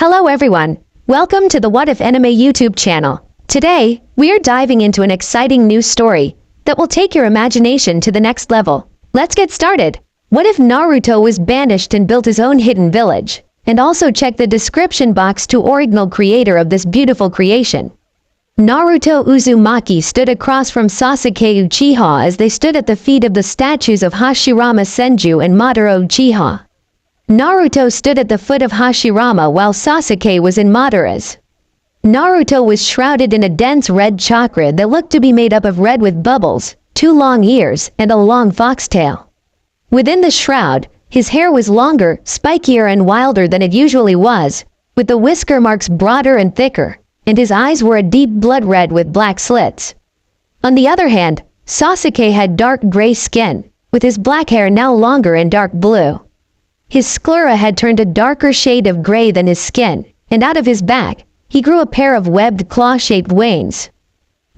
Hello everyone, welcome to the What If Anime YouTube channel. Today, we are diving into an exciting new story that will take your imagination to the next level. Let's get started. What if Naruto was banished and built his own hidden village? And also check the description box to original creator of this beautiful creation. Naruto Uzumaki stood across from Sasuke Uchiha as they stood at the feet of the statues of Hashirama Senju and Madara Uchiha. Naruto stood at the foot of Hashirama while Sasuke was in Madara's. Naruto was shrouded in a dense red chakra that looked to be made up of red with bubbles, 2 long ears, and a long foxtail. Within the shroud, his hair was longer, spikier and wilder than it usually was, with the whisker marks broader and thicker, and his eyes were a deep blood red with black slits. On the other hand, Sasuke had dark gray skin, with his black hair now longer and dark blue. His sclera had turned a darker shade of gray than his skin, and out of his back, he grew a pair of webbed claw-shaped wings.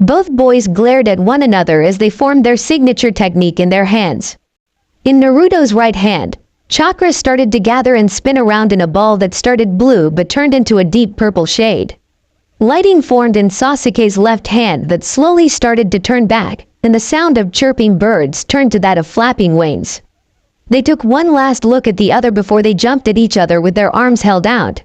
Both boys glared at one another as they formed their signature technique in their hands. In Naruto's right hand, chakra started to gather and spin around in a ball that started blue but turned into a deep purple shade. Lighting formed in Sasuke's left hand that slowly started to turn back, and the sound of chirping birds turned to that of flapping wings. They took one last look at the other before they jumped at each other with their arms held out.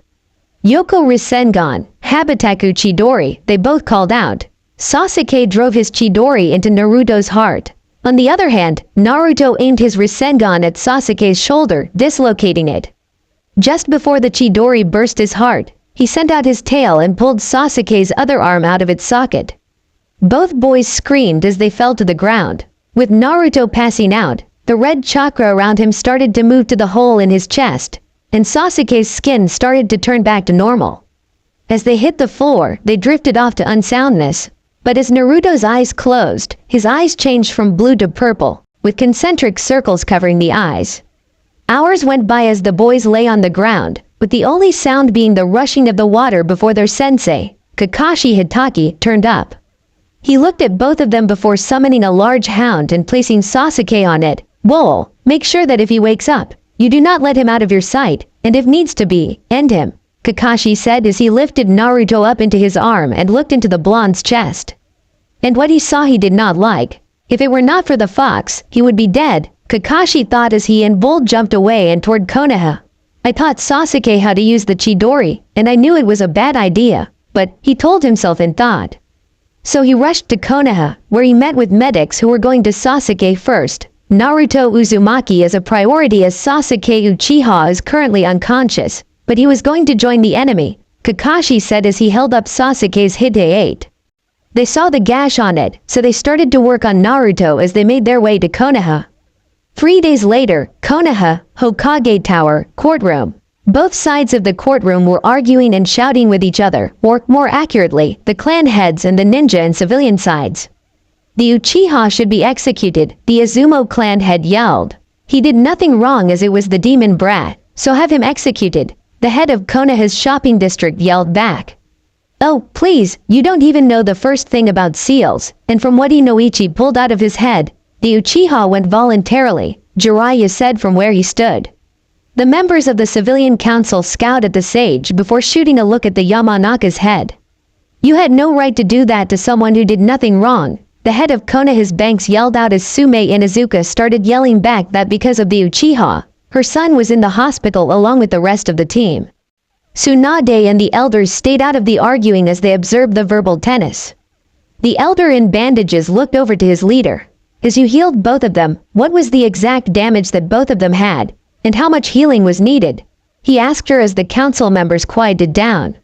Yoko Rasengan, Habataku Chidori, they both called out. Sasuke drove his Chidori into Naruto's heart. On the other hand, Naruto aimed his Rasengan at Sasuke's shoulder, dislocating it. Just before the Chidori burst his heart, he sent out his tail and pulled Sasuke's other arm out of its socket. Both boys screamed as they fell to the ground. With Naruto passing out, the red chakra around him started to move to the hole in his chest, and Sasuke's skin started to turn back to normal. As they hit the floor, they drifted off to unsoundness, but as Naruto's eyes closed, his eyes changed from blue to purple, with concentric circles covering the eyes. Hours went by as the boys lay on the ground, with the only sound being the rushing of the water before their sensei, Kakashi Hitaki, turned up. He looked at both of them before summoning a large hound and placing Sasuke on it. "Bull, make sure that if he wakes up, you do not let him out of your sight, and if needs to be, end him," Kakashi said as he lifted Naruto up into his arm and looked into the blonde's chest. And what he saw he did not like. If it were not for the fox, he would be dead, Kakashi thought as he and Bull jumped away and toward Konoha. "I taught Sasuke how to use the Chidori, and I knew it was a bad idea, but," he told himself in thought. So he rushed to Konoha, where he met with medics who were going to Sasuke first. Naruto Uzumaki as a priority as Sasuke Uchiha is currently unconscious, but he was going to join the enemy, Kakashi said as he held up Sasuke's Hide-8. They saw the gash on it, so they started to work on Naruto as they made their way to Konoha. 3 days later, Konoha, Hokage Tower, courtroom. Both sides of the courtroom were arguing and shouting with each other, or, more accurately, the clan heads and the ninja and civilian sides. "The Uchiha should be executed," the Izumo clan head yelled. "He did nothing wrong as it was the demon brat, so have him executed," the head of Konoha's shopping district yelled back. "Oh, please, you don't even know the first thing about seals," and from what Inoichi pulled out of his head, "The Uchiha went voluntarily," Jiraiya said from where he stood. The members of the civilian council scowled at the sage before shooting a look at the Yamanaka's head. "You had no right to do that to someone who did nothing wrong," the head of Konoha's banks yelled out as Sume Inuzuka started yelling back that because of the Uchiha, her son was in the hospital along with the rest of the team. Tsunade and the elders stayed out of the arguing as they observed the verbal tennis. The elder in bandages looked over to his leader. "As you healed both of them, what was the exact damage that both of them had, and how much healing was needed?" he asked her as the council members quieted down.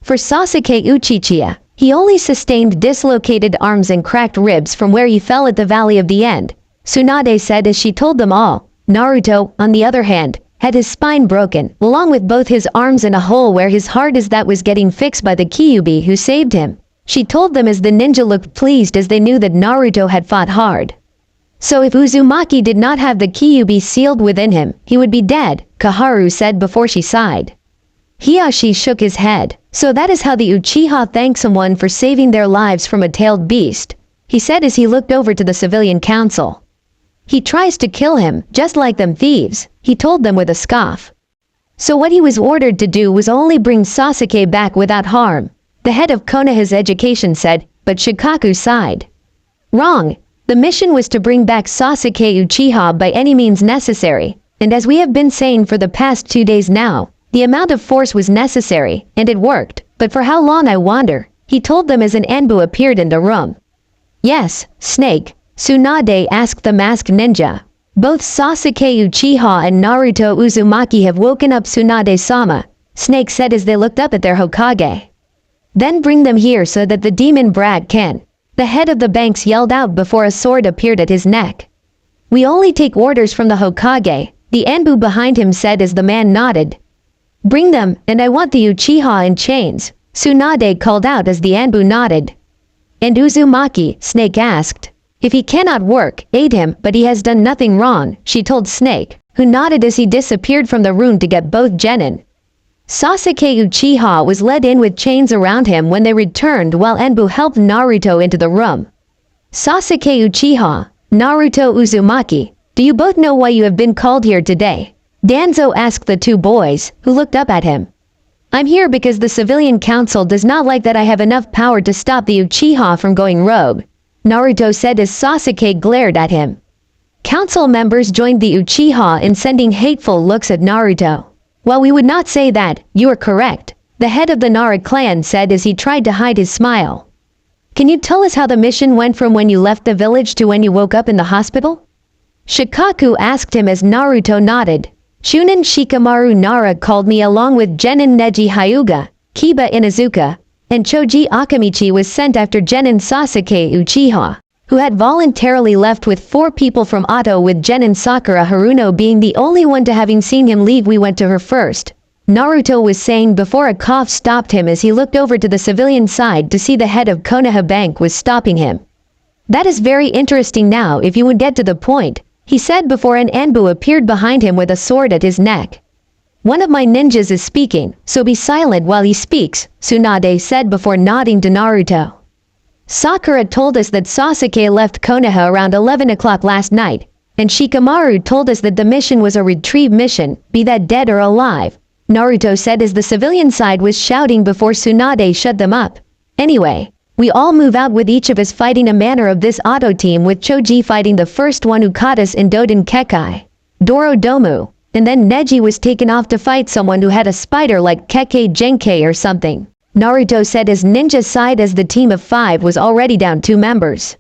For Sasuke Uchiha, he only sustained dislocated arms and cracked ribs from where he fell at the Valley of the End, Tsunade said as she told them all. Naruto, on the other hand, had his spine broken, along with both his arms in a hole where his heart is that was getting fixed by the Kyuubi who saved him. She told them as the ninja looked pleased as they knew that Naruto had fought hard. "So if Uzumaki did not have the Kyuubi sealed within him, he would be dead," Kaharu said before she sighed. Hiyashi shook his head. "So that is how the Uchiha thank someone for saving their lives from a tailed beast," he said as he looked over to the civilian council. "He tries to kill him, just like them thieves," he told them with a scoff. So what he was ordered to do was only bring Sasuke back without harm. The head of Konoha's education said, but Shikaku sighed. Wrong. The mission was to bring back Sasuke Uchiha by any means necessary, and as we have been saying for the past 2 days now, the amount of force was necessary, and it worked, but for how long I wonder, he told them as an Anbu appeared in the room. Yes, Snake, Tsunade asked the masked ninja. Both Sasuke Uchiha and Naruto Uzumaki have woken up Tsunade-sama, Snake said as they looked up at their Hokage. Then bring them here so that the demon brat can. The head of the banks yelled out before a sword appeared at his neck. We only take orders from the Hokage, the Anbu behind him said as the man nodded. Bring them, and I want the Uchiha in chains, Tsunade called out as the Anbu nodded. And Uzumaki, Snake asked. If he cannot work, aid him, but he has done nothing wrong, she told Snake, who nodded as he disappeared from the room to get both genin. Sasuke Uchiha was led in with chains around him when they returned while Anbu helped Naruto into the room. Sasuke Uchiha, Naruto Uzumaki, do you both know why you have been called here today? Danzo asked the two boys, who looked up at him. I'm here because the civilian council does not like that I have enough power to stop the Uchiha from going rogue, Naruto said as Sasuke glared at him. Council members joined the Uchiha in sending hateful looks at Naruto. While we would not say that, you are correct, the head of the Nara clan said as he tried to hide his smile. Can you tell us how the mission went from when you left the village to when you woke up in the hospital? Shikaku asked him as Naruto nodded. Shunin Shikamaru Nara called me along with Genin Neji Hyuga, Kiba Inuzuka, and Choji Akamichi was sent after Genin Sasuke Uchiha, who had voluntarily left with 4 people from Oto with Genin Sakura Haruno being the only one to having seen him leave. We went to her first, Naruto was saying before a cough stopped him as he looked over to the civilian side to see the head of Konoha Bank was stopping him. That is very interesting now if you would get to the point, he said before an Anbu appeared behind him with a sword at his neck. One of my ninjas is speaking, so be silent while he speaks, Tsunade said before nodding to Naruto. Sakura told us that Sasuke left Konoha around 11 o'clock last night, and Shikamaru told us that the mission was a retrieve mission, be that dead or alive, Naruto said as the civilian side was shouting before Tsunade shut them up. Anyway, we all move out with each of us fighting a manner of this Oto team with Choji fighting the first one who caught us in Doden Kekai, Dorodomu, and then Neji was taken off to fight someone who had a spider like Kekkei Genkei or something, Naruto said as Ninja side as the team of 5 was already down 2 members.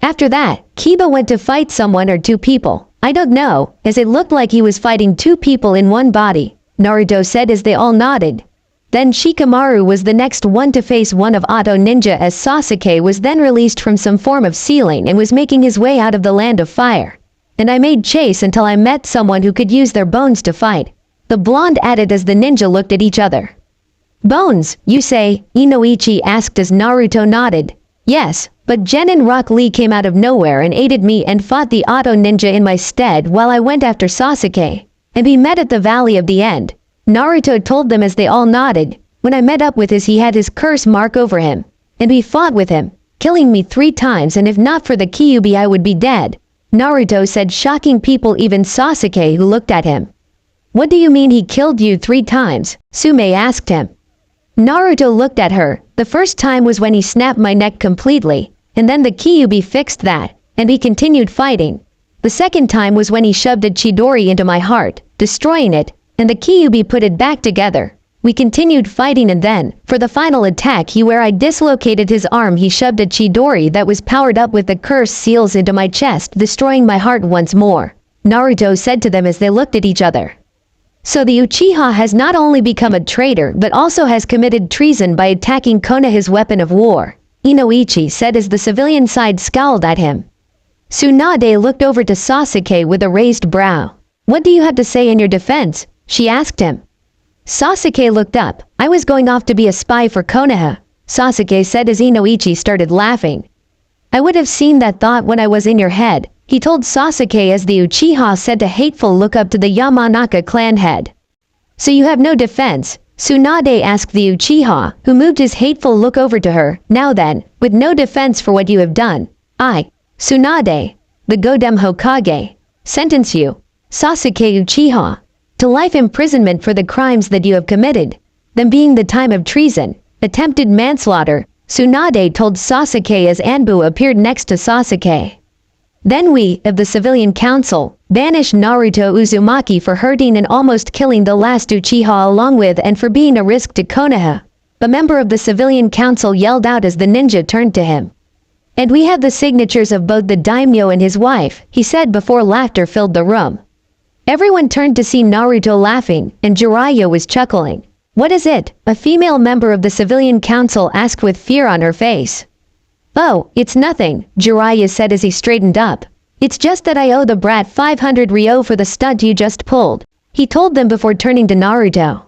After that, Kiba went to fight someone or 2 people, I don't know, as it looked like he was fighting 2 people in one body, Naruto said as they all nodded. Then Shikamaru was the next one to face one of Oto Ninja as Sasuke was then released from some form of sealing and was making his way out of the land of fire. And I made chase until I met someone who could use their bones to fight. The blonde added as the ninja looked at each other. Bones, you say, Inoichi asked as Naruto nodded. Yes, but Genin Rock Lee came out of nowhere and aided me and fought the Oto Ninja in my stead while I went after Sasuke. And we met at the Valley of the End. Naruto told them as they all nodded. When I met up with he had his curse mark over him. And we fought with him, killing me 3 times and if not for the Kyuubi I would be dead. Naruto said shocking people even Sasuke who looked at him. What do you mean he killed you 3 times? Sume asked him. Naruto looked at her. The first time was when he snapped my neck completely. And then the Kyuubi fixed that. And we continued fighting. The second time was when he shoved a Chidori into my heart, destroying it. And the Kyuubi put it back together. We continued fighting and then, for the final attack where I dislocated his arm he shoved a Chidori that was powered up with the curse seals into my chest destroying my heart once more, Naruto said to them as they looked at each other. So the Uchiha has not only become a traitor but also has committed treason by attacking Konoha's weapon of war, Inoichi said as the civilian side scowled at him. Tsunade looked over to Sasuke with a raised brow. What do you have to say in your defense? She asked him. Sasuke looked up. I was going off to be a spy for Konoha, Sasuke said as Inoichi started laughing. I would have seen that thought when I was in your head, he told Sasuke as the Uchiha said a hateful look up to the Yamanaka clan head. So you have no defense? Tsunade asked the Uchiha, who moved his hateful look over to her. Now then, with no defense for what you have done, I, Tsunade, the Godem Hokage, sentence you, Sasuke Uchiha. to life imprisonment for the crimes that you have committed, them being the time of treason, attempted manslaughter. Tsunade told Sasuke as Anbu appeared next to Sasuke. Then we, of the Civilian Council, banished Naruto Uzumaki for hurting and almost killing the last Uchiha along with and for being a risk to Konoha. A member of the Civilian Council yelled out as the ninja turned to him. And we have the signatures of both the daimyo and his wife, he said before laughter filled the room. Everyone turned to see Naruto laughing, and Jiraiya was chuckling. What is it? A female member of the Civilian Council asked with fear on her face. Oh, it's nothing, Jiraiya said as he straightened up. It's just that I owe the brat 500 ryo for the stunt you just pulled, he told them before turning to Naruto.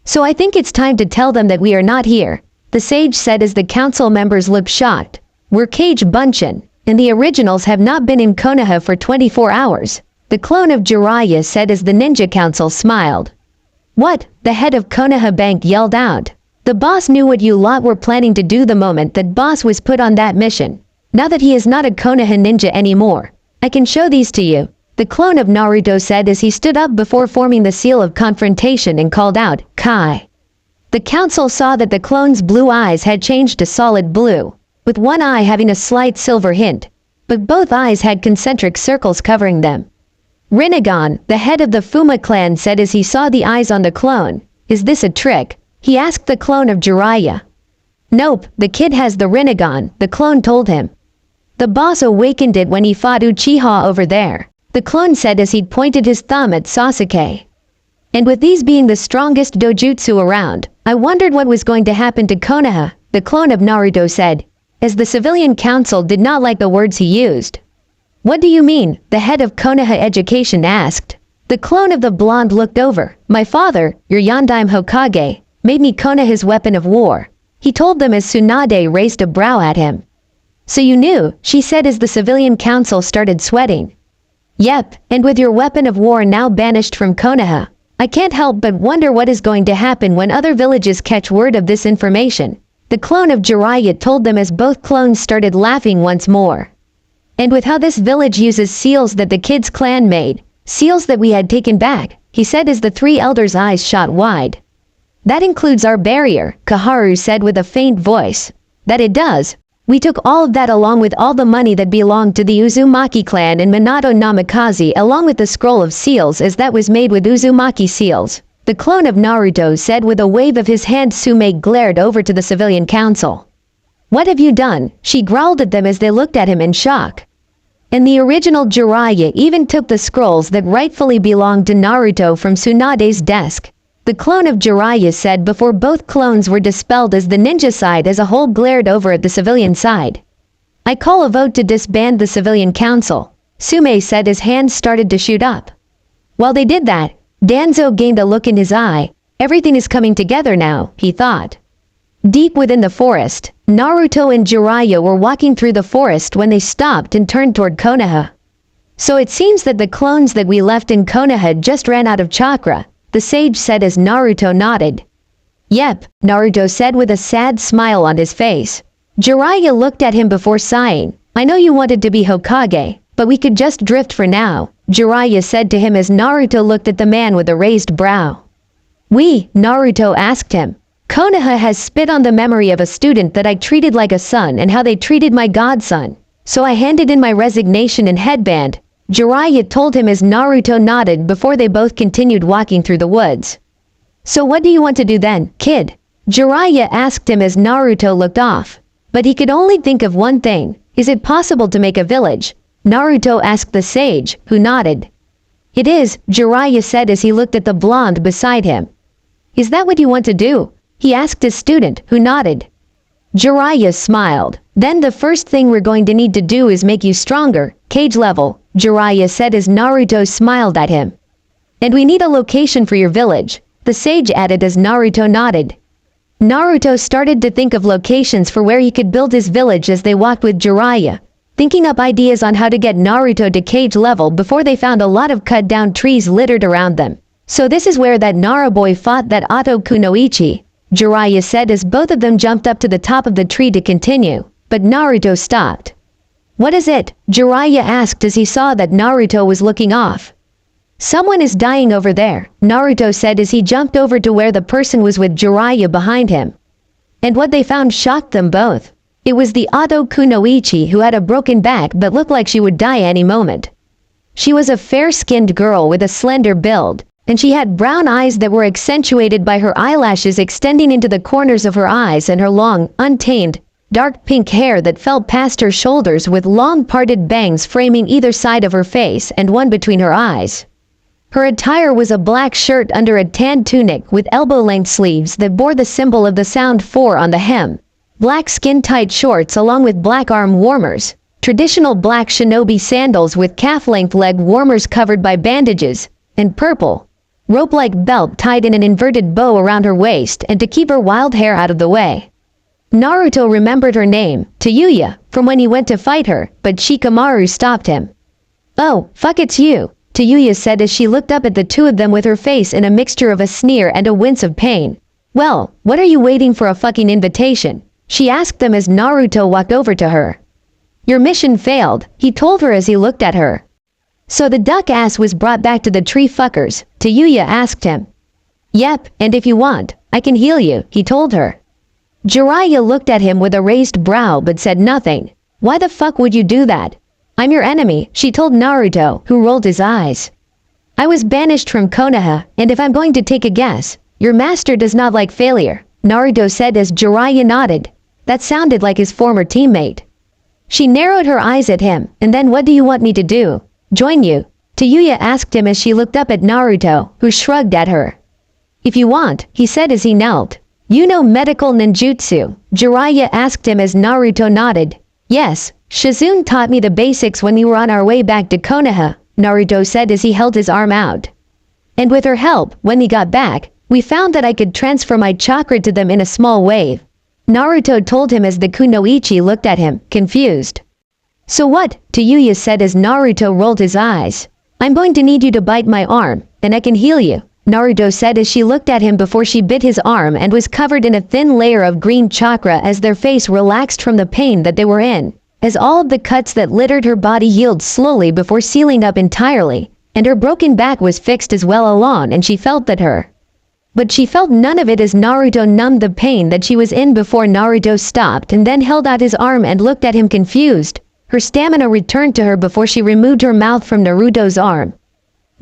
So I think it's time to tell them that we are not here, the sage said as the council members looked shocked. We're Kage Bunshin, and the originals have not been in Konoha for 24 hours, the clone of Jiraiya said as the ninja council smiled. What? The head of Konoha Bank yelled out. The boss knew what you lot were planning to do the moment that boss was put on that mission. Now that he is not a Konoha ninja anymore, I can show these to you, the clone of Naruto said as he stood up before forming the seal of confrontation and called out, Kai. The council saw that the clone's blue eyes had changed to solid blue, with one eye having a slight silver hint, but both eyes had concentric circles covering them. Rinnegan, the head of the Fuma clan said as he saw the eyes on the clone, is this a trick? He asked the clone of Jiraiya. Nope, the kid has the Rinnegan, the clone told him. The boss awakened it when he fought Uchiha over there, the clone said as he'd pointed his thumb at Sasuke. And with these being the strongest dojutsu around, I wondered what was going to happen to Konoha, the clone of Naruto said, as the Civilian Council did not like the words he used. What do you mean? The head of Konoha Education asked. The clone of the blonde looked over. My father, your Yondaime Hokage, made me Konoha his weapon of war, he told them as Tsunade raised a brow at him. So you knew, she said as the Civilian Council started sweating. Yep, and with your weapon of war now banished from Konoha, I can't help but wonder what is going to happen when other villages catch word of this information, the clone of Jiraiya told them as both clones started laughing once more. And with how this village uses seals that the kids' clan made, seals that we had taken back, he said as the three elders' eyes shot wide. That includes our barrier, Kaharu said with a faint voice. That it does. We took all of that along with all the money that belonged to the Uzumaki clan and Minato Namikaze along with the scroll of seals as that was made with Uzumaki seals, the clone of Naruto said with a wave of his hand. Sume glared over to the Civilian Council. What have you done? She growled at them as they looked at him in shock. And the original Jiraiya even took the scrolls that rightfully belonged to Naruto from Tsunade's desk, the clone of Jiraiya said before both clones were dispelled as the ninja side as a whole glared over at the civilian side. I call a vote to disband the Civilian Council, Sume said as hands started to shoot up. While they did that, Danzo gained a look in his eye. Everything is coming together now, he thought. Deep within the forest, Naruto and Jiraiya were walking through the forest when they stopped and turned toward Konoha. So it seems that the clones that we left in Konoha just ran out of chakra, the sage said as Naruto nodded. Yep, Naruto said with a sad smile on his face. Jiraiya looked at him before sighing. I know you wanted to be Hokage, but we could just drift for now, Jiraiya said to him as Naruto looked at the man with a raised brow. Naruto asked him. Konoha has spit on the memory of a student that I treated like a son and how they treated my godson. So I handed in my resignation and headband, Jiraiya told him as Naruto nodded before they both continued walking through the woods. So what do you want to do then, kid? Jiraiya asked him as Naruto looked off. But he could only think of one thing. Is it possible to make a village? Naruto asked the sage, who nodded. It is, Jiraiya said as he looked at the blonde beside him. Is that what you want to do? He asked his student, who nodded. Jiraiya smiled. Then the first thing we're going to need to do is make you stronger, Kage level, Jiraiya said as Naruto smiled at him. And we need a location for your village, the sage added as Naruto nodded. Naruto started to think of locations for where he could build his village as they walked with Jiraiya, thinking up ideas on how to get Naruto to Kage level before they found a lot of cut down trees littered around them. So this is where that Nara boy fought that Oto Kunoichi, Jiraiya said as both of them jumped up to the top of the tree to continue, but Naruto stopped. What is it? Jiraiya asked as he saw that Naruto was looking off. Someone is dying over there, Naruto said as he jumped over to where the person was with Jiraiya behind him. And what they found shocked them both. It was the Oto Kunoichi who had a broken back but looked like she would die any moment. She was a fair-skinned girl with a slender build, and she had brown eyes that were accentuated by her eyelashes extending into the corners of her eyes and her long, untamed, dark pink hair that fell past her shoulders with long parted bangs framing either side of her face and one between her eyes. Her attire was a black shirt under a tan tunic with elbow-length sleeves that bore the symbol of the sound 4 on the hem, black skin-tight shorts along with black arm warmers, traditional black shinobi sandals with calf-length leg warmers covered by bandages, and purple, rope-like belt tied in an inverted bow around her waist and to keep her wild hair out of the way. Naruto remembered her name, Tayuya, from when he went to fight her, but Shikamaru stopped him. "Oh, fuck, it's you," Tayuya said as she looked up at the two of them with her face in a mixture of a sneer and a wince of pain. "Well, what are you waiting for, a fucking invitation?" she asked them as Naruto walked over to her. "Your mission failed," he told her as he looked at her. "So the duck ass was brought back to the tree fuckers?" Tayuya asked him. "Yep, and if you want, I can heal you," he told her. Jiraiya looked at him with a raised brow but said nothing. "Why the fuck would you do that?" "I'm your enemy," she told Naruto, who rolled his eyes. "I was banished from Konoha, and if I'm going to take a guess, your master does not like failure," Naruto said as Jiraiya nodded. That sounded like his former teammate. She narrowed her eyes at him, and then, "What do you want me to do? Join you?" Tayuya asked him as she looked up at Naruto, who shrugged at her. "If you want," he said as he knelt. "You know medical ninjutsu?" Jiraiya asked him as Naruto nodded. "Yes, Shizune taught me the basics when we were on our way back to Konoha," Naruto said as he held his arm out. "And with her help, when we got back, we found that I could transfer my chakra to them in a small wave," Naruto told him as the Kunoichi looked at him, confused. "So what?" Tayuya said as Naruto rolled his eyes. "I'm going to need you to bite my arm, and I can heal you," Naruto said as she looked at him before she bit his arm and was covered in a thin layer of green chakra as their face relaxed from the pain that they were in, as all of the cuts that littered her body healed slowly before sealing up entirely, and her broken back was fixed as well along and she felt But she felt none of it as Naruto numbed the pain that she was in before Naruto stopped and then held out his arm and looked at him confused. Her stamina returned to her before she removed her mouth from Naruto's arm.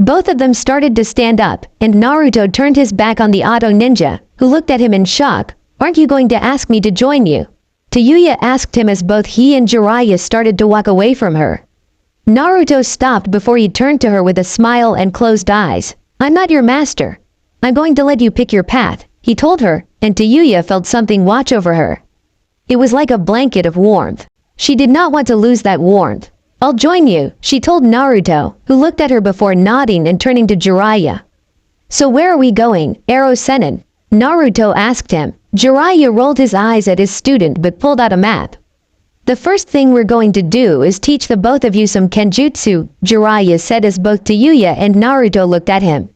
Both of them started to stand up, and Naruto turned his back on the Oto ninja, who looked at him in shock. "Aren't you going to ask me to join you?" Tayuya asked him as both he and Jiraiya started to walk away from her. Naruto stopped before he turned to her with a smile and closed eyes. "I'm not your master. I'm going to let you pick your path," he told her, and Tayuya felt something watch over her. It was like a blanket of warmth. She did not want to lose that warmth. "I'll join you," she told Naruto, who looked at her before nodding and turning to Jiraiya. "So where are we going, Ero Sennin?" Naruto asked him. Jiraiya rolled his eyes at his student but pulled out a map. "The first thing we're going to do is teach the both of you some kenjutsu," Jiraiya said as both Tayuya and Naruto looked at him.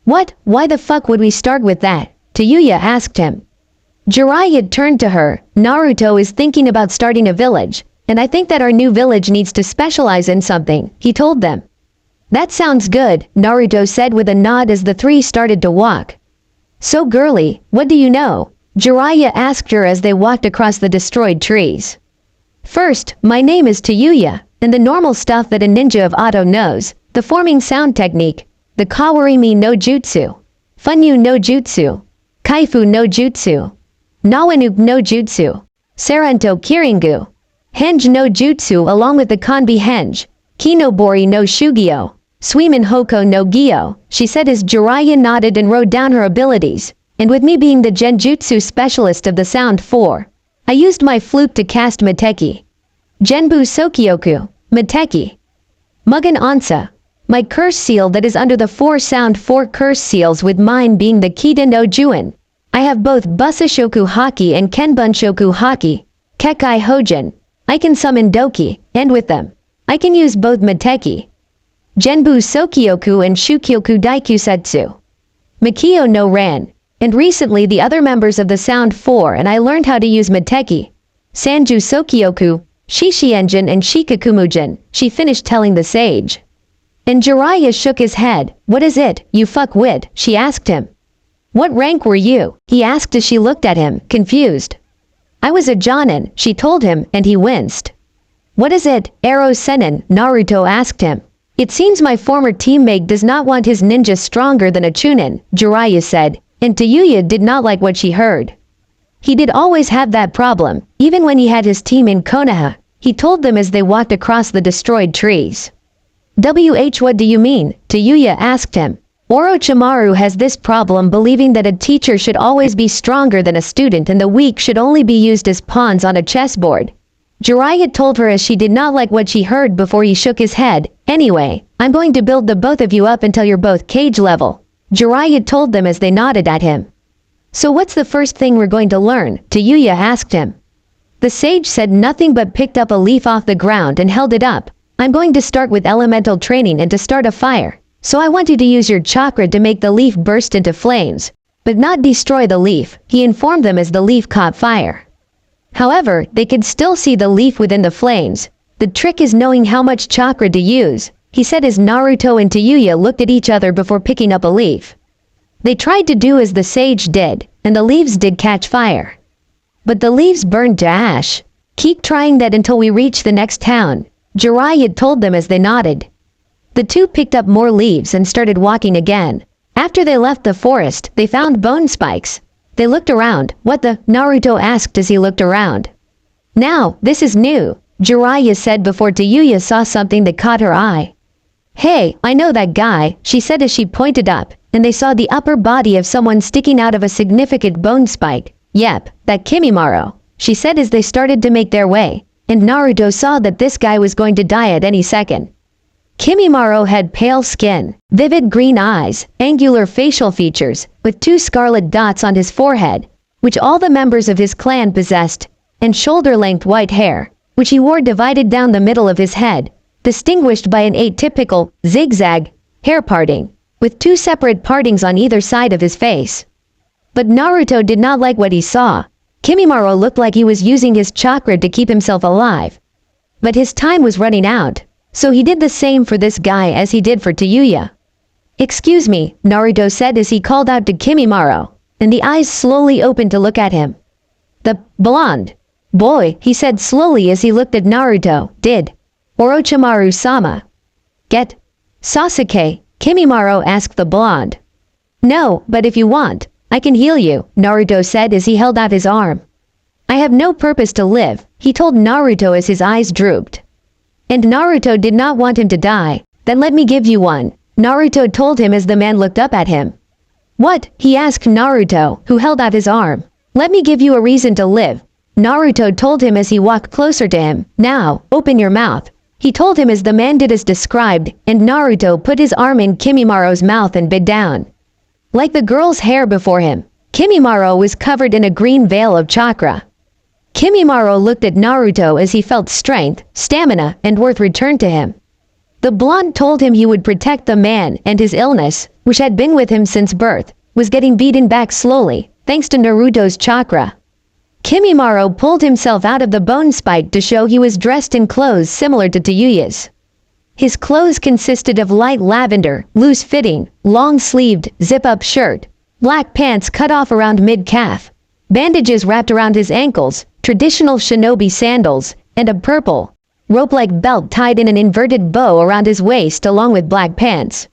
"What? Why the fuck would we start with that?" Tayuya asked him. Jiraiya turned to her. "Naruto is thinking about starting a village, and I think that our new village needs to specialize in something," he told them. "That sounds good," Naruto said with a nod as the three started to walk. "So girly, what do you know?" Jiraiya asked her as they walked across the destroyed trees. "First, my name is Tayuya, and the normal stuff that a ninja of Oto knows, the forming sound technique, the Kawarimi no Jutsu, Funyu no Jutsu, Kaifu no Jutsu, Nawanuk no Jutsu, Saranto Kiringu, Henge no Jutsu along with the Kanbi Henge, Kinobori no Shugyo, Suimin Hoko no Gyo," she said as Jiraiya nodded and wrote down her abilities. "And with me being the Genjutsu specialist of the Sound 4, I used my flute to cast Mateki. Genbu Sokyoku, Mateki. Mugen Ansa, my curse seal that is under the 4 Sound 4 curse seals with mine being the Kita no Juin. I have both Busashoku Haki and Kenbunshoku Haki, Kekai Hojin. I can summon Doki, and with them, I can use both Mateki, Genbu Sokyoku and Shukyoku Daikusetsu. Mikio no Ran, and recently the other members of the Sound 4 and I learned how to use Mateki, Sanju Sokyoku, Shishi Engine and Shikakumujin," she finished telling the sage. And Jiraiya shook his head. What is it, you fuckwit? She asked him. What rank were you? He asked as she looked at him, confused. I was a Jonin, she told him, and he winced. What is it, Arrow Senin? Naruto asked him. It seems my former teammate does not want his ninja stronger than a Chunin, Jiraiya said, and Tayuya did not like what she heard. He did always have that problem, even when he had his team in Konoha, he told them as they walked across the destroyed trees. What do you mean? Tayuya asked him. Orochimaru has this problem believing that a teacher should always be stronger than a student and the weak should only be used as pawns on a chessboard. Jiraiya told her as she did not like what she heard before he shook his head. Anyway, I'm going to build the both of you up until you're both cage level. Jiraiya told them as they nodded at him. So what's the first thing we're going to learn? Tayuya asked him. The sage said nothing but picked up a leaf off the ground and held it up. I'm going to start with elemental training and to start a fire. So I want you to use your chakra to make the leaf burst into flames, but not destroy the leaf, he informed them as the leaf caught fire. However, they could still see the leaf within the flames. The trick is knowing how much chakra to use, he said as Naruto and Tayuya looked at each other before picking up a leaf. They tried to do as the sage did, and the leaves did catch fire. But the leaves burned to ash. Keep trying that until we reach the next town, Jiraiya told them as they nodded. The two picked up more leaves and started walking again. After they left the forest, they found bone spikes. They looked around. What the? Naruto asked as he looked around. Now, this is new, Jiraiya said before Tayuya saw something that caught her eye. Hey, I know that guy, she said as she pointed up, and they saw the upper body of someone sticking out of a significant bone spike. Yep, that Kimimaro, she said as they started to make their way, and Naruto saw that this guy was going to die at any second. Kimimaro had pale skin, vivid green eyes, angular facial features, with 2 scarlet dots on his forehead, which all the members of his clan possessed, and shoulder-length white hair, which he wore divided down the middle of his head, distinguished by an atypical, zigzag, hair parting, with 2 separate partings on either side of his face. But Naruto did not like what he saw. Kimimaro looked like he was using his chakra to keep himself alive. But his time was running out. So he did the same for this guy as he did for Tayuya. Excuse me, Naruto said as he called out to Kimimaro, and the eyes slowly opened to look at him. The blonde boy, he said slowly as he looked at Naruto, did Orochimaru-sama get Sasuke? Kimimaro asked the blonde. No, but if you want, I can heal you, Naruto said as he held out his arm. I have no purpose to live, he told Naruto as his eyes drooped. And Naruto did not want him to die. Then let me give you one, Naruto told him as the man looked up at him. What? He asked Naruto, who held out his arm. Let me give you a reason to live, Naruto told him as he walked closer to him. Now, open your mouth, he told him as the man did as described, and Naruto put his arm in Kimimaro's mouth and bit down. Like the girl's hair before him, Kimimaro was covered in a green veil of chakra. Kimimaro looked at Naruto as he felt strength, stamina, and worth returned to him. The blonde told him he would protect the man, and his illness, which had been with him since birth, was getting beaten back slowly, thanks to Naruto's chakra. Kimimaro pulled himself out of the bone spike to show he was dressed in clothes similar to Tayuya's. His clothes consisted of light lavender, loose-fitting, long-sleeved, zip-up shirt, black pants cut off around mid-calf, bandages wrapped around his ankles, traditional shinobi sandals, and a purple, rope-like belt tied in an inverted bow around his waist along with black pants.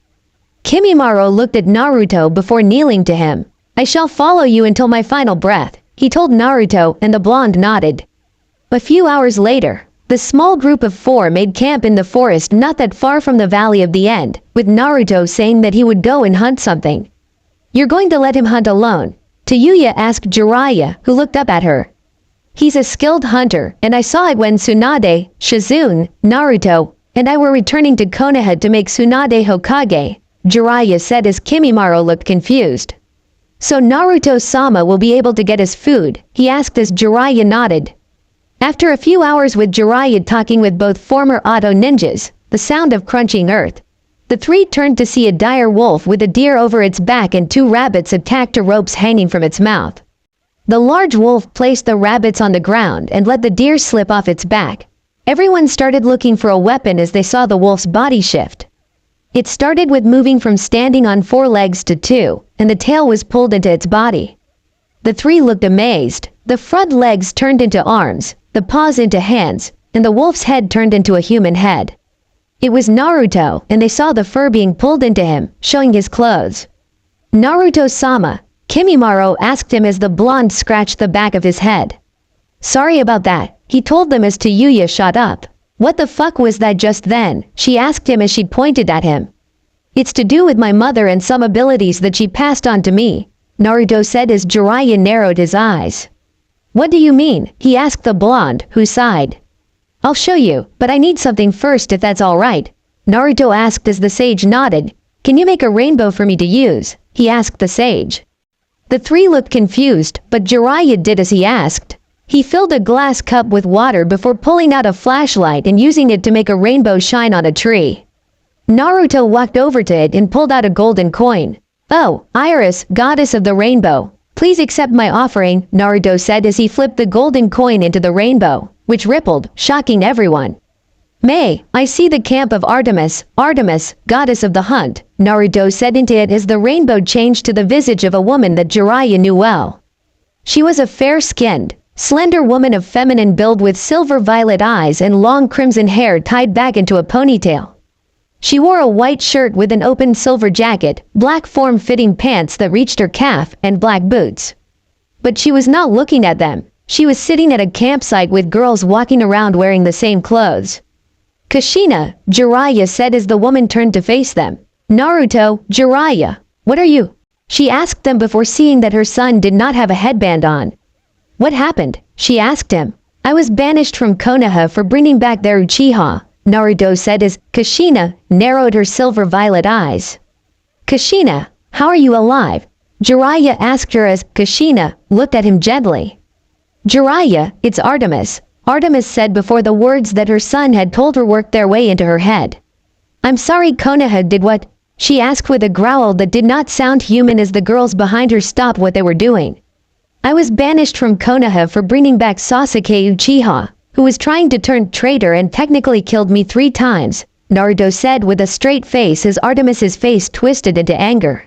Kimimaro looked at Naruto before kneeling to him. I shall follow you until my final breath, he told Naruto, and the blonde nodded. A few hours later, the small group of 4 made camp in the forest not that far from the Valley of the End, with Naruto saying that he would go and hunt something. You're going to let him hunt alone? Tayuya asked Jiraiya, who looked up at her. He's a skilled hunter, and I saw it when Tsunade, Shizune, Naruto, and I were returning to Konoha to make Tsunade Hokage, Jiraiya said as Kimimaro looked confused. So Naruto-sama will be able to get his food, he asked as Jiraiya nodded. After a few hours with Jiraiya talking with both former Auto ninjas, the sound of crunching earth, the 3 turned to see a dire wolf with a deer over its back and 2 rabbits attached to ropes hanging from its mouth. The large wolf placed the rabbits on the ground and let the deer slip off its back. Everyone started looking for a weapon as they saw the wolf's body shift. It started with moving from standing on 4 legs to 2, and the tail was pulled into its body. The 3 looked amazed. The front legs turned into arms, the paws into hands, and the wolf's head turned into a human head. It was Naruto, and they saw the fur being pulled into him, showing his clothes. "Naruto-sama," Kimimaro asked him as the blonde scratched the back of his head. "Sorry about that," he told them as Tayuya shot up. "What the fuck was that just then?" she asked him as she pointed at him. "It's to do with my mother and some abilities that she passed on to me," Naruto said as Jiraiya narrowed his eyes. "What do you mean?" he asked the blonde, who sighed. "I'll show you, but I need something first if that's alright," Naruto asked as the sage nodded. "Can you make a rainbow for me to use?" he asked the sage. The 3 looked confused, but Jiraiya did as he asked. He filled a glass cup with water before pulling out a flashlight and using it to make a rainbow shine on a tree. Naruto walked over to it and pulled out a golden coin. "Oh, Iris, goddess of the rainbow, please accept my offering," Naruto said as he flipped the golden coin into the rainbow, which rippled, shocking everyone. "May, I see the camp of Artemis, Artemis, goddess of the hunt," Naruto said into it as the rainbow changed to the visage of a woman that Jiraiya knew well. She was a fair-skinned, slender woman of feminine build with silver-violet eyes and long crimson hair tied back into a ponytail. She wore a white shirt with an open silver jacket, black form-fitting pants that reached her calf, and black boots. But she was not looking at them. She was sitting at a campsite with girls walking around wearing the same clothes. "Kushina," Jiraiya said as the woman turned to face them. "Naruto, Jiraiya, what are you?" she asked them before seeing that her son did not have a headband on. "What happened?" she asked him. "I was banished from Konoha for bringing back their Uchiha," Naruto said as Kushina narrowed her silver-violet eyes. "Kushina, how are you alive?" Jiraiya asked her as Kushina looked at him gently. "Jiraiya, it's Artemis," Artemis said before the words that her son had told her worked their way into her head. "I'm sorry Konoha did what?" she asked with a growl that did not sound human as the girls behind her stopped what they were doing. "I was banished from Konoha for bringing back Sasuke Uchiha, who was trying to turn traitor and technically killed me 3 times, Naruto said with a straight face as Artemis's face twisted into anger.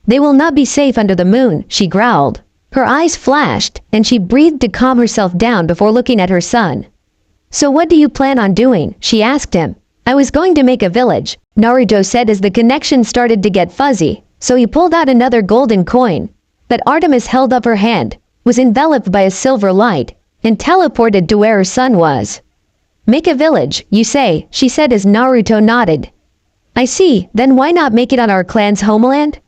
"They will not be safe under the moon," she growled. Her eyes flashed, and she breathed to calm herself down before looking at her son. "So what do you plan on doing?" she asked him. "I was going to make a village," Naruto said as the connection started to get fuzzy, so he pulled out another golden coin. But Artemis held up her hand, was enveloped by a silver light, and teleported to where her son was. "Make a village, you say," she said as Naruto nodded. "I see, then why not make it on our clan's homeland?"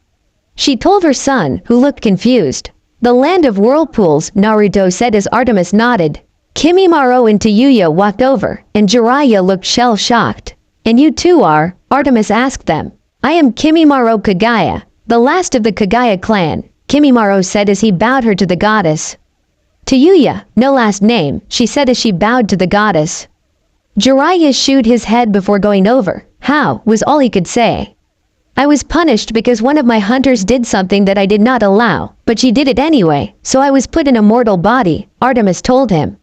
she told her son, who looked confused. "The land of whirlpools," Naruto said as Artemis nodded. Kimimaro and Tayuya walked over, and Jiraiya looked shell-shocked. "And you too are?" Artemis asked them. "I am Kimimaro Kagaya, the last of the Kagaya clan," Kimimaro said as he bowed her to the goddess. "Tayuya, no last name," she said as she bowed to the goddess. Jiraiya shooed his head before going over. "How?" was all he could say. "I was punished because one of my hunters did something that I did not allow, but she did it anyway, so I was put in a mortal body," Artemis told him.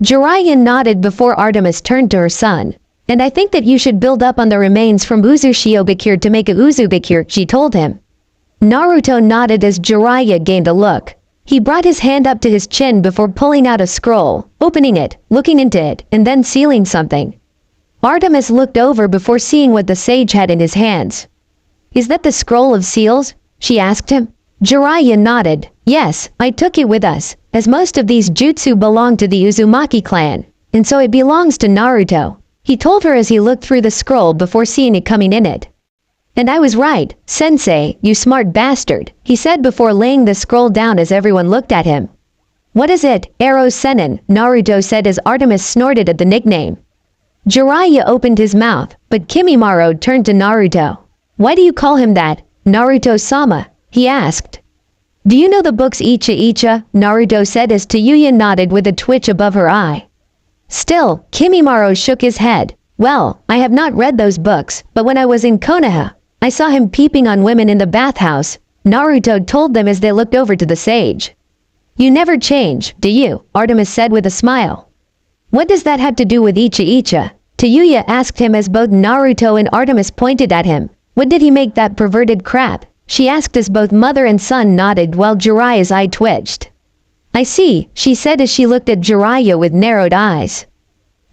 Jiraiya nodded before Artemis turned to her son. "And I think that you should build up on the remains from Uzushiobakure to make a Uzubakure," she told him. Naruto nodded as Jiraiya gained a look. He brought his hand up to his chin before pulling out a scroll, opening it, looking into it, and then sealing something. Artemis looked over before seeing what the sage had in his hands. "Is that the scroll of seals?" she asked him. Jiraiya nodded. "Yes, I took it with us, as most of these jutsu belong to the Uzumaki clan, and so it belongs to Naruto," he told her as he looked through the scroll before seeing it coming in it. "And I was right, sensei, you smart bastard," he said before laying the scroll down as everyone looked at him. "What is it, Arrow Sennin?" Naruto said as Artemis snorted at the nickname. Jiraiya opened his mouth, but Kimimaro turned to Naruto. "Why do you call him that, Naruto-sama?" he asked. "Do you know the books Icha Icha?" Naruto said as Tayuya nodded with a twitch above her eye. Still, Kimimaro shook his head. "Well, I have not read those books, but when I was in Konoha, I saw him peeping on women in the bathhouse," Naruto told them as they looked over to the sage. "You never change, do you?" Artemis said with a smile. "What does that have to do with Icha Icha?" Tayuya asked him as both Naruto and Artemis pointed at him. When did he make that perverted crap? She asked as both mother and son nodded while Jiraiya's eye twitched. I see, she said as she looked at Jiraiya with narrowed eyes.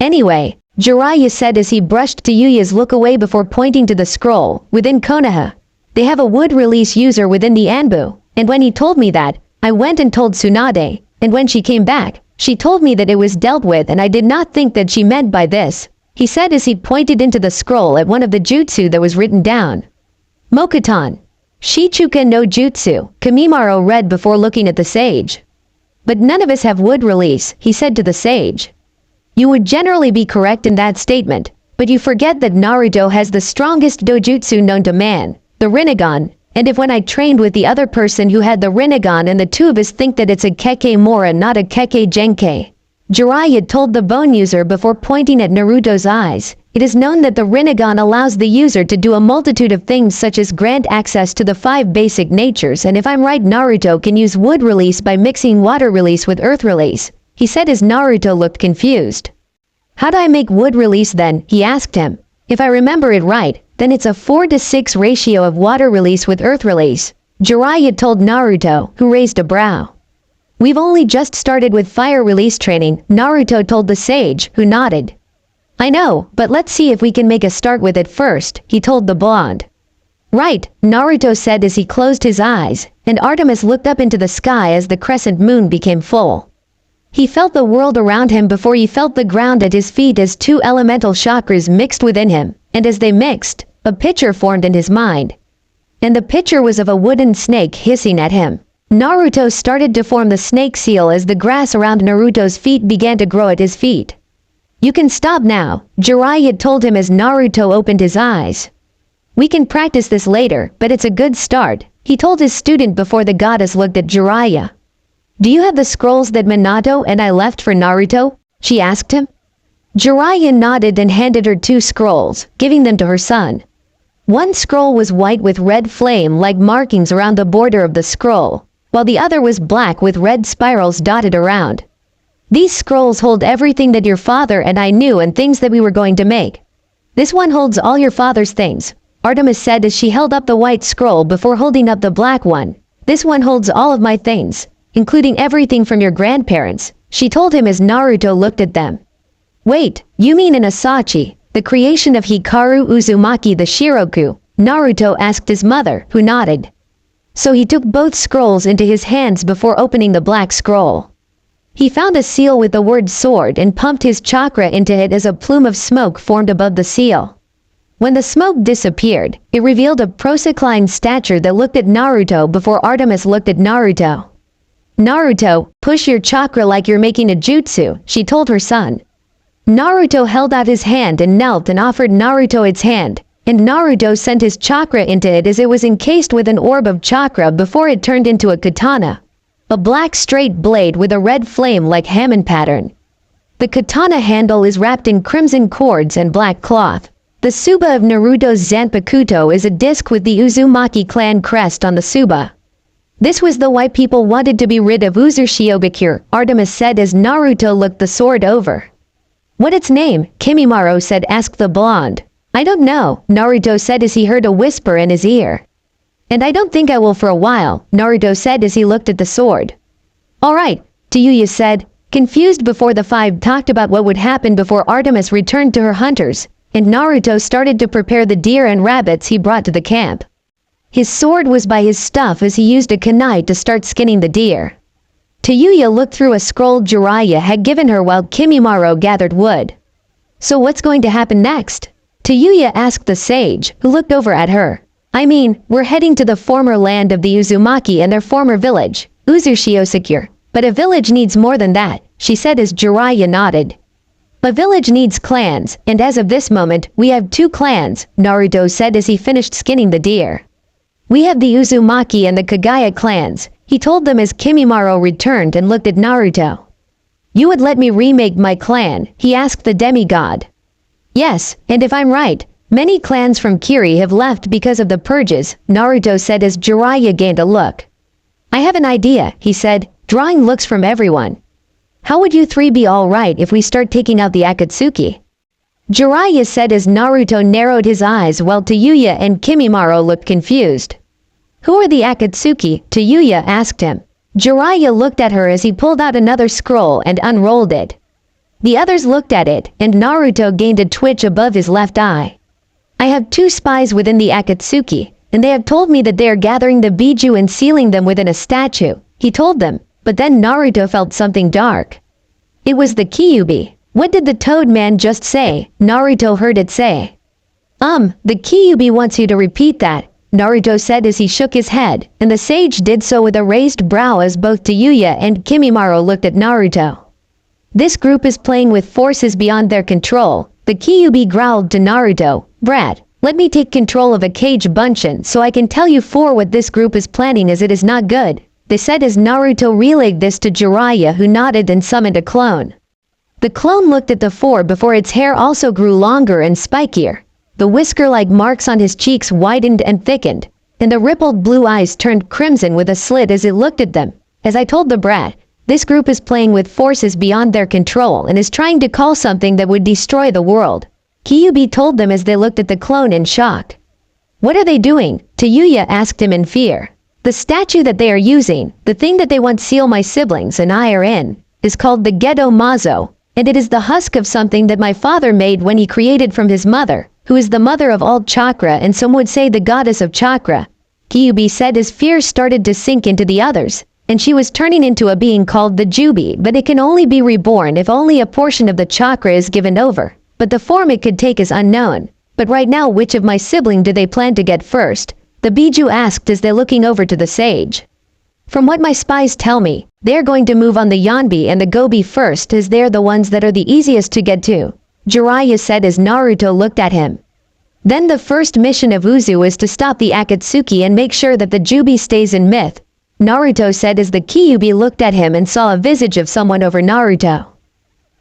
Anyway, Jiraiya said as he brushed Tayuya's look away before pointing to the scroll, within Konoha. They have a wood release user within the Anbu, and when he told me that, I went and told Tsunade, and when she came back, she told me that it was dealt with and I did not think that she meant by this, he said as he pointed into the scroll at one of the jutsu that was written down. Mokuton. Shichuken no Jutsu, Kamimaro read before looking at the sage. But none of us have wood release, he said to the sage. You would generally be correct in that statement, but you forget that Naruto has the strongest dojutsu known to man, the Rinnegan, and if when I trained with the other person who had the Rinnegan and the two of us think that it's a Keke Mora not a Keke Genkai. Jiraiya told the bone user before pointing at Naruto's eyes. It is known that the Rinnegan allows the user to do a multitude of things such as grant access to the 5 basic natures, and if I'm right, Naruto can use wood release by mixing water release with earth release, he said as Naruto looked confused. How do I make wood release then? He asked him. If I remember it right, then it's a 4:6 ratio of water release with earth release, Jiraiya told Naruto, who raised a brow. We've only just started with fire release training, Naruto told the sage, who nodded. I know, but let's see if we can make a start with it first, he told the blonde. Right, Naruto said as he closed his eyes, and Artemis looked up into the sky as the crescent moon became full. He felt the world around him before he felt the ground at his feet as 2 elemental chakras mixed within him, and as they mixed, a picture formed in his mind. And the picture was of a wooden snake hissing at him. Naruto started to form the snake seal as the grass around Naruto's feet began to grow at his feet. You can stop now, Jiraiya told him as Naruto opened his eyes. We can practice this later, but it's a good start, he told his student before the goddess looked at Jiraiya. Do you have the scrolls that Minato and I left for Naruto? She asked him. Jiraiya nodded and handed her 2 scrolls, giving them to her son. One scroll was white with red flame-like markings around the border of the scroll, while the other was black with red spirals dotted around. These scrolls hold everything that your father and I knew and things that we were going to make. This one holds all your father's things, Artemis said as she held up the white scroll before holding up the black one. This one holds all of my things, including everything from your grandparents, she told him as Naruto looked at them. Wait, you mean an Asachi, the creation of Hikaru Uzumaki the Shiroku? Naruto asked his mother, who nodded. So he took both scrolls into his hands before opening the black scroll. He found a seal with the word sword and pumped his chakra into it as a plume of smoke formed above the seal. When the smoke disappeared, it revealed a prosecline stature that looked at Naruto before Artemis looked at Naruto. Naruto, push your chakra like you're making a jutsu, she told her son. Naruto held out his hand and knelt and offered Naruto its hand, and Naruto sent his chakra into it as it was encased with an orb of chakra before it turned into a katana. A black straight blade with a red flame like Hammond pattern. The katana handle is wrapped in crimson cords and black cloth. The Tsuba of Naruto's Zanpakuto is a disc with the Uzumaki clan crest on the Tsuba. This was the why people wanted to be rid of Uzurshio, Artemis said as Naruto looked the sword over. What its name? Kimimaro said asked the blonde. I don't know, Naruto said as he heard a whisper in his ear. And I don't think I will for a while, Naruto said as he looked at the sword. Alright, Tayuya said, confused before the 5 talked about what would happen before Artemis returned to her hunters, and Naruto started to prepare the deer and rabbits he brought to the camp. His sword was by his stuff as he used a kunai to start skinning the deer. Tayuya looked through a scroll Jiraiya had given her while Kimimaro gathered wood. So what's going to happen next? Tayuya asked the sage, who looked over at her. I mean, we're heading to the former land of the Uzumaki and their former village, Uzurshio. But a village needs more than that, she said as Jiraiya nodded. A village needs clans, and as of this moment, we have 2 clans, Naruto said as he finished skinning the deer. We have the Uzumaki and the Kagaya clans, he told them as Kimimaro returned and looked at Naruto. You would let me remake my clan, he asked the demigod. Yes, and if I'm right, many clans from Kiri have left because of the purges, Naruto said as Jiraiya gained a look. I have an idea, he said, drawing looks from everyone. How would you 3 be alright if we start taking out the Akatsuki? Jiraiya said as Naruto narrowed his eyes while Tayuya and Kimimaro looked confused. Who are the Akatsuki? Tayuya asked him. Jiraiya looked at her as he pulled out another scroll and unrolled it. The others looked at it, and Naruto gained a twitch above his left eye. I have 2 spies within the Akatsuki, and they have told me that they are gathering the Biju and sealing them within a statue, he told them, but then Naruto felt something dark. It was the Kyuubi. What did the Toad Man just say? Naruto heard it say. The Kyuubi wants you to repeat that, Naruto said as he shook his head, and the sage did so with a raised brow as both Tayuya and Kimimaro looked at Naruto. This group is playing with forces beyond their control. The Kyuubi growled to Naruto, Brad, let me take control of a cage bunshin so I can tell you for what this group is planning as it is not good, they said as Naruto relayed this to Jiraiya who nodded and summoned a clone. The clone looked at the 4 before its hair also grew longer and spikier. The whisker-like marks on his cheeks widened and thickened, and the rippled blue eyes turned crimson with a slit as it looked at them. As I told the brat, this group is playing with forces beyond their control and is trying to call something that would destroy the world. Kyuubi told them as they looked at the clone in shock. What are they doing? Tayuya asked him in fear. The statue that they are using, the thing that they want seal my siblings and I are in, is called the Gedo Mazo, and it is the husk of something that my father made when he created from his mother, who is the mother of all chakra and some would say the goddess of chakra. Kyuubi said as fear started to sink into the others, and she was turning into a being called the Jubi, but it can only be reborn if only a portion of the chakra is given over, but the form it could take is unknown. But right now which of my sibling do they plan to get first? The Biju asked as they're looking over to the sage. From what my spies tell me, they're going to move on the Yanbi and the Gobi first as they're the ones that are the easiest to get to, Jiraiya said as Naruto looked at him. Then the first mission of Uzu is to stop the Akatsuki and make sure that the Jubi stays in myth, Naruto said as the Kyuubi looked at him and saw a visage of someone over Naruto.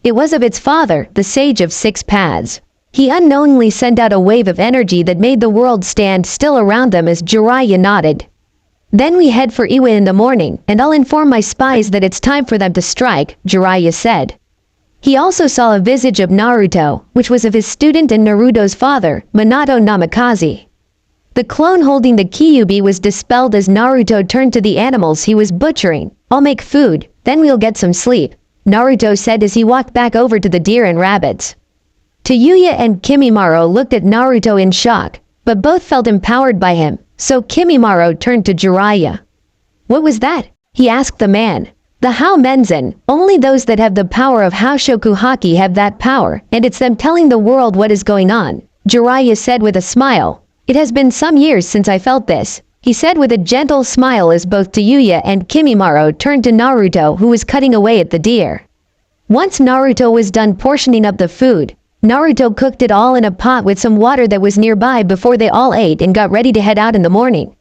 It was of its father, the Sage of 6 Paths. He unknowingly sent out a wave of energy that made the world stand still around them as Jiraiya nodded. Then we head for Iwa in the morning, and I'll inform my spies that it's time for them to strike, Jiraiya said. He also saw a visage of Naruto, which was of his student and Naruto's father, Minato Namikaze. The clone holding the Kyuubi was dispelled as Naruto turned to the animals he was butchering. I'll make food, then we'll get some sleep, Naruto said as he walked back over to the deer and rabbits. Tayuya and Kimimaro looked at Naruto in shock, but both felt empowered by him, so Kimimaro turned to Jiraiya. What was that? He asked the man. The Hao Menzen, only those that have the power of Haoshoku Haki have that power, and it's them telling the world what is going on, Jiraiya said with a smile. It has been some years since I felt this, he said with a gentle smile as both Tayuya and Kimimaro turned to Naruto who was cutting away at the deer. Once Naruto was done portioning up the food, Naruto cooked it all in a pot with some water that was nearby before they all ate and got ready to head out in the morning.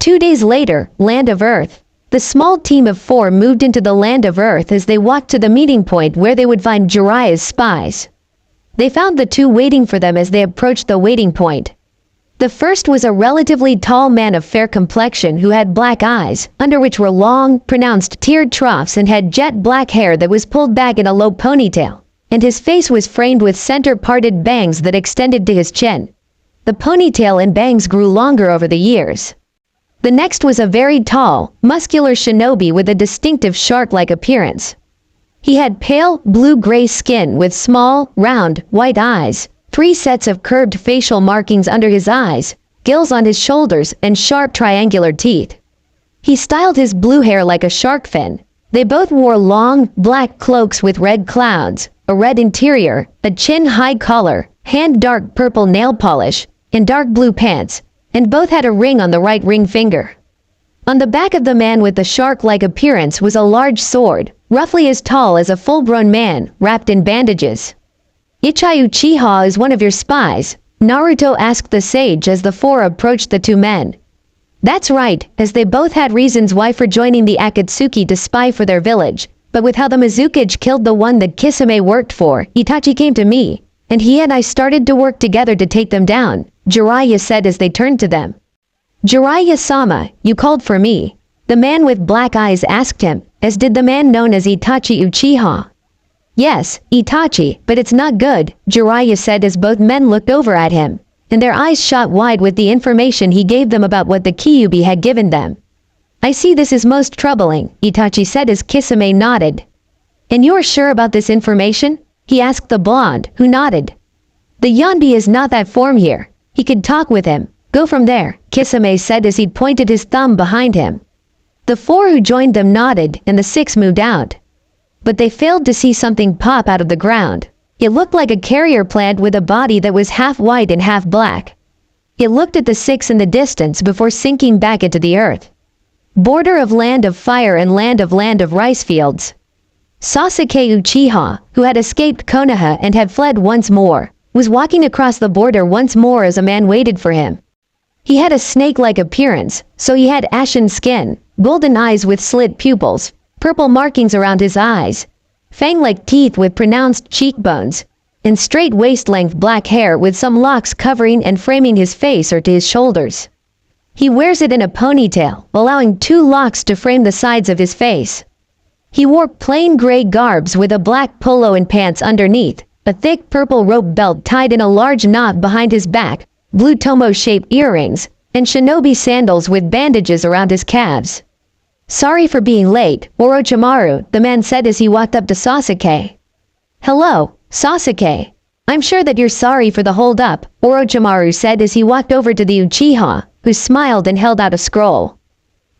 2 days later, Land of Earth. The small team of 4 moved into the Land of Earth as they walked to the meeting point where they would find Jiraiya's spies. They found the 2 waiting for them as they approached the waiting point. The first was a relatively tall man of fair complexion who had black eyes, under which were long, pronounced tiered troughs and had jet black hair that was pulled back in a low ponytail, and his face was framed with center-parted bangs that extended to his chin. The ponytail and bangs grew longer over the years. The next was a very tall, muscular shinobi with a distinctive shark-like appearance. He had pale, blue-gray skin with small, round, white eyes, 3 sets of curved facial markings under his eyes, gills on his shoulders, and sharp triangular teeth. He styled his blue hair like a shark fin. They both wore long, black cloaks with red clouds, a red interior, a chin-high collar, hand-dark purple nail polish, and dark blue pants, and both had a ring on the right ring finger. On the back of the man with the shark-like appearance was a large sword, roughly as tall as a full-grown man, wrapped in bandages. Ichai Uchiha is one of your spies, Naruto asked the sage as the 4 approached the 2 men. That's right, as they both had reasons why for joining the Akatsuki to spy for their village, but with how the Mizukage killed the one that Kisame worked for, Itachi came to me, and he and I started to work together to take them down, Jiraiya said as they turned to them. Jiraiya-sama, you called for me, the man with black eyes asked him, as did the man known as Itachi Uchiha. Yes, Itachi, but it's not good, Jiraiya said as both men looked over at him, and their eyes shot wide with the information he gave them about what the Kyuubi had given them. I see this is most troubling, Itachi said as Kisame nodded. And you're sure about this information? He asked the blonde, who nodded. The Yonbi is not that form here. He could talk with him. Go from there, Kisame said as he pointed his thumb behind him. The four who joined them nodded, and the six moved out. But they failed to see something pop out of the ground. It looked like a carrier plant with a body that was half white and half black. It looked at the six in the distance before sinking back into the earth. Border of land of fire and land of rice fields. Sasuke Uchiha, who had escaped Konoha and had fled once more, was walking across the border once more as a man waited for him. He had a snake-like appearance, so he had ashen skin, golden eyes with slit pupils, purple markings around his eyes, fang-like teeth with pronounced cheekbones, and straight waist-length black hair with some locks covering and framing his face or to his shoulders. He wears it in a ponytail, allowing 2 locks to frame the sides of his face. He wore plain gray garbs with a black polo and pants underneath, a thick purple rope belt tied in a large knot behind his back, blue tomo-shaped earrings, and shinobi sandals with bandages around his calves. Sorry for being late, Orochimaru, the man said as he walked up to Sasuke. Hello, Sasuke. I'm sure that you're sorry for the hold-up, Orochimaru said as he walked over to the Uchiha, who smiled and held out a scroll.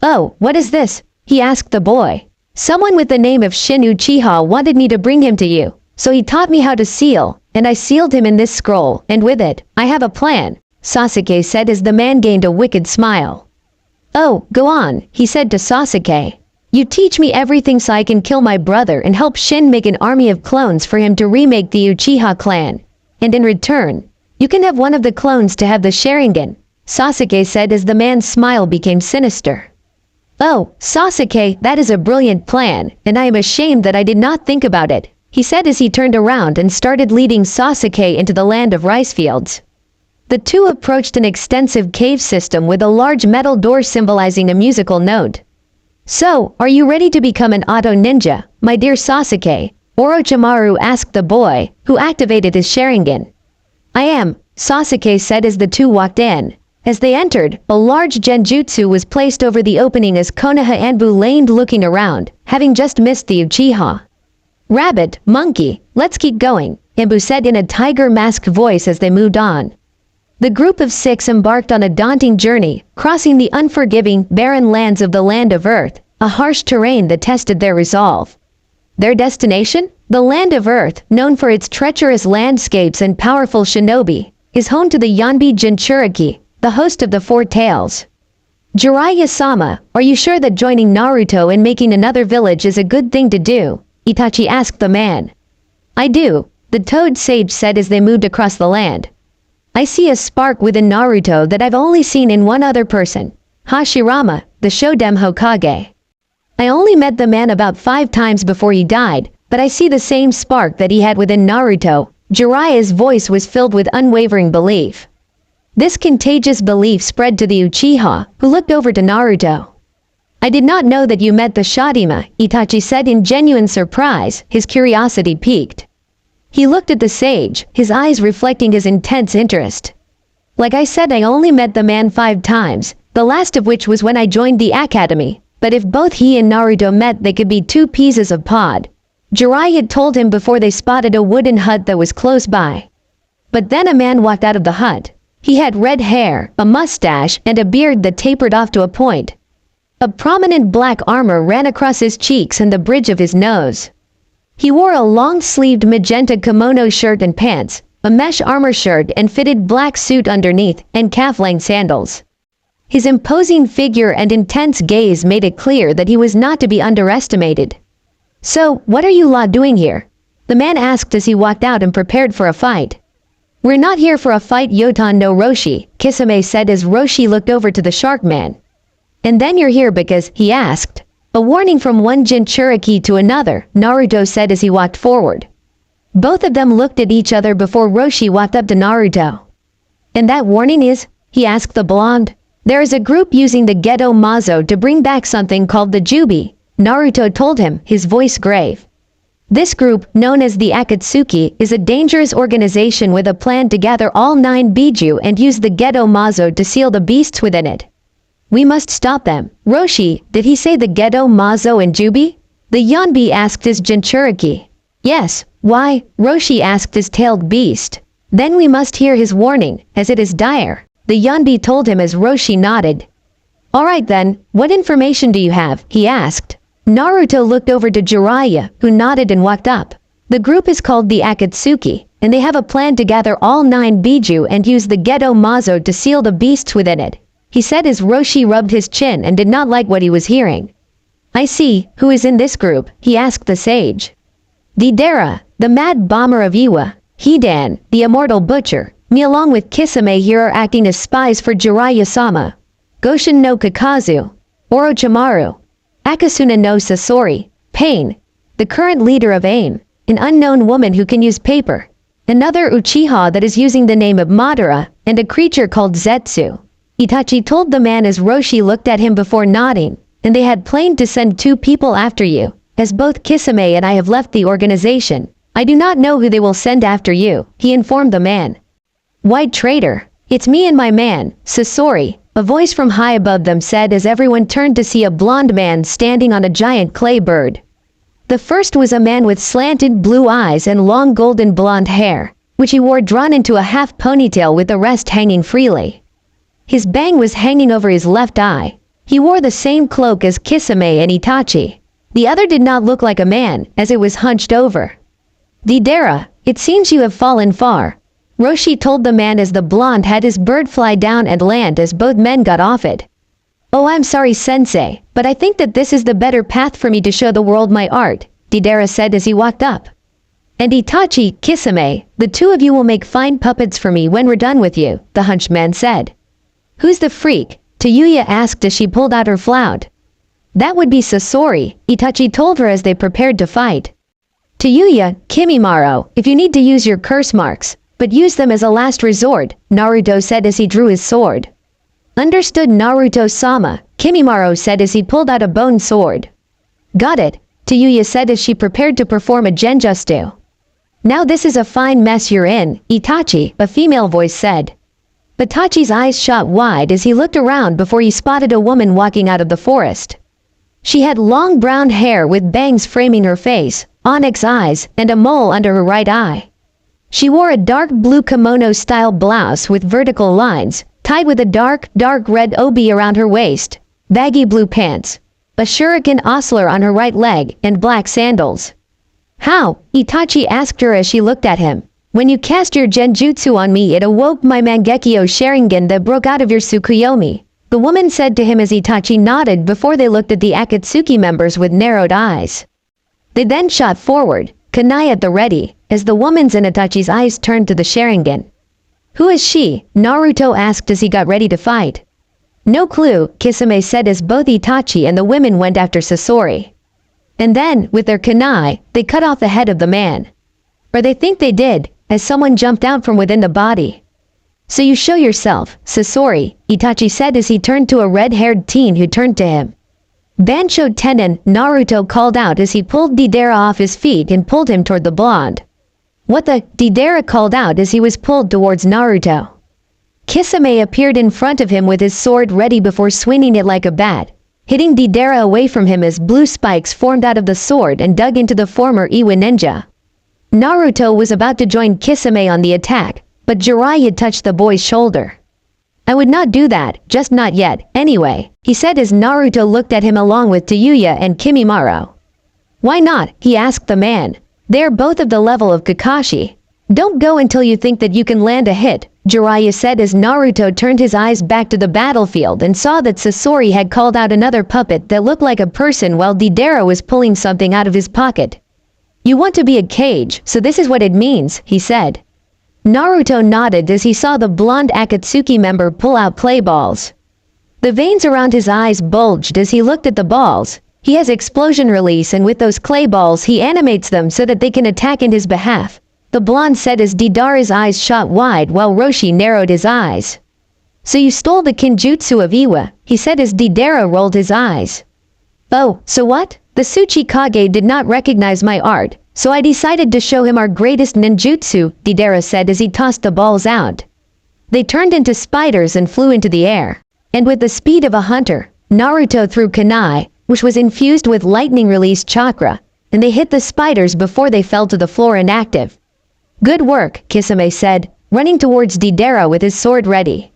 Oh, what is this? He asked the boy. Someone with the name of Shin Uchiha wanted me to bring him to you, so he taught me how to seal, and I sealed him in this scroll, and with it, I have a plan, Sasuke said as the man gained a wicked smile. Oh, go on, he said to Sasuke. You teach me everything so I can kill my brother and help Shin make an army of clones for him to remake the Uchiha clan. And in return, you can have one of the clones to have the Sharingan, Sasuke said as the man's smile became sinister. Oh, Sasuke, that is a brilliant plan, and I am ashamed that I did not think about it, he said as he turned around and started leading Sasuke into the land of rice fields. The two approached an extensive cave system with a large metal door symbolizing a musical note. So, are you ready to become an auto ninja, my dear Sasuke? Orochimaru asked the boy, who activated his Sharingan. I am, Sasuke said as the two walked in. As they entered, a large genjutsu was placed over the opening as Konoha Anbu laned looking around, having just missed the Uchiha. Rabbit, monkey, let's keep going, Anbu said in a tiger mask voice as they moved on. The group of 6 embarked on a daunting journey, crossing the unforgiving, barren lands of the Land of Earth, a harsh terrain that tested their resolve. Their destination? The Land of Earth, known for its treacherous landscapes and powerful shinobi, is home to the Yonbi Jinchuriki, the host of the Four Tails. Jiraiya-sama, are you sure that joining Naruto and making another village is a good thing to do? Itachi asked the man. I do, the Toad Sage said as they moved across the land. I see a spark within Naruto that I've only seen in one other person, Hashirama, the Shoden Hokage. I only met the man about 5 times before he died, but I see the same spark that he had within Naruto. Jiraiya's voice was filled with unwavering belief. This contagious belief spread to the Uchiha, who looked over to Naruto. I did not know that you met the Shadima, Itachi said in genuine surprise, his curiosity piqued. He looked at the sage, his eyes reflecting his intense interest. Like I said, I only met the man 5 times, the last of which was when I joined the academy, but if both he and Naruto met they could be 2 pieces of pod. Jiraiya had told him before they spotted a wooden hut that was close by. But then a man walked out of the hut. He had red hair, a mustache, and a beard that tapered off to a point. A prominent black armor ran across his cheeks and the bridge of his nose. He wore a long-sleeved magenta kimono shirt and pants, a mesh armor shirt and fitted black suit underneath, and calf-length sandals. His imposing figure and intense gaze made it clear that he was not to be underestimated. So, what are you lot doing here? The man asked as he walked out and prepared for a fight. We're not here for a fight, Yotan no Roshi, Kisame said as Roshi looked over to the shark man. And then you're here because, he asked. A warning from one Jinchuriki to another, Naruto said as he walked forward. Both of them looked at each other before Roshi walked up to Naruto. And that warning is? He asked the blonde. There is a group using the Geto Mazo to bring back something called the Jubi, Naruto told him, his voice grave. This group, known as the Akatsuki, is a dangerous organization with a plan to gather all 9 Biju and use the Gedo Mazo to seal the beasts within it. We must stop them. Roshi, did he say the Gedo Mazo and Jubi? The Yonbi asked his Jinchuriki. Yes, why? Roshi asked his tailed beast. Then we must hear his warning, as it is dire. The Yonbi told him as Roshi nodded. Alright then, what information do you have? He asked. Naruto looked over to Jiraiya, who nodded and walked up. The group is called the Akatsuki, and they have a plan to gather all 9 Biju and use the Gedo Mazo to seal the beasts within it. He said as Roshi rubbed his chin and did not like what he was hearing. I see, who is in this group? He asked the sage. Deidara, the mad bomber of Iwa, Hidan, the immortal butcher, me along with Kisame here are acting as spies for Jiraiya-sama. Goshin no Kakazu, Orochimaru, Akasuna no Sasori, Pain, the current leader of AIM, an unknown woman who can use paper, another Uchiha that is using the name of Madara, and a creature called Zetsu. Itachi told the man as Roshi looked at him before nodding, and they had planned to send 2 people after you, as both Kisame and I have left the organization. I do not know who they will send after you, he informed the man. White traitor, it's me and my man, Sasori, a voice from high above them said as everyone turned to see a blonde man standing on a giant clay bird. The first was a man with slanted blue eyes and long golden blonde hair, which he wore drawn into a half ponytail with the rest hanging freely. His bang was hanging over his left eye. He wore the same cloak as Kisame and Itachi. The other did not look like a man, as it was hunched over. Deidara, it seems you have fallen far. Roshi told the man as the blonde had his bird fly down and land as both men got off it. Oh, I'm sorry, sensei, but I think that this is the better path for me to show the world my art, Deidara said as he walked up. And Itachi, Kisame, the 2 of you will make fine puppets for me when we're done with you, the hunched man said. Who's the freak? Tayuya asked as she pulled out her flout. That would be Sasori, Itachi told her as they prepared to fight. Tayuya, Kimimaro, if you need to use your curse marks, but use them as a last resort, Naruto said as he drew his sword. Understood Naruto-sama, Kimimaro said as he pulled out a bone sword. Got it, Tayuya said as she prepared to perform a genjutsu. Now this is a fine mess you're in, Itachi, a female voice said. Itachi's eyes shot wide as he looked around before he spotted a woman walking out of the forest. She had long brown hair with bangs framing her face, onyx eyes, and a mole under her right eye. She wore a dark blue kimono-style blouse with vertical lines, tied with a dark red obi around her waist, baggy blue pants, a shuriken oscillator on her right leg, and black sandals. How? Itachi asked her as she looked at him. When you cast your genjutsu on me, it awoke my Mangekyo Sharingan that broke out of your Tsukuyomi, the woman said to him as Itachi nodded before they looked at the Akatsuki members with narrowed eyes. They then shot forward, kunai at the ready, as the woman's and Itachi's eyes turned to the Sharingan. Who is she? Naruto asked as he got ready to fight. No clue, Kisame said as both Itachi and the women went after Sasori. And then, with their kunai, they cut off the head of the man. Or they think they did, as someone jumped out from within the body. So you show yourself, Sasori, Itachi said as he turned to a red-haired teen who turned to him. Bansho Tenin, Naruto called out as he pulled Deidara off his feet and pulled him toward the blonde. What the? Deidara called out as he was pulled towards Naruto. Kisame appeared in front of him with his sword ready before swinging it like a bat, hitting Deidara away from him as blue spikes formed out of the sword and dug into the former Iwa ninja. Naruto was about to join Kisame on the attack, but Jiraiya touched the boy's shoulder. I would not do that, just not yet, anyway, he said as Naruto looked at him along with Tayuya and Kimimaro. Why not? He asked the man. They are both of the level of Kakashi. Don't go until you think that you can land a hit, Jiraiya said as Naruto turned his eyes back to the battlefield and saw that Sasori had called out another puppet that looked like a person while Deidara was pulling something out of his pocket. You want to be a cage, so this is what it means, he said. Naruto nodded as he saw the blonde Akatsuki member pull out play balls. The veins around his eyes bulged as he looked at the balls. He has explosion release and with those clay balls he animates them so that they can attack in his behalf, the blonde said as Deidara's eyes shot wide while Roshi narrowed his eyes. So you stole the kinjutsu of Iwa, he said as Deidara rolled his eyes. Oh, so what? The Tsuchikage did not recognize my art, so I decided to show him our greatest ninjutsu, Deidara said as he tossed the balls out. They turned into spiders and flew into the air. And with the speed of a hunter, Naruto threw kunai, which was infused with lightning-released chakra, and they hit the spiders before they fell to the floor inactive. Good work, Kisame said, running towards Deidara with his sword ready.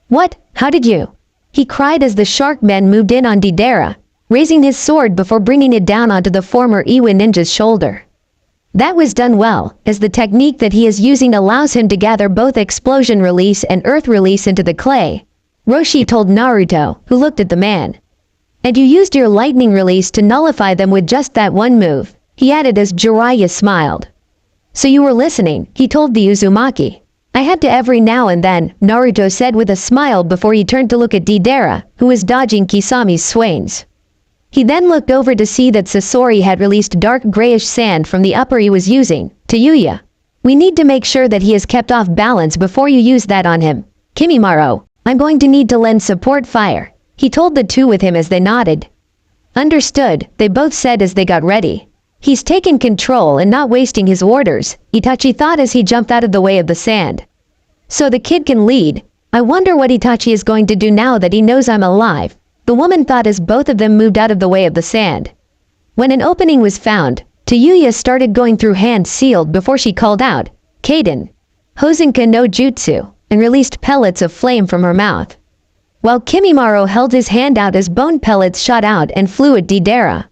What? How did you? He cried as the shark men moved in on Deidara, raising his sword before bringing it down onto the former Iwa ninja's shoulder. That was done well, as the technique that he is using allows him to gather both explosion release and earth release into the clay, Roshi told Naruto, who looked at the man. And you used your lightning release to nullify them with just that one move, he added as Jiraiya smiled. So you were listening, he told the Uzumaki. I had to every now and then, Naruto said with a smile before he turned to look at Deidara, who was dodging Kisami's swains. He then looked over to see that Sasori had released dark grayish sand from the upper he was using, to Yuya. We need to make sure that he is kept off balance before you use that on him. Kimimaro, I'm going to need to lend support fire, he told the two with him as they nodded. Understood, they both said as they got ready. He's taken control and not wasting his orders, Itachi thought as he jumped out of the way of the sand. So the kid can lead. I wonder what Itachi is going to do now that he knows I'm alive, the woman thought as both of them moved out of the way of the sand. When an opening was found, Yuya started going through hands sealed before she called out, Kaden, Hosenka no Jutsu, and released pellets of flame from her mouth. While Kimimaro held his hand out as bone pellets shot out and flew at Deidara.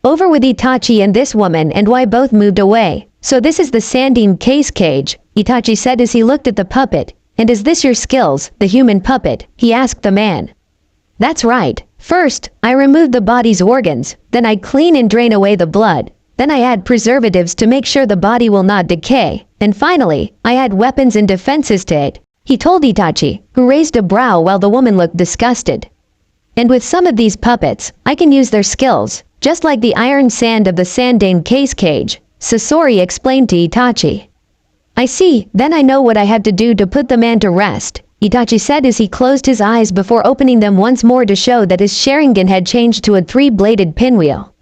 Over with Itachi and this woman and why both moved away. So this is the Sandine case cage, Itachi said as he looked at the puppet. And is this your skills, the human puppet, he asked the man. That's right. First, I remove the body's organs, then I clean and drain away the blood. Then I add preservatives to make sure the body will not decay. And finally, I add weapons and defenses to it, he told Itachi, who raised a brow while the woman looked disgusted. And with some of these puppets, I can use their skills, just like the iron sand of the Sandane case cage, Sasori explained to Itachi. I see, then I know what I have to do to put the man to rest, Itachi said as he closed his eyes before opening them once more to show that his Sharingan had changed to a three-bladed pinwheel.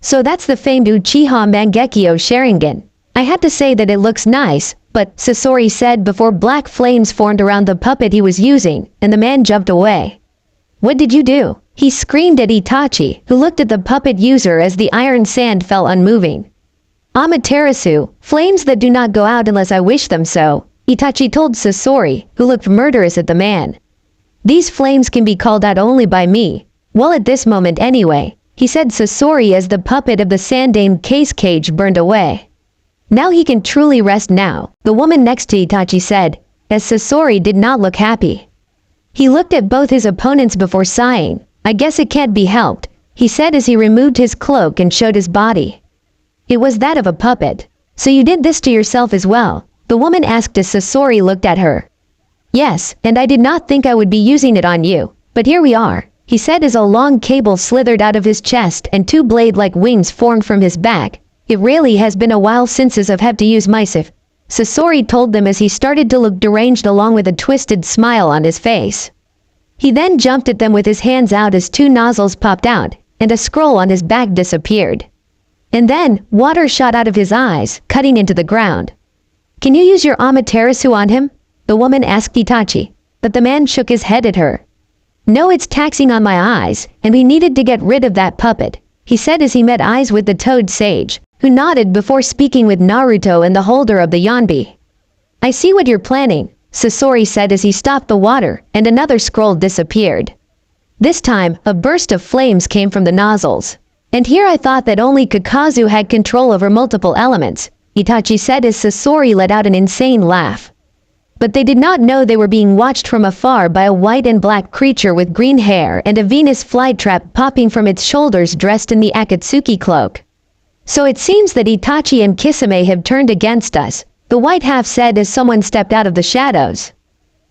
So that's the famed Uchiha Mangekyo Sharingan. I had to say that it looks nice, but, Sasori said before black flames formed around the puppet he was using, and the man jumped away. What did you do? He screamed at Itachi, who looked at the puppet user as the iron sand fell unmoving. Amaterasu, flames that do not go out unless I wish them so, Itachi told Sasori, who looked murderous at the man. These flames can be called out only by me. Well, at this moment anyway, he said Sasori as the puppet of the Sandane case cage burned away. Now he can truly rest now, the woman next to Itachi said, as Sasori did not look happy. He looked at both his opponents before sighing. I guess it can't be helped, he said as he removed his cloak and showed his body. It was that of a puppet. So you did this to yourself as well, the woman asked as Sasori looked at her. Yes, and I did not think I would be using it on you, but here we are, he said as a long cable slithered out of his chest and two blade-like wings formed from his back. It really has been a while since I've had to use myself, Sasori told them as he started to look deranged along with a twisted smile on his face. He then jumped at them with his hands out as two nozzles popped out, and a scroll on his back disappeared. And then, water shot out of his eyes, cutting into the ground. Can you use your Amaterasu on him? The woman asked Itachi, but the man shook his head at her. No, it's taxing on my eyes, and we needed to get rid of that puppet, he said as he met eyes with the Toad Sage, who nodded before speaking with Naruto and the holder of the Yanbi. I see what you're planning, Sasori said as he stopped the water, and another scroll disappeared. This time, a burst of flames came from the nozzles. And here I thought that only Kakazu had control over multiple elements, Itachi said as Sasori let out an insane laugh. But they did not know they were being watched from afar by a white and black creature with green hair and a Venus flytrap popping from its shoulders dressed in the Akatsuki cloak. So it seems that Itachi and Kisame have turned against us, the white half said as someone stepped out of the shadows.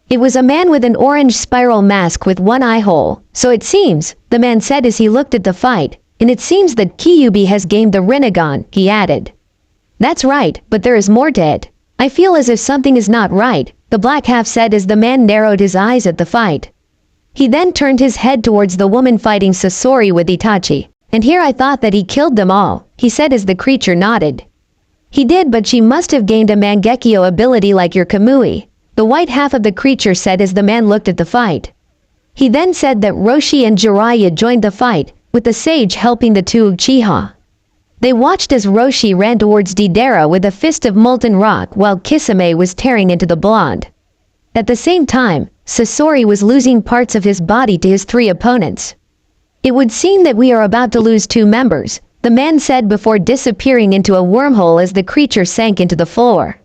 It was a man with an orange spiral mask with one eye hole, so it seems, the man said as he looked at the fight, and it seems that Kyuubi has gained the Rinnegan, he added. That's right, but there is more to it. I feel as if something is not right, the black half said as the man narrowed his eyes at the fight. He then turned his head towards the woman fighting Sasori with Itachi, And here I thought that he killed them all, he said as the creature nodded. He did, but she must have gained a Mangekyo ability like your Kamui, the white half of the creature said as the man looked at the fight. He then said that Roshi and Jiraiya joined the fight, with the sage helping the two Uchiha. They watched as Roshi ran towards Deidara with a fist of molten rock while Kisame was tearing into the blonde. At the same time, Sasori was losing parts of his body to his three opponents. It would seem that we are about to lose two members, the man said before disappearing into a wormhole as the creature sank into the floor.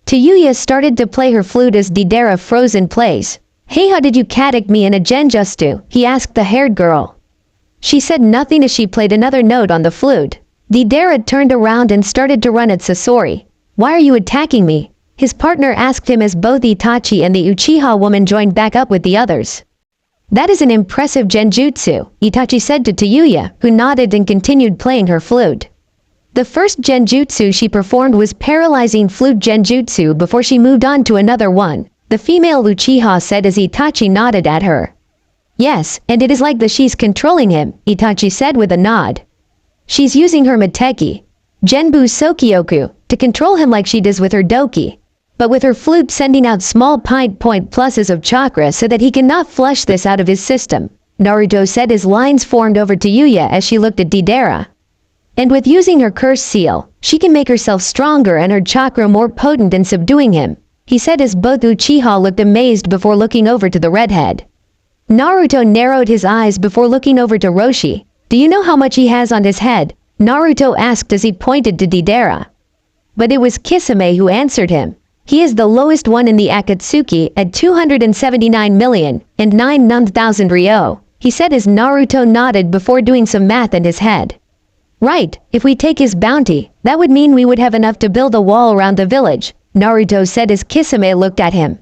Tayuya started to play her flute as Deidara froze in place. Hey, how did you catch me in a genjutsu? He asked the haired girl. She said nothing as she played another note on the flute. Deidara turned around and started to run at Sasori. Why are you attacking me? His partner asked him as both Itachi and the Uchiha woman joined back up with the others. That is an impressive genjutsu, Itachi said to Tayuya, who nodded and continued playing her flute. The first genjutsu she performed was paralyzing flute genjutsu before she moved on to another one, the female Uchiha said as Itachi nodded at her. Yes, and it is like she's controlling him, Itachi said with a nod. She's using her Mateki, Genbu Sokyoku, to control him like she does with her Doki, but with her flute sending out small point pluses of chakra so that he cannot flush this out of his system, Naruto said as lines formed over Tayuya as she looked at Deidara. And with using her curse seal, she can make herself stronger and her chakra more potent in subduing him, he said as both Uchiha looked amazed before looking over to the redhead. Naruto narrowed his eyes before looking over to Roshi. Do you know how much he has on his head? Naruto asked as he pointed to Deidara. But it was Kisame who answered him. He is the lowest one in the Akatsuki at 279,009,000 ryo, he said as Naruto nodded before doing some math in his head. Right, if we take his bounty, that would mean we would have enough to build a wall around the village, Naruto said as Kisame looked at him.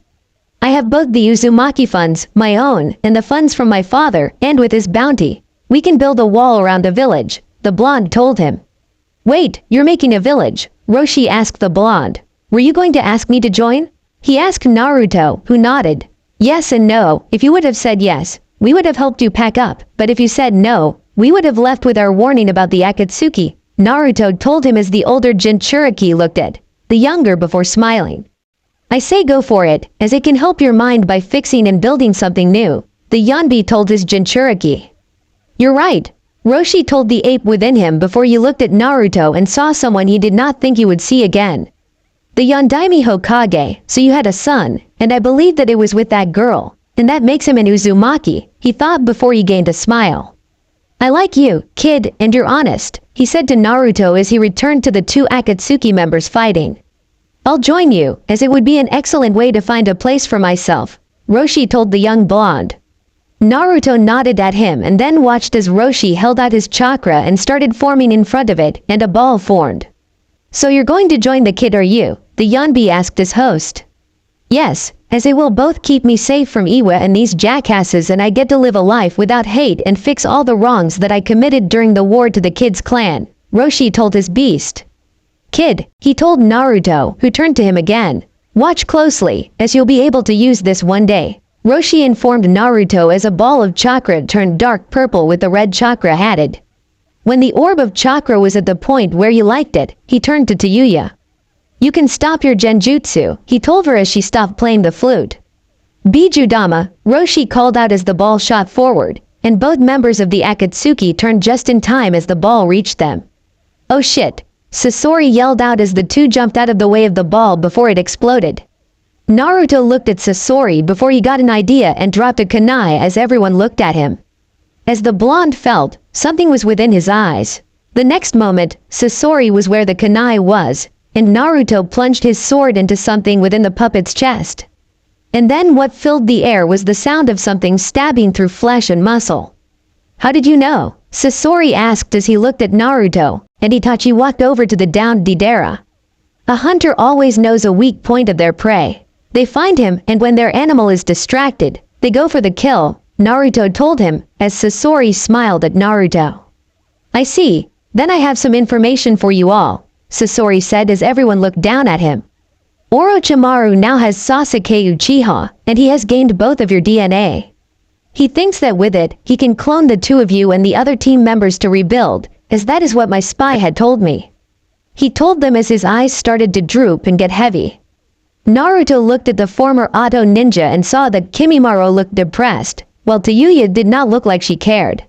I have both the Uzumaki funds, my own, and the funds from my father, and with his bounty, we can build a wall around the village, the blonde told him. Wait, you're making a village? Roshi asked the blonde. Were you going to ask me to join? He asked Naruto, who nodded. Yes and no, if you would have said yes, we would have helped you pack up, but if you said no, we would have left with our warning about the Akatsuki, Naruto told him as the older Jinchuriki looked at the younger before smiling. I say go for it, as it can help your mind by fixing and building something new, the Yanbi told his Jinchuriki. You're right, Roshi told the ape within him before he looked at Naruto and saw someone he did not think he would see again. The Yondaime Hokage, so you had a son, and I believe that it was with that girl, and that makes him an Uzumaki, he thought before he gained a smile. I like you, kid, and you're honest, he said to Naruto as he returned to the two Akatsuki members fighting. I'll join you, as it would be an excellent way to find a place for myself, Roshi told the young blonde. Naruto nodded at him and then watched as Roshi held out his chakra and started forming in front of it, and a ball formed. So you're going to join the kid, are you? The Yanbi asked his host. Yes, as it will both keep me safe from Iwa and these jackasses, and I get to live a life without hate and fix all the wrongs that I committed during the war to the kid's clan, Roshi told his beast. Kid, he told Naruto, who turned to him again. Watch closely, as you'll be able to use this one day. Roshi informed Naruto as a ball of chakra turned dark purple with the red chakra added. When the orb of chakra was at the point where you liked it, he turned to Tayuya. You can stop your genjutsu, he told her as she stopped playing the flute. Bijudama, Roshi called out as the ball shot forward, and both members of the Akatsuki turned just in time as the ball reached them. Oh shit, Sasori yelled out as the two jumped out of the way of the ball before it exploded. Naruto looked at Sasori before he got an idea and dropped a kunai as everyone looked at him. As the blonde felt, something was within his eyes. The next moment, Sasori was where the kunai was, and Naruto plunged his sword into something within the puppet's chest. And then what filled the air was the sound of something stabbing through flesh and muscle. How did you know? Sasori asked as he looked at Naruto, and Itachi walked over to the downed Deidara. A hunter always knows a weak point of their prey. They find him, and when their animal is distracted, they go for the kill, Naruto told him, as Sasori smiled at Naruto. I see, then I have some information for you all, Sasori said as everyone looked down at him. Orochimaru now has Sasuke Uchiha, and he has gained both of your DNA. He thinks that with it, he can clone the two of you and the other team members to rebuild, as that is what my spy had told me. He told them as his eyes started to droop and get heavy. Naruto looked at the former Auto Ninja and saw that Kimimaro looked depressed, while Tayuya did not look like she cared.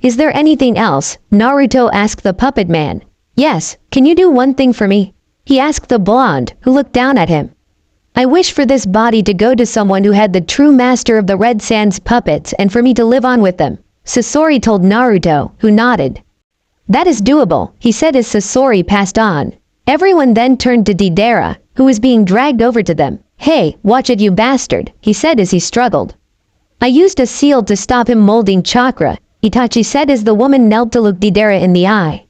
Is there anything else? Naruto asked the puppet man. Yes, can you do one thing for me? He asked the blonde, who looked down at him. I wish for this body to go to someone who had the true master of the Red Sands puppets and for me to live on with them, Sasori told Naruto, who nodded. That is doable, he said as Sasori passed on. Everyone then turned to Deidara, who was being dragged over to them. Hey, watch it you bastard, he said as he struggled. I used a seal to stop him molding chakra, Itachi said as the woman knelt to look Deidara in the eye.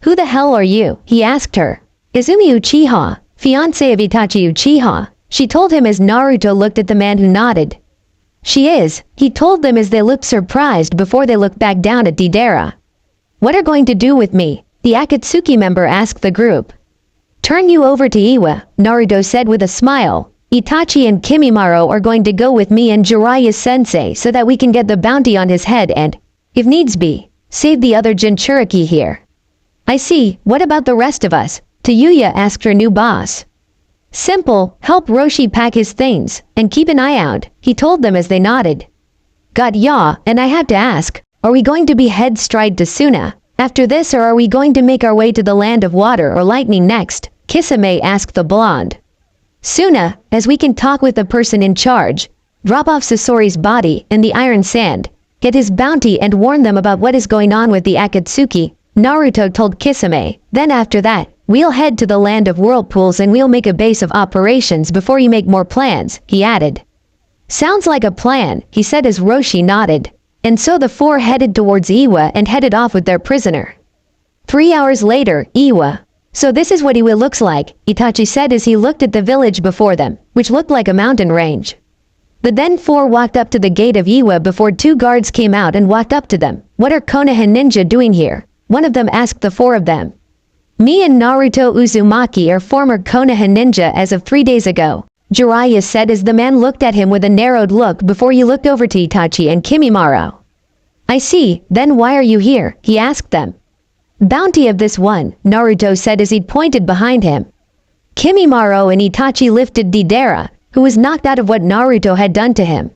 Who the hell are you? He asked her. Izumi Uchiha, fiancé of Itachi Uchiha, she told him as Naruto looked at the man who nodded. She is, he told them as they looked surprised before they looked back down at Deidara. What are going to do with me? The Akatsuki member asked the group. Turn you over to Iwa, Naruto said with a smile. Itachi and Kimimaro are going to go with me and Jiraiya-sensei so that we can get the bounty on his head and, if needs be, save the other Jinchuriki here. I see, what about the rest of us? Tayuya asked her new boss. Simple, help Roshi pack his things, and keep an eye out, he told them as they nodded. Got ya, and I have to ask, are we going to be head-stride to Suna, after this or are we going to make our way to the land of water or lightning next? Kisame asked the blonde. Suna, as we can talk with the person in charge, drop off Sasori's body in the iron sand, get his bounty and warn them about what is going on with the Akatsuki, Naruto told Kisame. Then after that, we'll head to the land of whirlpools and we'll make a base of operations before you make more plans, he added. Sounds like a plan, he said as Roshi nodded. And so the four headed towards Iwa and headed off with their prisoner. 3 hours later, Iwa. So this is what Iwa looks like, Itachi said as he looked at the village before them, which looked like a mountain range. The then four walked up to the gate of Iwa before 2 guards came out and walked up to them. What are Konoha ninja doing here? One of them asked the 4 of them. Me and Naruto Uzumaki are former Konoha ninja as of 3 days ago, Jiraiya said as the man looked at him with a narrowed look before he looked over to Itachi and Kimimaro. I see, then why are you here? He asked them. Bounty of this one, Naruto said as he pointed behind him. Kimimaro and Itachi lifted Deidara, who was knocked out of what Naruto had done to him.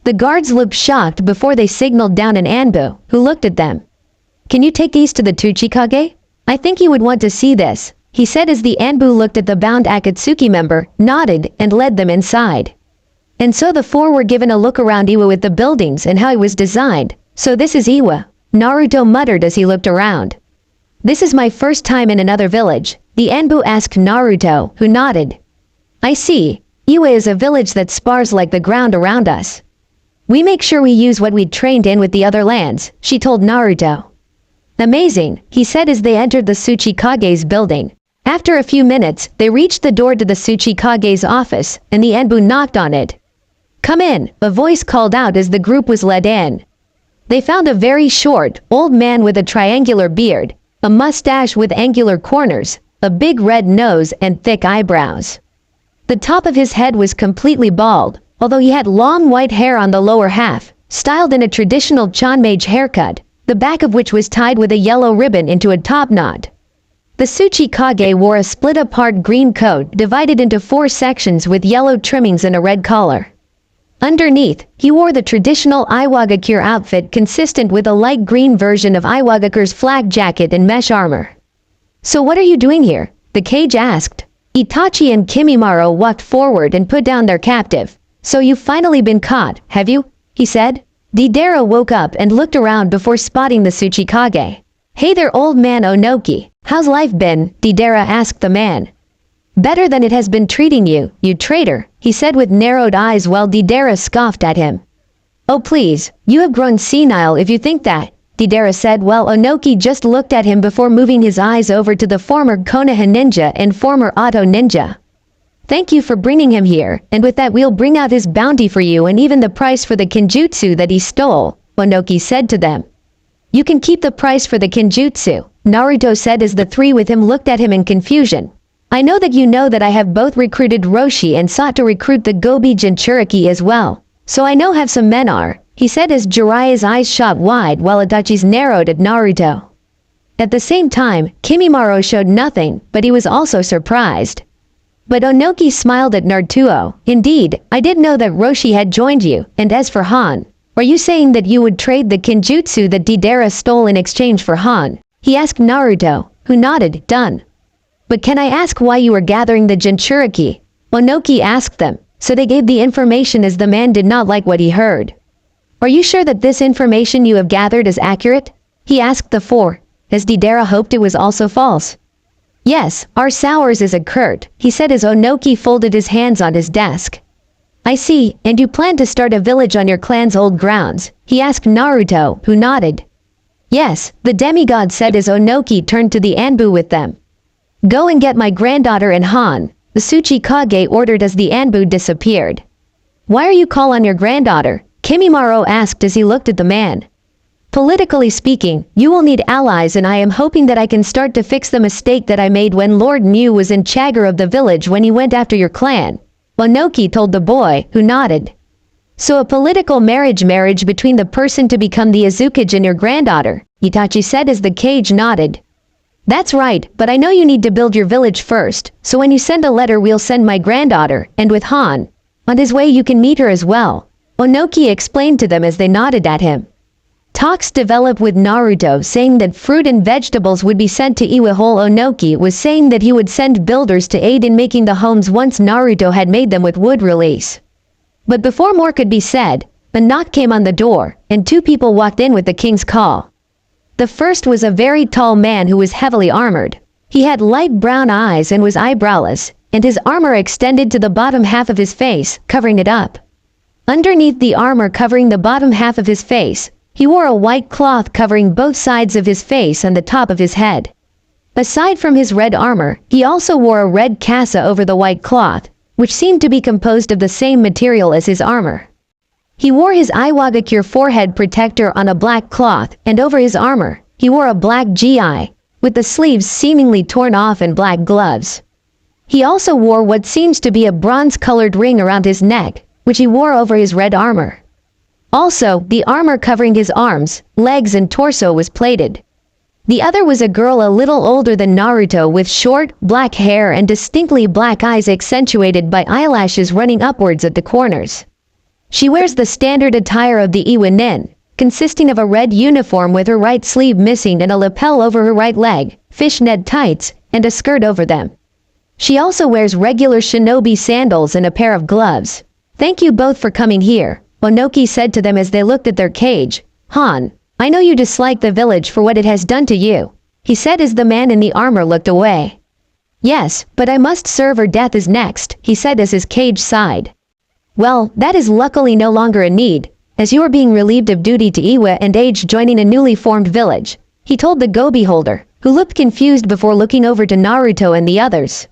The guards looked shocked before they signaled down an Anbu, who looked at them. Can you take these to the Tsuchikage? I think you would want to see this, he said as the Anbu looked at the bound Akatsuki member, nodded, and led them inside. And so the 4 were given a look around Iwa with the buildings and how it was designed. So this is Iwa, Naruto muttered as he looked around. This is my first time in another village, the Anbu asked Naruto, who nodded. I see, Iwa is a village that spars like the ground around us. We make sure we use what we trained in with the other lands, she told Naruto. Amazing, he said as they entered the Tsuchikage's building. After a few minutes, they reached the door to the Tsuchikage's office, and the Anbu knocked on it. Come in, a voice called out as the group was led in. They found a very short, old man with a triangular beard, a mustache with angular corners, a big red nose and thick eyebrows. The top of his head was completely bald, although he had long white hair on the lower half, styled in a traditional Chanmage haircut, the back of which was tied with a yellow ribbon into a top knot. The Tsuchikage wore a split-apart green coat divided into 4 sections with yellow trimmings and a red collar. Underneath, he wore the traditional Iwagakure outfit consistent with a light green version of Iwagakure's flak jacket and mesh armor. So what are you doing here? The cage asked. Itachi and Kimimaro walked forward and put down their captive. So you've finally been caught, have you? He said. Deidara woke up and looked around before spotting the Tsuchikage. Hey there old man Onoki, how's life been? Deidara asked the man. Better than it has been treating you, you traitor, he said with narrowed eyes while Deidara scoffed at him. Oh please, you have grown senile if you think that, Deidara said while Onoki just looked at him before moving his eyes over to the former Konoha ninja and former Auto ninja. Thank you for bringing him here, and with that we'll bring out his bounty for you and even the price for the kinjutsu that he stole, Onoki said to them. You can keep the price for the kinjutsu, Naruto said as the 3 with him looked at him in confusion. I know that I have both recruited Roshi and sought to recruit the Gobi Jinchuriki as well, so I know have some men are, he said as Jiraiya's eyes shot wide while Itachi's narrowed at Naruto. At the same time, Kimimaro showed nothing, but he was also surprised. But Onoki smiled at Naruto. Indeed, I did know that Roshi had joined you, and as for Han, are you saying that you would trade the Kinjutsu that Deidara stole in exchange for Han? He asked Naruto, who nodded, done. But can I ask why you were gathering the Jinchuriki? Onoki asked them, so they gave the information as the man did not like what he heard. Are you sure that this information you have gathered is accurate? He asked the four, as Deidara hoped it was also false. Yes, our Sours is occurred, he said as Onoki folded his hands on his desk. I see, and you plan to start a village on your clan's old grounds, he asked Naruto, who nodded. Yes, the demigod said as Onoki turned to the Anbu with them. Go and get my granddaughter and Han, the Tsuchikage ordered as the Anbu disappeared. Why are you call on your granddaughter? Kimimaro asked as he looked at the man. Politically speaking, you will need allies and I am hoping that I can start to fix the mistake that I made when Lord Mu was in charge of the village when he went after your clan. Onoki told the boy, who nodded. So a political marriage between the person to become the Azukage and your granddaughter, Itachi said as the Kage nodded. That's right, but I know you need to build your village first, so when you send a letter we'll send my granddaughter, and with Han. On his way you can meet her as well. Onoki explained to them as they nodded at him. Talks developed with Naruto saying that fruit and vegetables would be sent to Iwa. Whole Onoki was saying that he would send builders to aid in making the homes once Naruto had made them with wood release. But before more could be said, a knock came on the door, and two people walked in with the king's call. The first was a very tall man who was heavily armored. He had light brown eyes and was eyebrowless, and his armor extended to the bottom half of his face, covering it up. Underneath the armor covering the bottom half of his face, he wore a white cloth covering both sides of his face and the top of his head. Aside from his red armor, he also wore a red kasa over the white cloth, which seemed to be composed of the same material as his armor. He wore his Iwagakure forehead protector on a black cloth, and over his armor, he wore a black gi, with the sleeves seemingly torn off and black gloves. He also wore what seems to be a bronze-colored ring around his neck, which he wore over his red armor. Also, the armor covering his arms, legs and torso was plated. The other was a girl a little older than Naruto with short, black hair and distinctly black eyes accentuated by eyelashes running upwards at the corners. She wears the standard attire of the Iwa Nin, consisting of a red uniform with her right sleeve missing and a lapel over her right leg, fishnet tights, and a skirt over them. She also wears regular shinobi sandals and a pair of gloves. Thank you both for coming here, Onoki said to them as they looked at their cage. Han, I know you dislike the village for what it has done to you, he said as the man in the armor looked away. Yes, but I must serve or death is next, he said as his cage sighed. Well, that is luckily no longer a need, as you are being relieved of duty to Iwa and age joining a newly formed village, he told the gobi holder, who looked confused before looking over to Naruto and the others.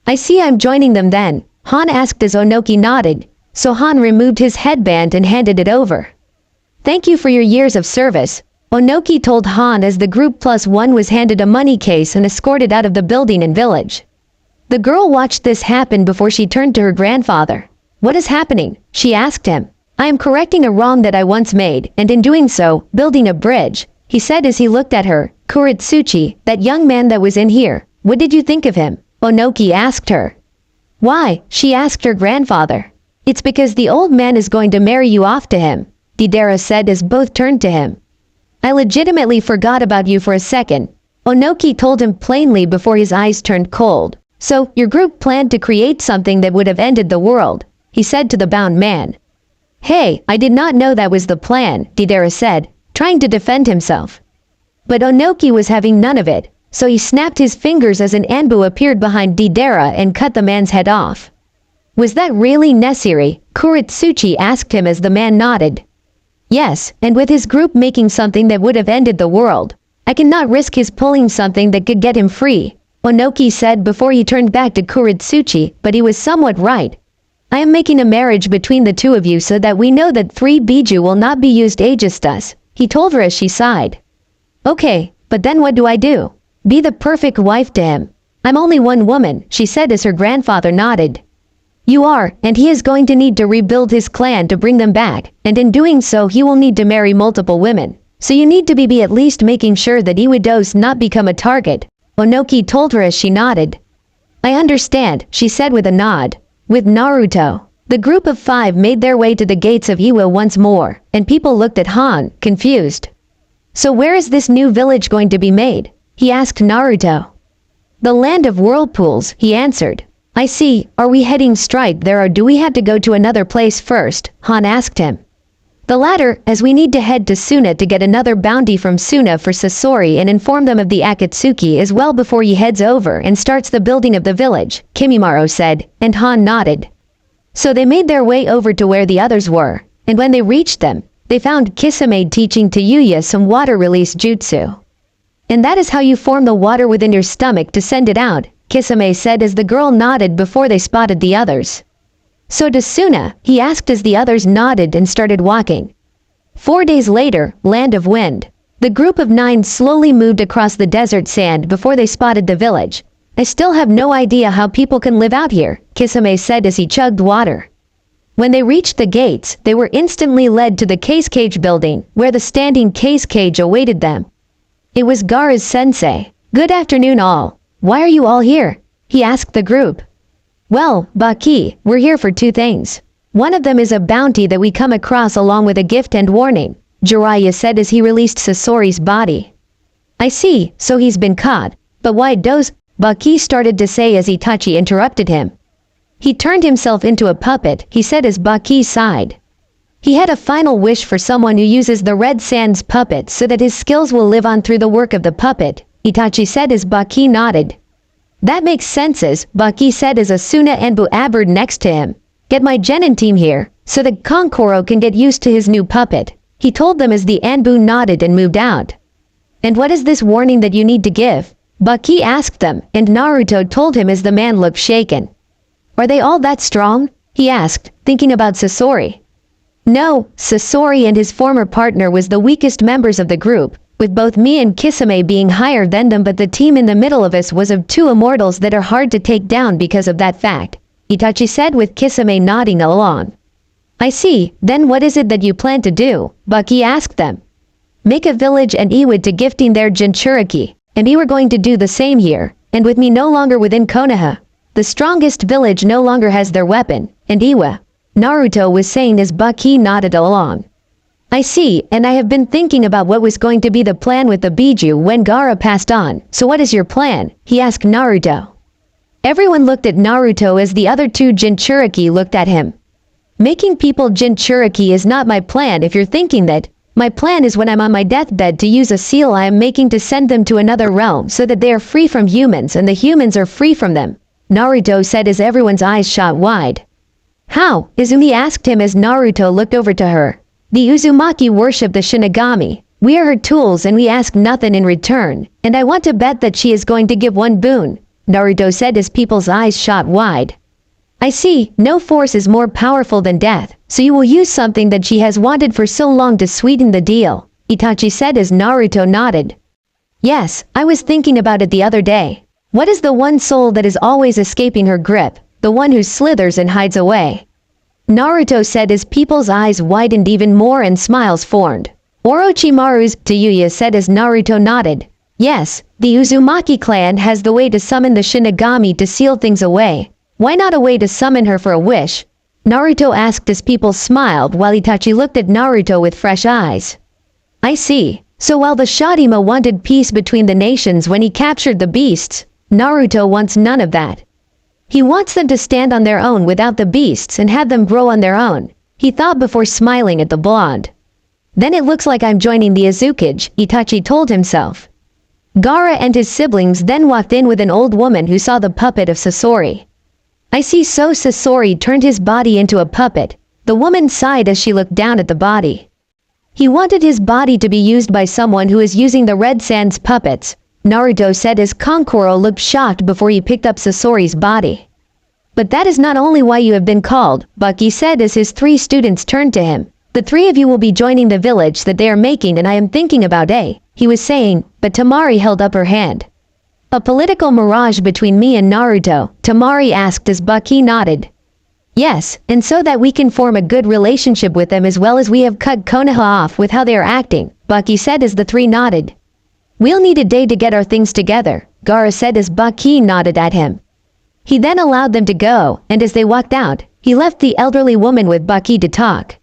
I see I'm joining them then, Han asked as Onoki nodded, so Han removed his headband and handed it over. Thank you for your years of service, Onoki told Han as the group +1 was handed a money case and escorted out of the building and village. The girl watched this happen before she turned to her grandfather. What is happening? She asked him. I am correcting a wrong that I once made, and in doing so, building a bridge, he said as he looked at her. Kuretsuchi, that young man that was in here, what did you think of him? Onoki asked her. Why? She asked her grandfather. It's because the old man is going to marry you off to him, Deidara said as both turned to him. I legitimately forgot about you for a second, Onoki told him plainly before his eyes turned cold. So, your group planned to create something that would have ended the world, he said to the bound man. Hey, I did not know that was the plan, Deidara said, trying to defend himself. But Onoki was having none of it, so he snapped his fingers as an Anbu appeared behind Deidara and cut the man's head off. Was that really necessary? Kuretsuchi asked him as the man nodded. Yes, and with his group making something that would have ended the world, I cannot risk his pulling something that could get him free, Onoki said before he turned back to Kuretsuchi, but he was somewhat right. I am making a marriage between the two of you so that we know that 3 Biju will not be used against us, he told her as she sighed. Okay, but then what do I do? Be the perfect wife to him. I'm only one woman, she said as her grandfather nodded. You are, and he is going to need to rebuild his clan to bring them back, and in doing so he will need to marry multiple women. So you need to be at least making sure that Iwa does not become a target, Onoki told her as she nodded. I understand, she said with a nod. With Naruto, the group of 5 made their way to the gates of Iwa once more, and people looked at Han, confused. So where is this new village going to be made? He asked Naruto. The land of whirlpools, he answered. I see, are we heading straight there or do we have to go to another place first? Han asked him. The latter, as we need to head to Suna to get another bounty from Suna for Sasori and inform them of the Akatsuki as well before he heads over and starts the building of the village, Kimimaro said, and Han nodded. So they made their way over to where the others were, and when they reached them, they found Kisame teaching Yuya some water release jutsu. And that is how you form the water within your stomach to send it out, Kisame said as the girl nodded before they spotted the others. So to Suna, he asked as the others nodded and started walking. 4 days later, Land of Wind. The group of 9 slowly moved across the desert sand before they spotted the village. I still have no idea how people can live out here, Kisame said as he chugged water. When they reached the gates, they were instantly led to the case cage building, where the standing case cage awaited them. It was Gaara's sensei. Good afternoon all. Why are you all here? He asked the group. Well, Baki, we're here for 2 things. One of them is a bounty that we come across along with a gift and warning, Jiraiya said as he released Sasori's body. I see, so he's been caught. But why does, Baki started to say as Itachi interrupted him. He turned himself into a puppet, he said as Baki sighed. He had a final wish for someone who uses the Red Sands puppet so that his skills will live on through the work of the puppet, Itachi said as Baki nodded. That makes sense as, Baki said as Asuna Anbu abbered next to him. Get my Genin team here, so that Kankuro can get used to his new puppet, he told them as the Anbu nodded and moved out. And what is this warning that you need to give? Baki asked them, and Naruto told him as the man looked shaken. Are they all that strong? He asked, thinking about Sasori. No, Sasori and his former partner was the weakest members of the group, with both me and Kisame being higher than them, but the team in the middle of us was of 2 immortals that are hard to take down because of that fact, Itachi said with Kisame nodding along. I see, then what is it that you plan to do? Baki asked them. Make a village and Iwa to gifting their Jinchuriki, and we were going to do the same here, and with me no longer within Konoha. The strongest village no longer has their weapon, and Iwa, Naruto was saying as Baki nodded along. I see, and I have been thinking about what was going to be the plan with the Biju when Gaara passed on, so what is your plan? He asked Naruto. Everyone looked at Naruto as the other 2 Jinchuriki looked at him. Making people Jinchuriki is not my plan if you're thinking that. My plan is when I'm on my deathbed to use a seal I am making to send them to another realm so that they are free from humans and the humans are free from them, Naruto said as everyone's eyes shot wide. How? Izumi asked him as Naruto looked over to her. The Uzumaki worship the Shinigami. We are her tools and we ask nothing in return, and I want to bet that she is going to give 1 boon, Naruto said as people's eyes shot wide. I see, no force is more powerful than death, so you will use something that she has wanted for so long to sweeten the deal, Itachi said as Naruto nodded. Yes, I was thinking about it the other day. What is the one soul that is always escaping her grip, the one who slithers and hides away? Naruto said as people's eyes widened even more and smiles formed. Orochimaru's, Yuya said as Naruto nodded. Yes, the Uzumaki clan has the way to summon the Shinigami to seal things away. Why not a way to summon her for a wish? Naruto asked as people smiled while Itachi looked at Naruto with fresh eyes. I see. So while the Shadima wanted peace between the nations when he captured the beasts, Naruto wants none of that. He wants them to stand on their own without the beasts and have them grow on their own, he thought before smiling at the blonde. Then it looks like I'm joining the Azukage, Itachi told himself. Gaara and his siblings then walked in with an old woman who saw the puppet of Sasori. I see, so Sasori turned his body into a puppet. The woman sighed as she looked down at the body. He wanted his body to be used by someone who is using the Red Sands puppets, Naruto said as Kankuro looked shocked before he picked up Sasori's body. But that is not only why you have been called, Baki said as his 3 students turned to him. The 3 of you will be joining the village that they are making and I am thinking about he was saying, but Tamari held up her hand. A political mirage between me and Naruto, Tamari asked as Baki nodded. Yes, and so that we can form a good relationship with them as well as we have cut Konoha off with how they are acting, Bucky said as the three nodded. We'll need a day to get our things together, Gaara said as Bucky nodded at him. He then allowed them to go, and as they walked out, he left the elderly woman with Bucky to talk.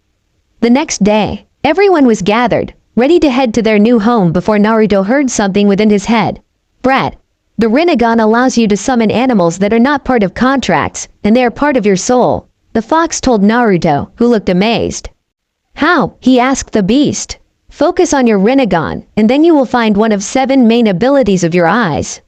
The next day, everyone was gathered, ready to head to their new home before Naruto heard something within his head. Brat, the Rinnegan allows you to summon animals that are not part of contracts, and they are part of your soul, the fox told Naruto, who looked amazed. How? He asked the beast. Focus on your Rinnegan, and then you will find one of 7 main abilities of your eyes.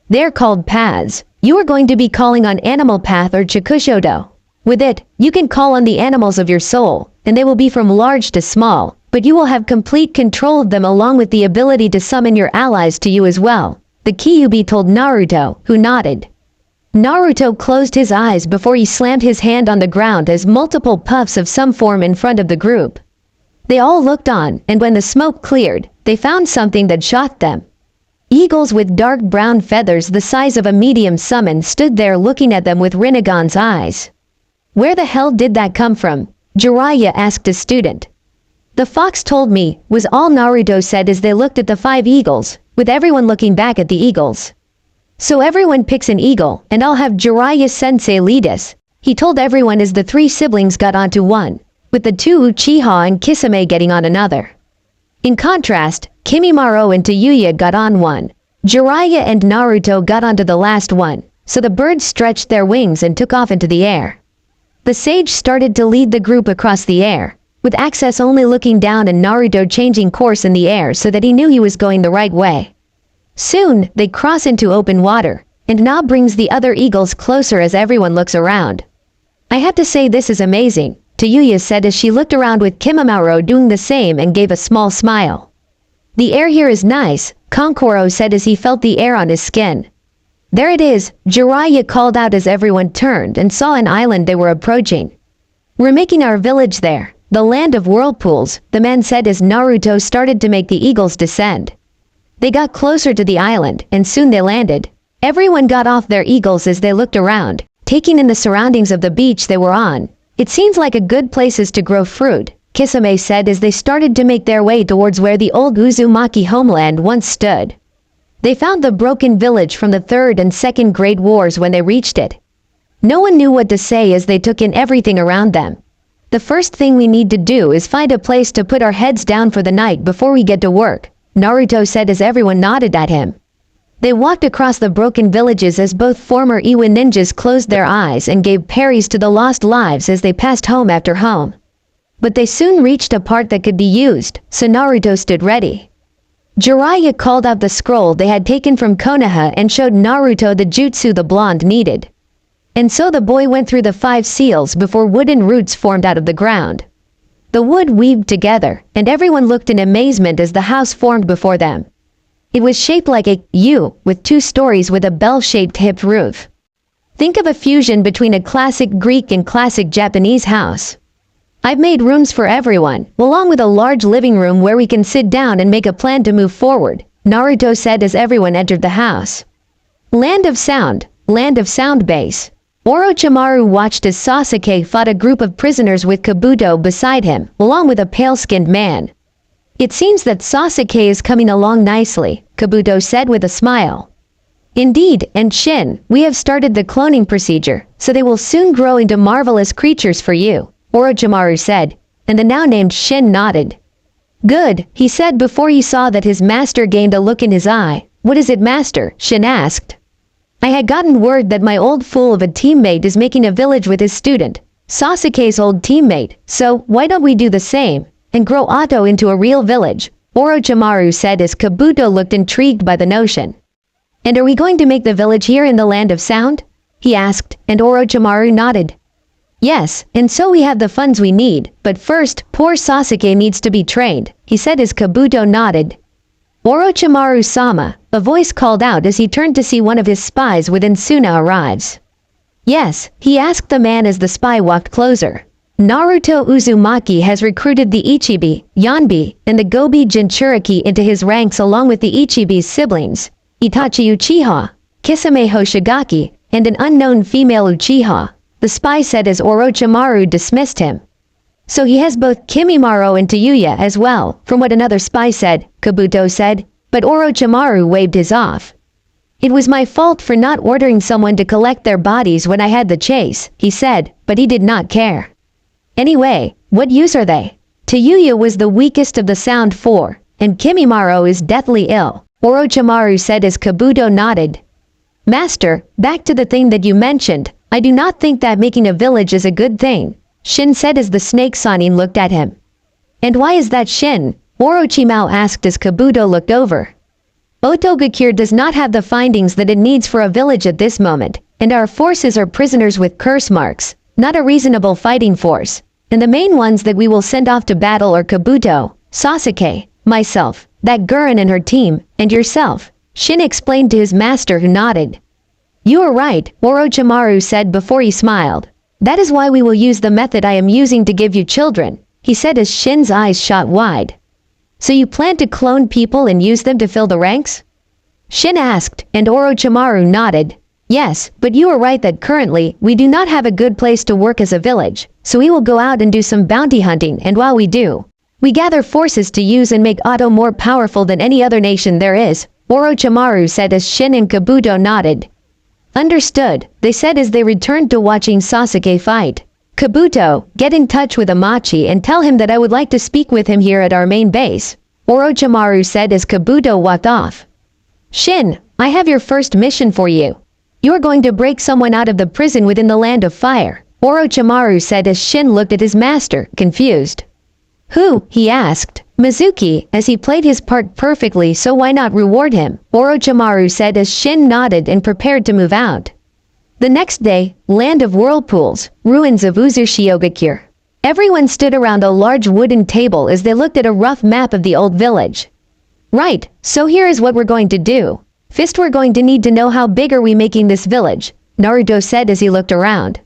They're called paths. You are going to be calling on Animal Path or Chikushodo. With it, you can call on the animals of your soul, and they will be from large to small, but you will have complete control of them along with the ability to summon your allies to you as well, the Kyuubi told Naruto, who nodded. Naruto closed his eyes before he slammed his hand on the ground as multiple puffs of some form in front of the group. They all looked on, and when the smoke cleared, they found something that shocked them. Eagles with dark brown feathers the size of a medium summon stood there looking at them with Rinnegan's eyes. Where the hell did that come from? Jiraiya asked a student. The fox told me, was all Naruto said as they looked at the 5 eagles, with everyone looking back at the eagles. So everyone picks an eagle, and I'll have Jiraiya-sensei lead us, he told everyone as the 3 siblings got onto one, with the 2 Uchiha and Kisame getting on another. In contrast, Kimimaro and Tayuya got on one. Jiraiya and Naruto got onto the last one, so the birds stretched their wings and took off into the air. The sage started to lead the group across the air, with Access only looking down and Naruto changing course in the air so that he knew he was going the right way. Soon, they cross into open water, and Na brings the other eagles closer as everyone looks around. I have to say this is amazing, Tayuya said as she looked around with Kimimaro doing the same and gave a small smile. The air here is nice, Konkoro said as he felt the air on his skin. There it is, Jiraiya called out as everyone turned and saw an island they were approaching. We're making our village there, the land of whirlpools, the man said as Naruto started to make the eagles descend. They got closer to the island, and soon they landed. Everyone got off their eagles as they looked around, taking in the surroundings of the beach they were on. It seems like a good places to grow fruit, Kisame said as they started to make their way towards where the old Uzumaki homeland once stood. They found the broken village from the 3rd and 2nd Great Wars when they reached it. No one knew what to say as they took in everything around them. The first thing we need to do is find a place to put our heads down for the night before we get to work, Naruto said as everyone nodded at him. They walked across the broken villages as both former Iwa ninjas closed their eyes and gave parries to the lost lives as they passed home after home. But they soon reached a part that could be used, so Naruto stood ready. Jiraiya called out the scroll they had taken from Konoha and showed Naruto the jutsu the blonde needed. And so the boy went through the 5 seals before wooden roots formed out of the ground. The wood weaved together, and everyone looked in amazement as the house formed before them. It was shaped like a U, with 2 stories with a bell-shaped hipped roof. Think of a fusion between a classic Greek and classic Japanese house. I've made rooms for everyone, along with a large living room where we can sit down and make a plan to move forward, Naruto said as everyone entered the house. Land of Sound Base. Orochimaru watched as Sasuke fought a group of prisoners with Kabuto beside him, along with a pale-skinned man. It seems that Sasuke is coming along nicely, Kabuto said with a smile. Indeed, and Shin, we have started the cloning procedure, so they will soon grow into marvelous creatures for you, Orochimaru said, and the now-named Shin nodded. Good, he said before he saw that his master gained a look in his eye. What is it, master? Shin asked. I had gotten word that my old fool of a teammate is making a village with his student, Sasuke's old teammate, so why don't we do the same, and grow Otto into a real village, Orochimaru said as Kabuto looked intrigued by the notion. And are we going to make the village here in the Land of Sound? He asked, and Orochimaru nodded. Yes, and so we have the funds we need, but first, poor Sasuke needs to be trained, he said as Kabuto nodded. Orochimaru-sama, a voice called out as he turned to see one of his spies within Suna arrives. Yes, he asked the man as the spy walked closer. Naruto Uzumaki has recruited the Ichibi, Yanbi, and the Gobi Jinchuriki into his ranks along with the Ichibi's siblings, Itachi Uchiha, Kisame Hoshigaki, and an unknown female Uchiha, the spy said as Orochimaru dismissed him. So he has both Kimimaro and Tayuya as well, from what another spy said, Kabuto said, but Orochimaru waved his off. It was my fault for not ordering someone to collect their bodies when I had the chase, he said, but he did not care. Anyway, what use are they? Tayuya was the weakest of the Sound Four, and Kimimaro is deathly ill, Orochimaru said as Kabuto nodded. Master, back to the thing that you mentioned, I do not think that making a village is a good thing, Shin said as the snake Sanin looked at him. And why is that, Shin? Orochimaru asked as Kabuto looked over. Otogakure does not have the findings that it needs for a village at this moment, and our forces are prisoners with curse marks, not a reasonable fighting force. And the main ones that we will send off to battle are Kabuto, Sasuke, myself, that Gurren and her team, and yourself, Shin explained to his master who nodded. You are right, Orochimaru said before he smiled. That is why we will use the method I am using to give you children, he said as Shin's eyes shot wide. So you plan to clone people and use them to fill the ranks? Shin asked, and Orochimaru nodded. Yes, but you are right that currently, we do not have a good place to work as a village, so we will go out and do some bounty hunting, and while we do, we gather forces to use and make Oto more powerful than any other nation there is, Orochimaru said as Shin and Kabuto nodded. Understood, they said as they returned to watching Sasuke fight. Kabuto, get in touch with Amachi and tell him that I would like to speak with him here at our main base, Orochimaru said as Kabuto walked off. Shin, I have your first mission for you. You are going to break someone out of the prison within the Land of Fire, Orochimaru said as Shin looked at his master, confused. Who? He asked. Mizuki, as he played his part perfectly, so why not reward him, Orochimaru said as Shin nodded and prepared to move out. The next day, Land of Whirlpools, ruins of Uzushiyogakure. Everyone stood around a large wooden table as they looked at a rough map of the old village. Right, so here is what we're going to do. Fist, we're going to need to know how big are we making this village, Naruto said as he looked around.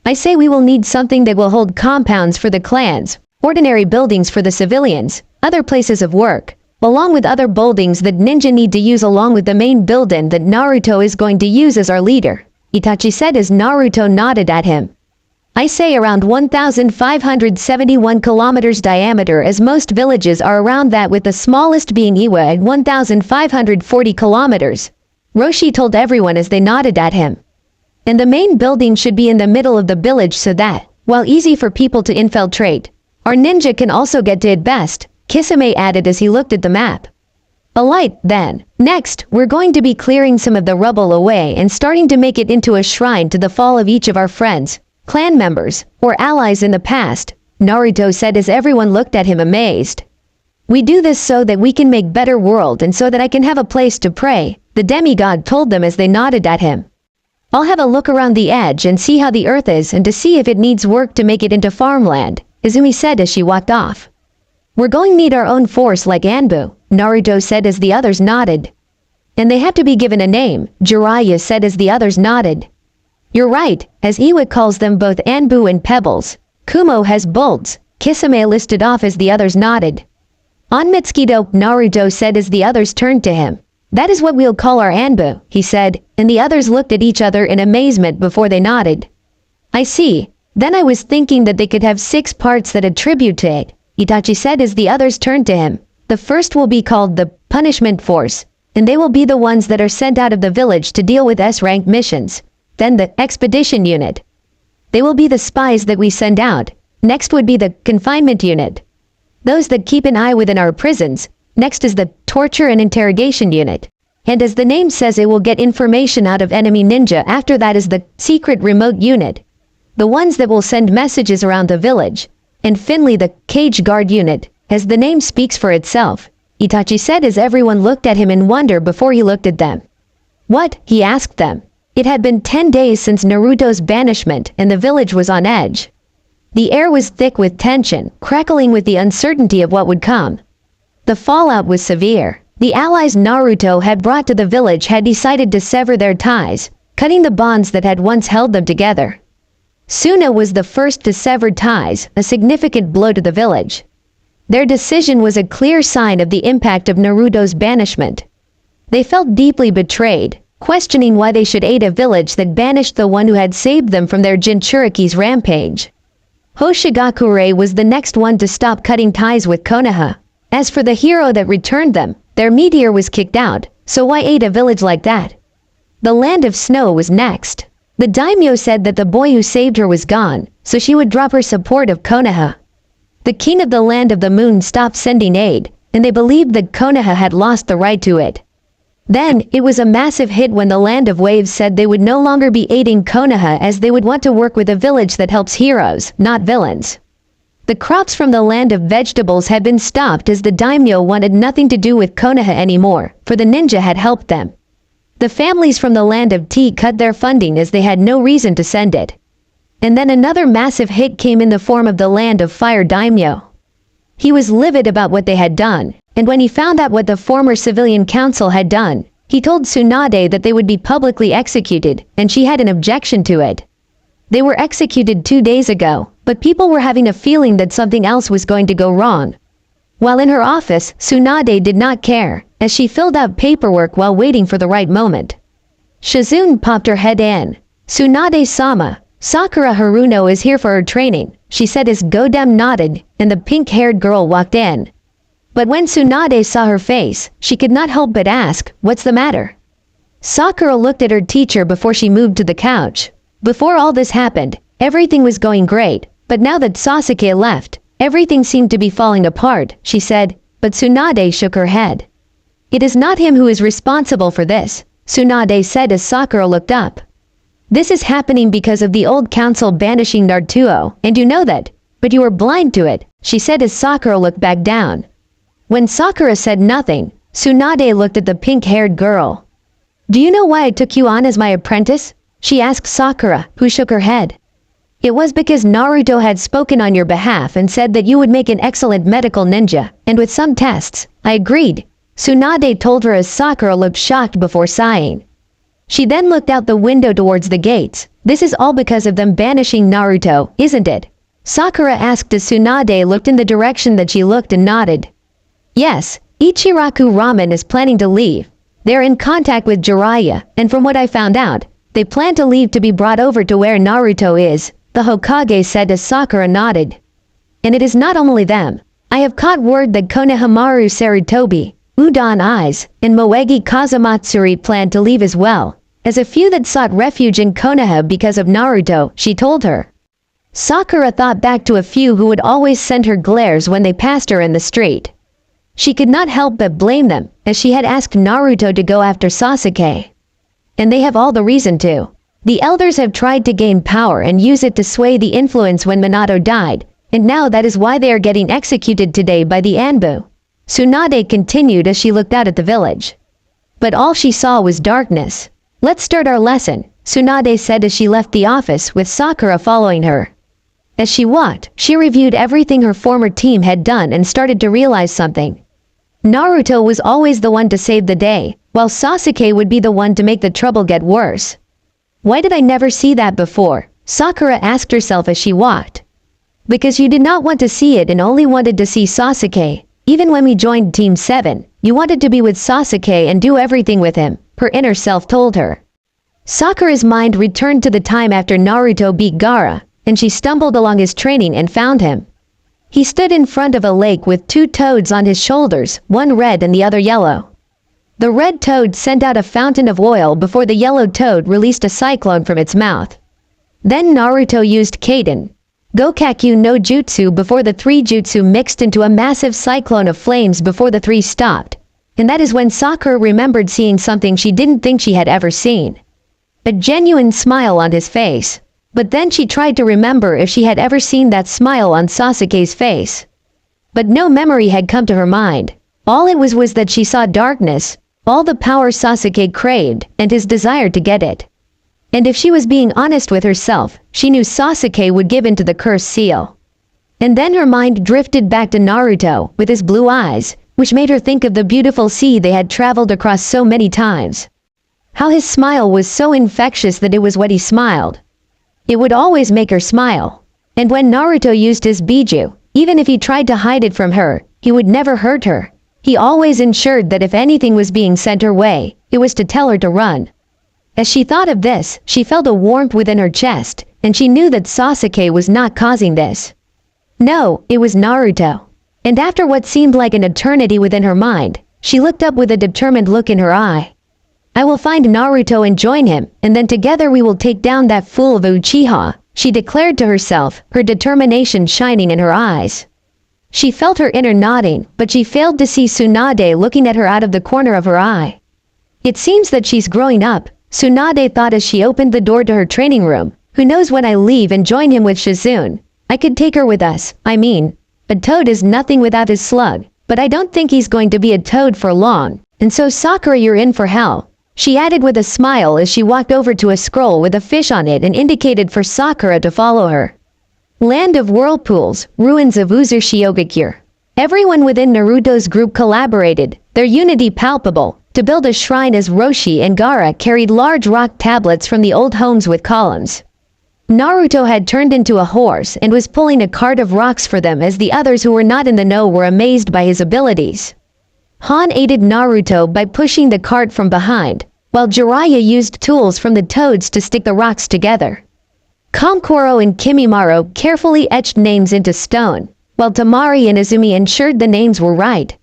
I say we will need something that will hold compounds for the clans, ordinary buildings for the civilians, other places of work, along with other buildings that ninja need to use along with the main building that Naruto is going to use as our leader, Itachi said as Naruto nodded at him. I say around 1,571 kilometers diameter, as most villages are around that, with the smallest being Iwa at 1,540 kilometers. Roshi told everyone as they nodded at him. And the main building should be in the middle of the village so that, while easy for people to infiltrate, our ninja can also get to it best, Kisame added as he looked at the map. A light, then. Next, we're going to be clearing some of the rubble away and starting to make it into a shrine to the fall of each of our friends, clan members, or allies in the past, Naruto said as everyone looked at him amazed. We do this so that we can make better world and so that I can have a place to pray, the demigod told them as they nodded at him. I'll have a look around the edge and see how the earth is and to see if it needs work to make it into farmland, Izumi said as she walked off. We're going to need our own force like Anbu, Naruto said as the others nodded. And they have to be given a name, Jiraiya said as the others nodded. You're right, as Iwa calls them both Anbu and Pebbles. Kumo has bolts, Kisame listed off as the others nodded. Onmitsukido, Naruto said as the others turned to him. That is what we'll call our Anbu, he said, and the others looked at each other in amazement before they nodded. I see. Then I was thinking that they could have 6 parts that attribute to it, Itachi said as the others turned to him. The first will be called the Punishment Force, and they will be the ones that are sent out of the village to deal with S-rank missions. Then the Expedition Unit. They will be the spies that we send out. Next would be the Confinement Unit. Those that keep an eye within our prisons. Next is the Torture and Interrogation Unit. And as the name says, it will get information out of enemy ninja. After that is the Secret Remote Unit. The ones that will send messages around the village. And finally the Cage Guard Unit, as the name speaks for itself, Itachi said as everyone looked at him in wonder before he looked at them. What? He asked them. It had been 10 days since Naruto's banishment and the village was on edge. The air was thick with tension, crackling with the uncertainty of what would come. The fallout was severe. The allies Naruto had brought to the village had decided to sever their ties, cutting the bonds that had once held them together. Suna was the first to sever ties, a significant blow to the village. Their decision was a clear sign of the impact of Naruto's banishment. They felt deeply betrayed, questioning why they should aid a village that banished the one who had saved them from their Jinchuriki's rampage. Hoshigakure was the next one to stop cutting ties with Konoha. As for the hero that returned them, their meteor was kicked out, so why aid a village like that? The Land of Snow was next. The daimyo said that the boy who saved her was gone, so she would drop her support of Konoha. The king of the Land of the Moon stopped sending aid, and they believed that Konoha had lost the right to it. Then, it was a massive hit when the Land of Waves said they would no longer be aiding Konoha as they would want to work with a village that helps heroes, not villains. The crops from the Land of Vegetables had been stopped as the daimyo wanted nothing to do with Konoha anymore, for the ninja had helped them. The families from the Land of Tea cut their funding as they had no reason to send it. And then another massive hit came in the form of the Land of Fire daimyo. He was livid about what they had done, and when he found out what the former civilian council had done, he told Tsunade that they would be publicly executed, and she had an objection to it. They were executed 2 days ago, but people were having a feeling that something else was going to go wrong. While in her office, Tsunade did not care, as she filled out paperwork while waiting for the right moment. Shizune popped her head in. "Tsunade-sama, Sakura Haruno is here for her training," she said as Godem nodded, and the pink-haired girl walked in. But when Tsunade saw her face, she could not help but ask, "What's the matter?" Sakura looked at her teacher before she moved to the couch. Before all this happened, everything was going great, but now that Sasuke left, everything seemed to be falling apart, she said, but Tsunade shook her head. "It is not him who is responsible for this," Tsunade said as Sakura looked up. "This is happening because of the old council banishing Naruto, and you know that, but you were blind to it," she said as Sakura looked back down. When Sakura said nothing, Tsunade looked at the pink-haired girl. "Do you know why I took you on as my apprentice?" she asked Sakura, who shook her head. "It was because Naruto had spoken on your behalf and said that you would make an excellent medical ninja, and with some tests, I agreed," Tsunade told her as Sakura looked shocked before sighing. She then looked out the window towards the gates. "This is all because of them banishing Naruto, isn't it?" Sakura asked as Tsunade looked in the direction that she looked and nodded. "Yes, Ichiraku Ramen is planning to leave. They're in contact with Jiraiya, and from what I found out, they plan to leave to be brought over to where Naruto is," the Hokage said as Sakura nodded. "And it is not only them. I have caught word that Konohamaru Sarutobi, Udon Eyes, and Moegi Kazamatsuri plan to leave as well, as a few that sought refuge in Konoha because of Naruto," she told her. Sakura thought back to a few who would always send her glares when they passed her in the street. She could not help but blame them, as she had asked Naruto to go after Sasuke. And they have all the reason to. The elders have tried to gain power and use it to sway the influence when Minato died, and now that is why they are getting executed today by the Anbu. Tsunade continued as she looked out at the village. But all she saw was darkness. "Let's start our lesson," Tsunade said as she left the office with Sakura following her. As she walked, she reviewed everything her former team had done and started to realize something. Naruto was always the one to save the day, while Sasuke would be the one to make the trouble get worse. "Why did I never see that before?" Sakura asked herself as she walked. "Because you did not want to see it and only wanted to see Sasuke. Even when we joined Team 7, you wanted to be with Sasuke and do everything with him," her inner self told her. Sakura's mind returned to the time after Naruto beat Gaara, and she stumbled along his training and found him. He stood in front of a lake with 2 toads on his shoulders, one red and the other yellow. The red toad sent out a fountain of oil before the yellow toad released a cyclone from its mouth. Then Naruto used Kaden Gokakyu no Jutsu before the 3 jutsu mixed into a massive cyclone of flames before the 3 stopped. And that is when Sakura remembered seeing something she didn't think she had ever seen. A genuine smile on his face. But then she tried to remember if she had ever seen that smile on Sasuke's face. But no memory had come to her mind. All it was that she saw darkness, all the power Sasuke craved, and his desire to get it. And if she was being honest with herself, she knew Sasuke would give in to the cursed seal. And then her mind drifted back to Naruto, with his blue eyes, which made her think of the beautiful sea they had traveled across so many times. How his smile was so infectious that it was what he smiled. It would always make her smile. And when Naruto used his Biju, even if he tried to hide it from her, he would never hurt her. He always ensured that if anything was being sent her way, it was to tell her to run. As she thought of this, she felt a warmth within her chest, and she knew that Sasuke was not causing this. No, it was Naruto. And after what seemed like an eternity within her mind, she looked up with a determined look in her eye. I will find Naruto and join him, and then together we will take down that fool of Uchiha, she declared to herself, her determination shining in her eyes. She felt her inner nodding, but she failed to see Tsunade looking at her out of the corner of her eye. It seems that she's growing up, Tsunade thought as she opened the door to her training room. Who knows when I leave and join him with Shizune? I could take her with us, I mean. A toad is nothing without his slug, but I don't think he's going to be a toad for long, and so Sakura, you're in for hell. She added with a smile as she walked over to a scroll with a fish on it and indicated for Sakura to follow her. Land of Whirlpools, Ruins of Uzurshiyogakure. Everyone within Naruto's group collaborated, their unity palpable, to build a shrine as Roshi and Gaara carried large rock tablets from the old homes with columns. Naruto had turned into a horse and was pulling a cart of rocks for them as the others who were not in the know were amazed by his abilities. Han aided Naruto by pushing the cart from behind, while Jiraiya used tools from the toads to stick the rocks together. Kankuro and Kimimaro carefully etched names into stone, while Temari and Izumi ensured the names were right.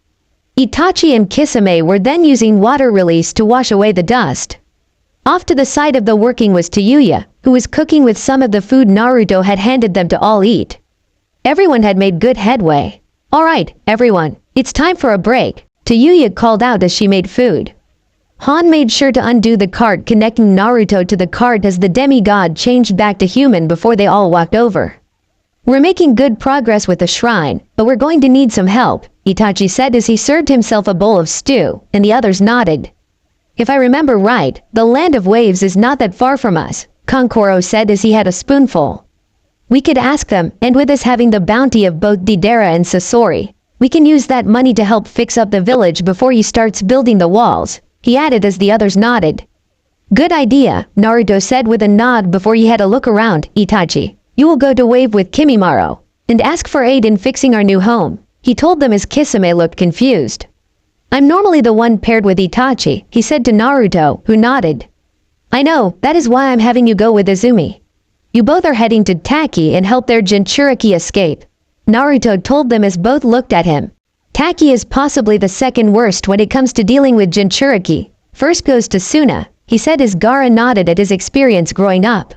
Itachi and Kisame were then using water release to wash away the dust. Off to the side of the working was Tayuya, who was cooking with some of the food Naruto had handed them to all eat. Everyone had made good headway. Alright, everyone, it's time for a break, Tayuya called out as she made food. Han made sure to undo the cart connecting Naruto to the cart as the demigod changed back to human before they all walked over. We're making good progress with the shrine, but we're going to need some help, Itachi said as he served himself a bowl of stew, and the others nodded. If I remember right, the land of waves is not that far from us, Kankuro said as he had a spoonful. We could ask them, and with us having the bounty of both Deidara and Sasori, we can use that money to help fix up the village before he starts building the walls, he added as the others nodded. Good idea, Naruto said with a nod before he had a look around. Itachi, you will go to Wave with Kimimaro, and ask for aid in fixing our new home, he told them as Kisame looked confused. I'm normally the one paired with Itachi, he said to Naruto, who nodded. I know, that is why I'm having you go with Izumi. You both are heading to Taki and help their Jinchuriki escape, Naruto told them as both looked at him. Taki is possibly the second worst when it comes to dealing with Jinchuriki. First goes to Suna, he said as Gaara nodded at his experience growing up.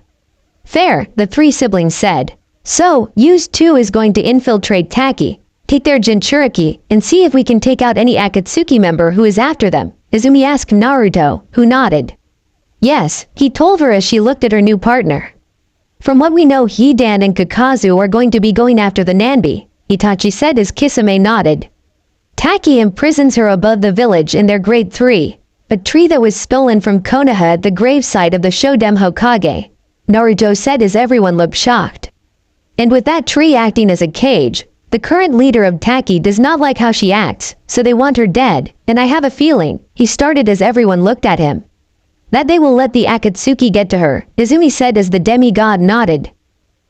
Fair, the three siblings said. So, Use 2 is going to infiltrate Taki, take their Jinchuriki, and see if we can take out any Akatsuki member who is after them, Izumi asked Naruto, who nodded. Yes, he told her as she looked at her new partner. From what we know, Hidan and Kakazu are going to be going after the Nanbi, Itachi said as Kisame nodded. Taki imprisons her above the village in their grade 3, a tree that was stolen from Konoha at the gravesite of the Shodem Hokage, Naruto said as everyone looked shocked. And with that tree acting as a cage, the current leader of Taki does not like how she acts, so they want her dead, and I have a feeling, he started as everyone looked at him, that they will let the Akatsuki get to her, Izumi said as the demigod nodded.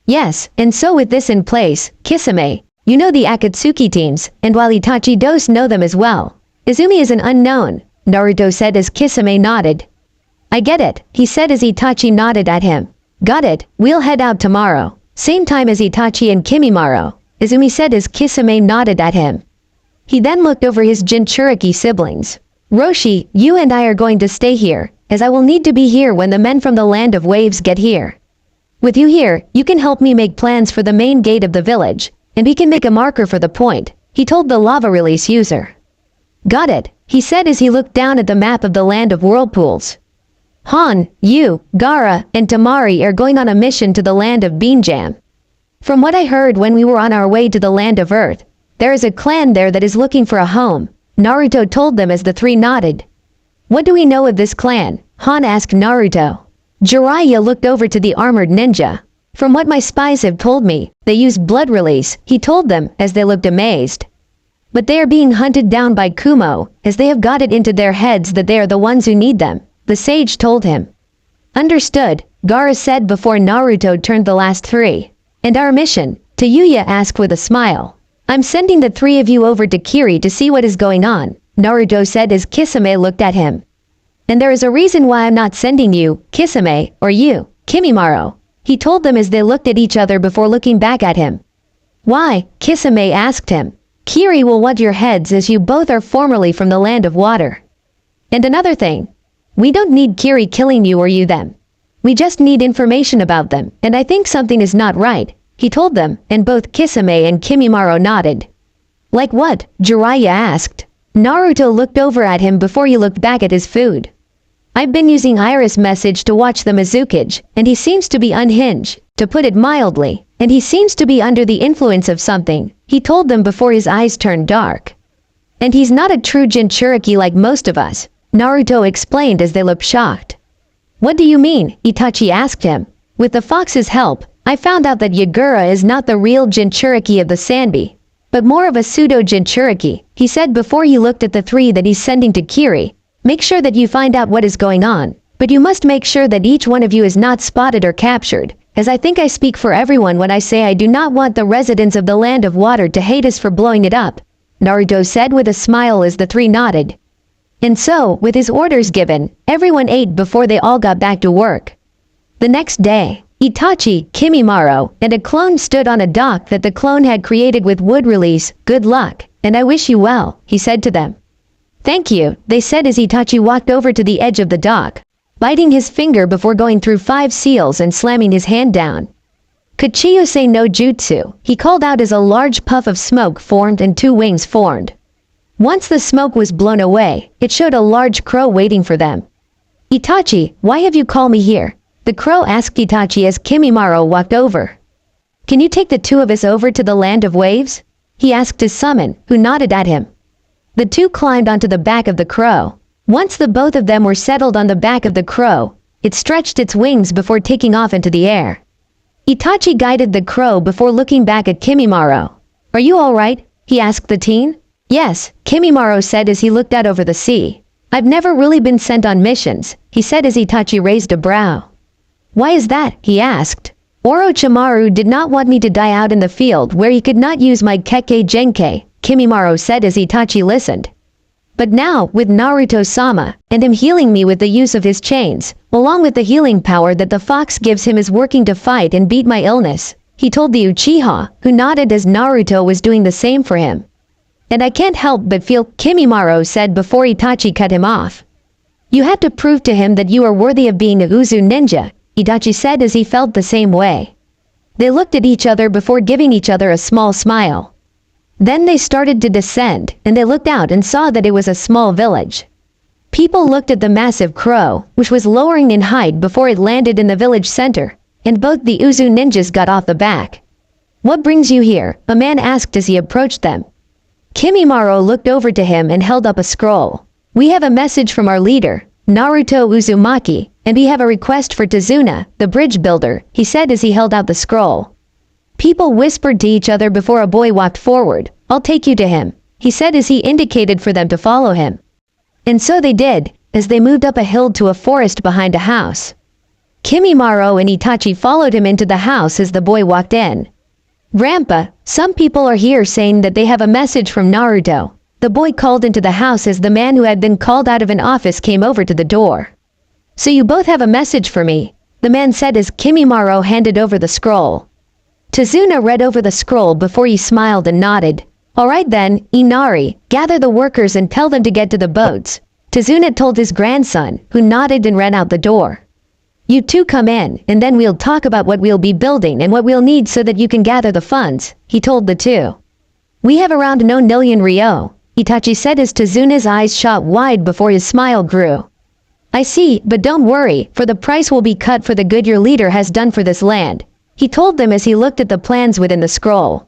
Yes, and so with this in place, Kisame, you know the Akatsuki teams, and while Itachi does know them as well. Izumi is an unknown, Naruto said as Kisame nodded. I get it, he said as Itachi nodded at him. Got it, we'll head out tomorrow. Same time as Itachi and Kimimaro, Izumi said as Kisame nodded at him. He then looked over his Jinchuriki siblings. Roshi, you and I are going to stay here, as I will need to be here when the men from the Land of Waves get here. With you here, you can help me make plans for the main gate of the village, and we can make a marker for the point, he told the lava release user. Got it, he said as he looked down at the map of the Land of Whirlpools. Han, you, Gaara, and Temari are going on a mission to the Land of Beanjam. From what I heard when we were on our way to the Land of Earth, there is a clan there that is looking for a home, Naruto told them as the three nodded. What do we know of this clan? Han asked Naruto. Jiraiya looked over to the armored ninja. From what my spies have told me, they use blood release, he told them as they looked amazed. But they are being hunted down by Kumo, as they have got it into their heads that they are the ones who need them, the sage told him. Understood, Gaara said before Naruto turned the last three. And our mission? Tayuya asked with a smile. I'm sending the three of you over to Kiri to see what is going on, Naruto said as Kisame looked at him. And there is a reason why I'm not sending you, Kisame, or you, Kimimaro. He told them as they looked at each other before looking back at him. Why? Kisame asked him. Kiri will want your heads as you both are formerly from the land of water. And another thing. We don't need Kiri killing you or you them. We just need information about them, and I think something is not right, he told them, and both Kisame and Kimimaro nodded. Like what? Jiraiya asked. Naruto looked over at him before he looked back at his food. I've been using Iris message to watch the Mizukage, and he seems to be unhinged, to put it mildly, and he seems to be under the influence of something, he told them before his eyes turned dark. And he's not a true Jinchuriki like most of us, Naruto explained as they looked shocked. What do you mean? Itachi asked him. With the fox's help, I found out that Yagura is not the real Jinchuriki of the Sanbi, but more of a pseudo-Jinchuriki, he said before he looked at the three that he's sending to Kiri. Make sure that you find out what is going on, but you must make sure that each one of you is not spotted or captured, as I think I speak for everyone when I say I do not want the residents of the land of water to hate us for blowing it up, Naruto said with a smile as the three nodded. And so, with his orders given, everyone ate before they all got back to work. The next day, Itachi, Kimimaro, and a clone stood on a dock that the clone had created with wood release. Good luck, and I wish you well, he said to them. Thank you, they said as Itachi walked over to the edge of the dock, biting his finger before going through 5 seals and slamming his hand down. Kuchiyose no Jutsu, he called out as a large puff of smoke formed and 2 wings formed. Once the smoke was blown away, it showed a large crow waiting for them. Itachi, why have you called me here? The crow asked Itachi as Kimimaro walked over. Can you take the 2 of us over to the land of waves? He asked his summon, who nodded at him. The 2 climbed onto the back of the crow. Once the both of them were settled on the back of the crow, it stretched its wings before taking off into the air. Itachi guided the crow before looking back at Kimimaro. Are you alright? He asked the teen. Yes, Kimimaro said as he looked out over the sea. I've never really been sent on missions, he said as Itachi raised a brow. Why is that? He asked. Orochimaru did not want me to die out in the field where he could not use my Kekkei Genkai, Kimimaro said as Itachi listened. But now, with Naruto-sama, and him healing me with the use of his chains, along with the healing power that the fox gives him is working to fight and beat my illness, he told the Uchiha, who nodded as Naruto was doing the same for him. And I can't help but feel, Kimimaro said before Itachi cut him off. You had to prove to him that you are worthy of being a Uzu ninja, Itachi said as he felt the same way. They looked at each other before giving each other a small smile. Then they started to descend, and they looked out and saw that it was a small village. People looked at the massive crow, which was lowering in height before it landed in the village center, and both the Uzu ninjas got off the back. What brings you here? A man asked as he approached them. Kimimaro looked over to him and held up a scroll. We have a message from our leader, Naruto Uzumaki, and we have a request for Tazuna, the bridge builder, he said as he held out the scroll. People whispered to each other before a boy walked forward. I'll take you to him, he said as he indicated for them to follow him. And so they did, as they moved up a hill to a forest behind a house. Kimimaro and Itachi followed him into the house as the boy walked in. Grandpa, some people are here saying that they have a message from Naruto. The boy called into the house as the man who had been called out of an office came over to the door. So you both have a message for me, the man said as Kimimaro handed over the scroll. Tazuna read over the scroll before he smiled and nodded. Alright then, Inari, gather the workers and tell them to get to the boats. Tazuna told his grandson, who nodded and ran out the door. You two come in, and then we'll talk about what we'll be building and what we'll need so that you can gather the funds, he told the two. We have around no million ryo, Itachi said as Tazuna's eyes shot wide before his smile grew. I see, but don't worry, for the price will be cut for the good your leader has done for this land, he told them as he looked at the plans within the scroll.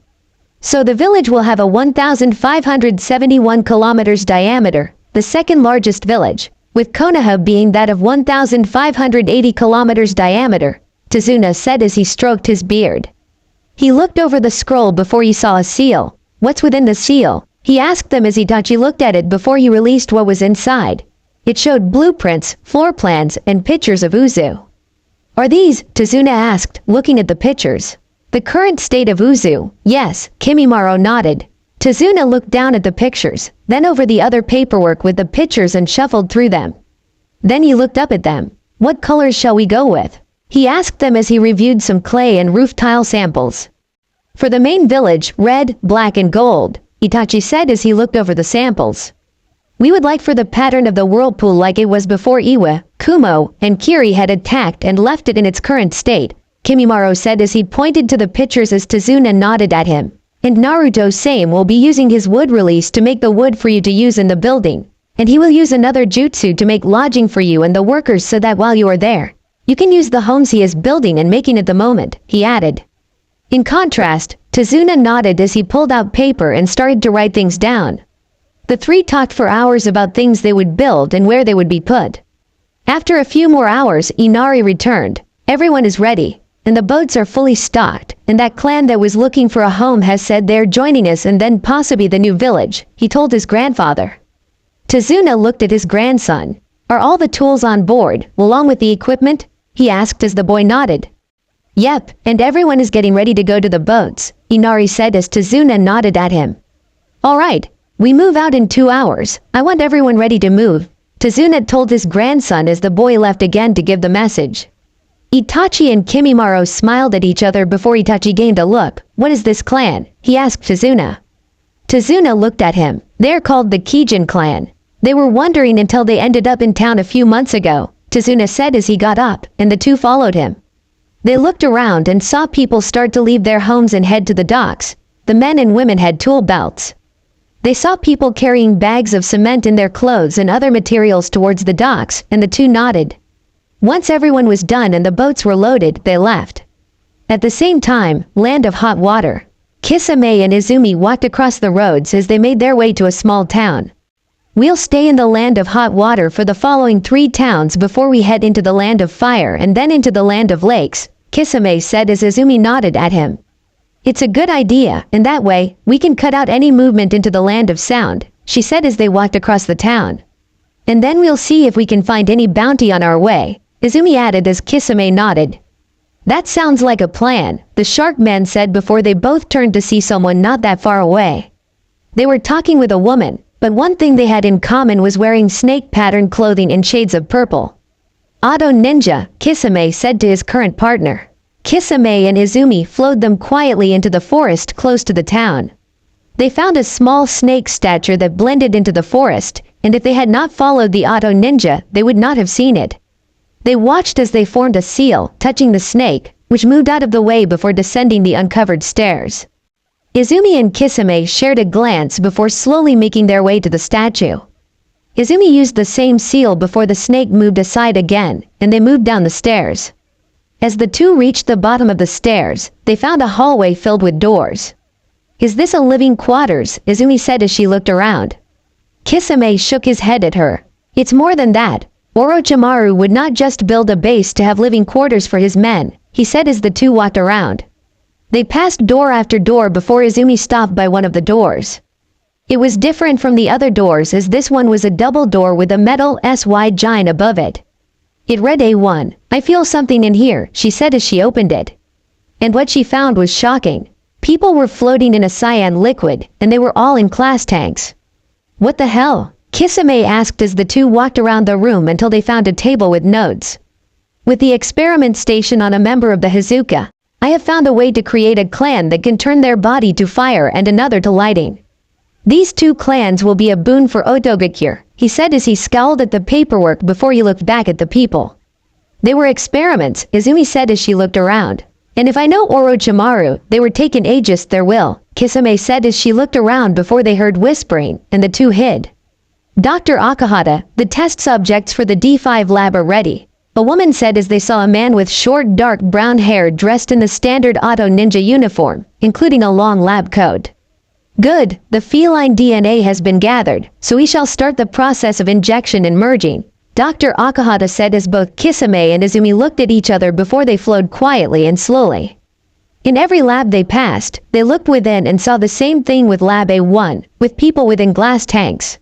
So the village will have a 1,571 kilometers diameter, the second largest village, with Konoha being that of 1,580 kilometers diameter, Tazuna said as he stroked his beard. He looked over the scroll before he saw a seal. What's within the seal? He asked them as Itachi looked at it before he released what was inside. It showed blueprints, floor plans, and pictures of Uzu. Are these? Tazuna asked, looking at the pictures. The current state of Uzu, yes, Kimimaro nodded. Tazuna looked down at the pictures, then over the other paperwork with the pictures and shuffled through them. Then he looked up at them. What colors shall we go with? He asked them as he reviewed some clay and roof tile samples. For the main village, red, black and gold, Itachi said as he looked over the samples. We would like for the pattern of the whirlpool like it was before Iwa, Kumo, and Kiri had attacked and left it in its current state, Kimimaro said as he pointed to the pictures as Tazuna nodded at him. And Naruto same will be using his wood release to make the wood for you to use in the building. And he will use another jutsu to make lodging for you and the workers so that while you are there, you can use the homes he is building and making at the moment, he added. In contrast, Tazuna nodded as he pulled out paper and started to write things down. The three talked for hours about things they would build and where they would be put. After a few more hours, Inari returned. Everyone is ready, and the boats are fully stocked, and that clan that was looking for a home has said they're joining us and then possibly the new village, he told his grandfather. Tazuna looked at his grandson. Are all the tools on board, along with the equipment? He asked as the boy nodded. Yep, and everyone is getting ready to go to the boats, Inari said as Tazuna nodded at him. Alright, we move out in 2 hours. I want everyone ready to move, Tazuna told his grandson as the boy left again to give the message. Itachi and Kimimaro smiled at each other before Itachi gained a look. What is this clan? He asked Tazuna. Tazuna looked at him. They're called the Kijin clan. They were wondering until they ended up in town a few months ago, Tazuna said as he got up, and the two followed him. They looked around and saw people start to leave their homes and head to the docks. The men and women had tool belts. They saw people carrying bags of cement in their clothes and other materials towards the docks, and the two nodded. Once everyone was done and the boats were loaded, they left. At the same time, Land of Hot Water. Kisame and Izumi walked across the roads as they made their way to a small town. We'll stay in the Land of Hot Water for the following 3 towns before we head into the Land of Fire and then into the Land of Lakes, Kisame said as Izumi nodded at him. It's a good idea, and that way, we can cut out any movement into the Land of Sound, she said as they walked across the town. And then we'll see if we can find any bounty on our way, Izumi added as Kisame nodded. That sounds like a plan, the shark men said before they both turned to see someone not that far away. They were talking with a woman, but one thing they had in common was wearing snake-patterned clothing in shades of purple. Ado Ninja, Kisame said to his current partner. Kisame and Izumi flowed them quietly into the forest close to the town. They found a small snake statue that blended into the forest, and if they had not followed the Ado Ninja, they would not have seen it. They watched as they formed a seal, touching the snake, which moved out of the way before descending the uncovered stairs. Izumi and Kisame shared a glance before slowly making their way to the statue. Izumi used the same seal before the snake moved aside again, and they moved down the stairs. As the two reached the bottom of the stairs, they found a hallway filled with doors. Is this a living quarters? Izumi said as she looked around. Kisame shook his head at her. It's more than that. Orochimaru would not just build a base to have living quarters for his men, he said as the two walked around. They passed door after door before Izumi stopped by one of the doors. It was different from the other doors as this one was a double door with a metal S-wide giant above it. It read A1. I feel something in here, she said as she opened it. And what she found was shocking. People were floating in a cyan liquid, and they were all in class tanks. What the hell? Kisame asked as the two walked around the room until they found a table with notes. With the experiment station on a member of the Hazuka, I have found a way to create a clan that can turn their body to fire and another to lighting. These 2 clans will be a boon for Otogakure, he said as he scowled at the paperwork before he looked back at the people. They were experiments, Izumi said as she looked around. And if I know Orochimaru, they were taken against their will, Kisame said as she looked around before they heard whispering, and the two hid. Dr. Akahata, the test subjects for the D5 lab are ready, a woman said as they saw a man with short dark brown hair dressed in the standard Auto Ninja uniform, including a long lab coat. Good, the feline DNA has been gathered, so we shall start the process of injection and merging, Dr. Akahata said as both Kisame and Izumi looked at each other before they flowed quietly and slowly. In every lab they passed, they looked within and saw the same thing with Lab A1, with people within glass tanks.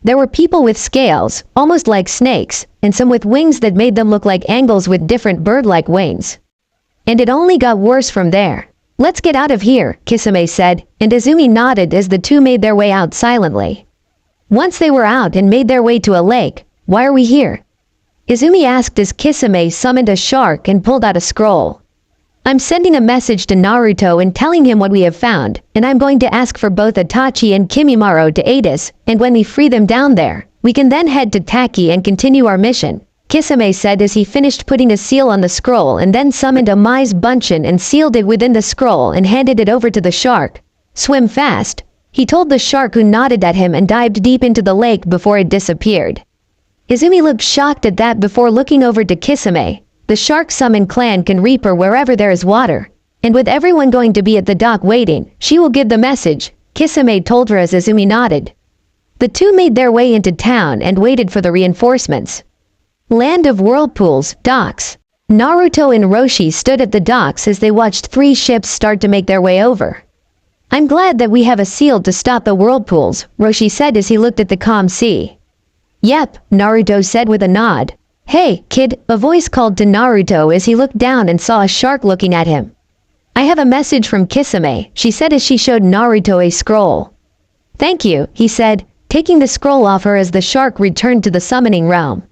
There were people with scales, almost like snakes, and some with wings that made them look like angles with different bird-like wings. And it only got worse from there. Let's get out of here, Kisame said, and Izumi nodded as the two made their way out silently. Once they were out and made their way to a lake, why are we here? Izumi asked as Kisame summoned a shark and pulled out a scroll. I'm sending a message to Naruto and telling him what we have found, and I'm going to ask for both Itachi and Kimimaro to aid us, and when we free them down there, we can then head to Taki and continue our mission, Kisame said as he finished putting a seal on the scroll and then summoned a Mai's Bunchin and sealed it within the scroll and handed it over to the shark. Swim fast, he told the shark, who nodded at him and dived deep into the lake before it disappeared. Izumi looked shocked at that before looking over to Kisame. The Shark Summon clan can reaper wherever there is water, and with everyone going to be at the dock waiting, she will give the message, Kisame told her as Izumi nodded. The two made their way into town and waited for the reinforcements. Land of Whirlpools, docks. Naruto and Roshi stood at the docks as they watched 3 ships start to make their way over. I'm glad that we have a seal to stop the whirlpools, Roshi said as he looked at the calm sea. Yep, Naruto said with a nod. Hey, kid, a voice called to Naruto as he looked down and saw a shark looking at him. I have a message from Kisame, she said as she showed Naruto a scroll. Thank you, he said, taking the scroll off her as the shark returned to the summoning realm.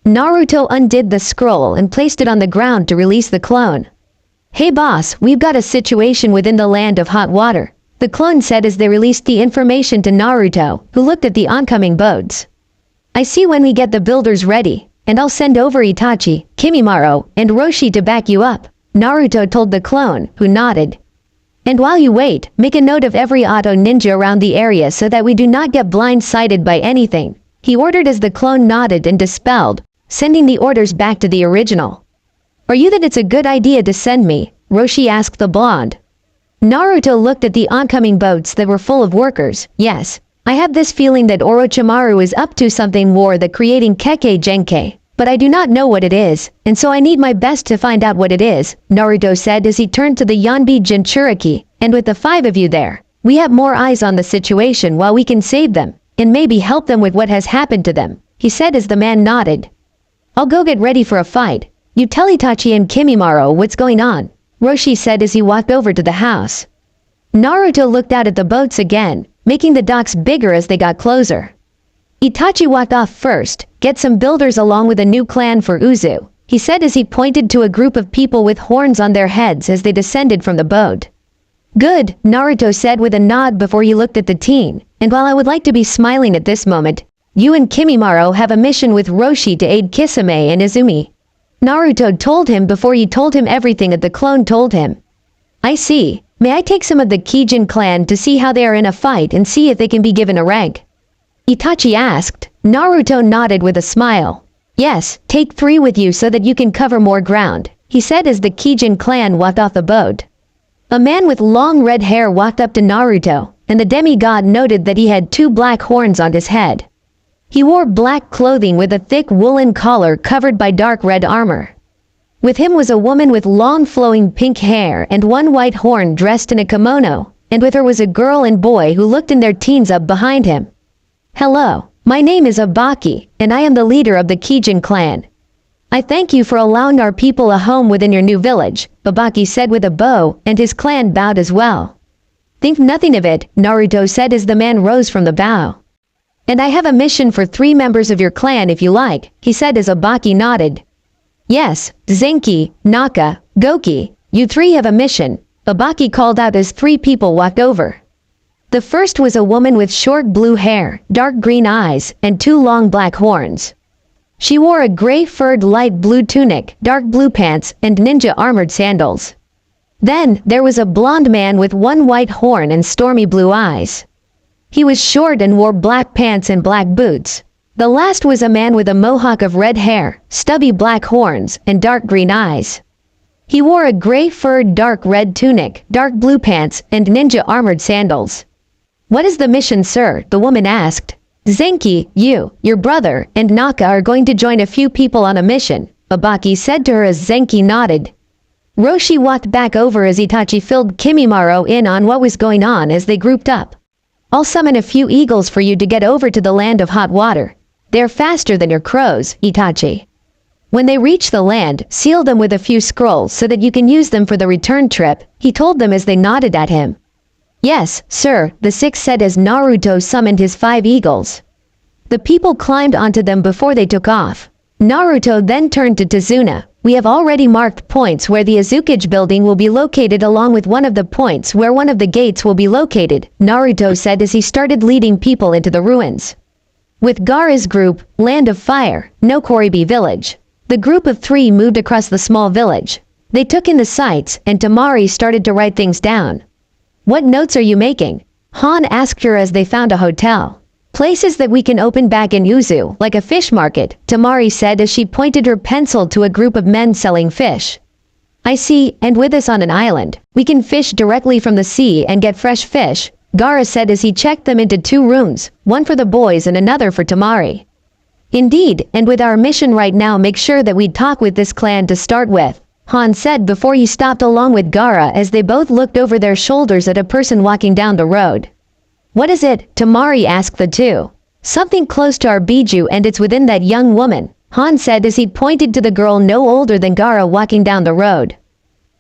Naruto undid the scroll and placed it on the ground to release the clone. Hey boss, we've got a situation within the land of hot water, the clone said as they released the information to Naruto, who looked at the oncoming boats. I see when we get the builders ready, and I'll send over Itachi, Kimimaro, and Roshi to back you up, Naruto told the clone, who nodded. And while you wait, make a note of every auto ninja around the area so that we do not get blindsided by anything, he ordered as the clone nodded and dispelled, sending the orders back to the original. Are you that it's a good idea to send me? Roshi asked the blonde. Naruto looked at the oncoming boats that were full of workers. Yes, I have this feeling that Orochimaru is up to something more than creating Kekkei Genkai, but I do not know what it is, and so I need my best to find out what it is, Naruto said as he turned to the Yonbi Jinchuriki, and with the 5 of you there, we have more eyes on the situation while we can save them, and maybe help them with what has happened to them, he said as the man nodded. I'll go get ready for a fight. You tell Itachi and Kimimaro what's going on, Roshi said as he walked over to the house. Naruto looked out at the boats again, making the docks bigger as they got closer. Itachi walked off first, get some builders along with a new clan for Uzu, he said as he pointed to a group of people with horns on their heads as they descended from the boat. Good, Naruto said with a nod before he looked at the teen, and while I would like to be smiling at this moment, you and Kimimaro have a mission with Roshi to aid Kisame and Izumi. Naruto told him before he told him everything that the clone told him. I see. May I take some of the Kijin clan to see how they are in a fight and see if they can be given a rank? Itachi asked. Naruto nodded with a smile. Yes, take 3 with you so that you can cover more ground, he said as the Kijin clan walked off the boat. A man with long red hair walked up to Naruto, and the demigod noted that he had 2 black horns on his head. He wore black clothing with a thick woolen collar covered by dark red armor. With him was a woman with long flowing pink hair and 1 white horn dressed in a kimono, and with her was a girl and boy who looked in their teens up behind him. Hello, my name is Abaki, and I am the leader of the Kijin clan. I thank you for allowing our people a home within your new village, Abaki said with a bow, and his clan bowed as well. Think nothing of it, Naruto said as the man rose from the bow. And I have a mission for 3 members of your clan if you like, he said as Abaki nodded. Yes, Zenki, Naka, Goki, you 3 have a mission, Abaki called out as 3 people walked over. The first was a woman with short blue hair, dark green eyes, and 2 long black horns. She wore a gray furred light blue tunic, dark blue pants, and ninja armored sandals. Then, there was a blonde man with 1 white horn and stormy blue eyes. He was short and wore black pants and black boots. The last was a man with a mohawk of red hair, stubby black horns, and dark green eyes. He wore a gray furred dark red tunic, dark blue pants, and ninja armored sandals. What is the mission, sir? The woman asked. Zenki, you, your brother, and Naka are going to join a few people on a mission, Abaki said to her as Zenki nodded. Roshi walked back over as Itachi filled Kimimaro in on what was going on as they grouped up. I'll summon a few eagles for you to get over to the land of hot water. They're faster than your crows, Itachi. When they reach the land, seal them with a few scrolls so that you can use them for the return trip, he told them as they nodded at him. Yes, sir, the 6 said as Naruto summoned his 5 eagles. The people climbed onto them before they took off. Naruto then turned to Tazuna. We have already marked points where the Azukage building will be located along with one of the points where one of the gates will be located, Naruto said as he started leading people into the ruins. With Gaara's group, Land of Fire, no Koribi village. The group of 3 moved across the small village. They took in the sights, and Temari started to write things down. What notes are you making? Han asked her as they found a hotel. Places that we can open back in Uzu, like a fish market, Temari said as she pointed her pencil to a group of men selling fish. I see, and with us on an island, we can fish directly from the sea and get fresh fish, Gaara said as he checked them into 2 rooms, one for the boys and another for Temari. Indeed, and with our mission right now, make sure that we talk with this clan to start with, Han said before he stopped along with Gaara as they both looked over their shoulders at a person walking down the road. What is it? Temari asked the 2. Something close to our Biju, and it's within that young woman, Han said as he pointed to the girl no older than Gaara walking down the road.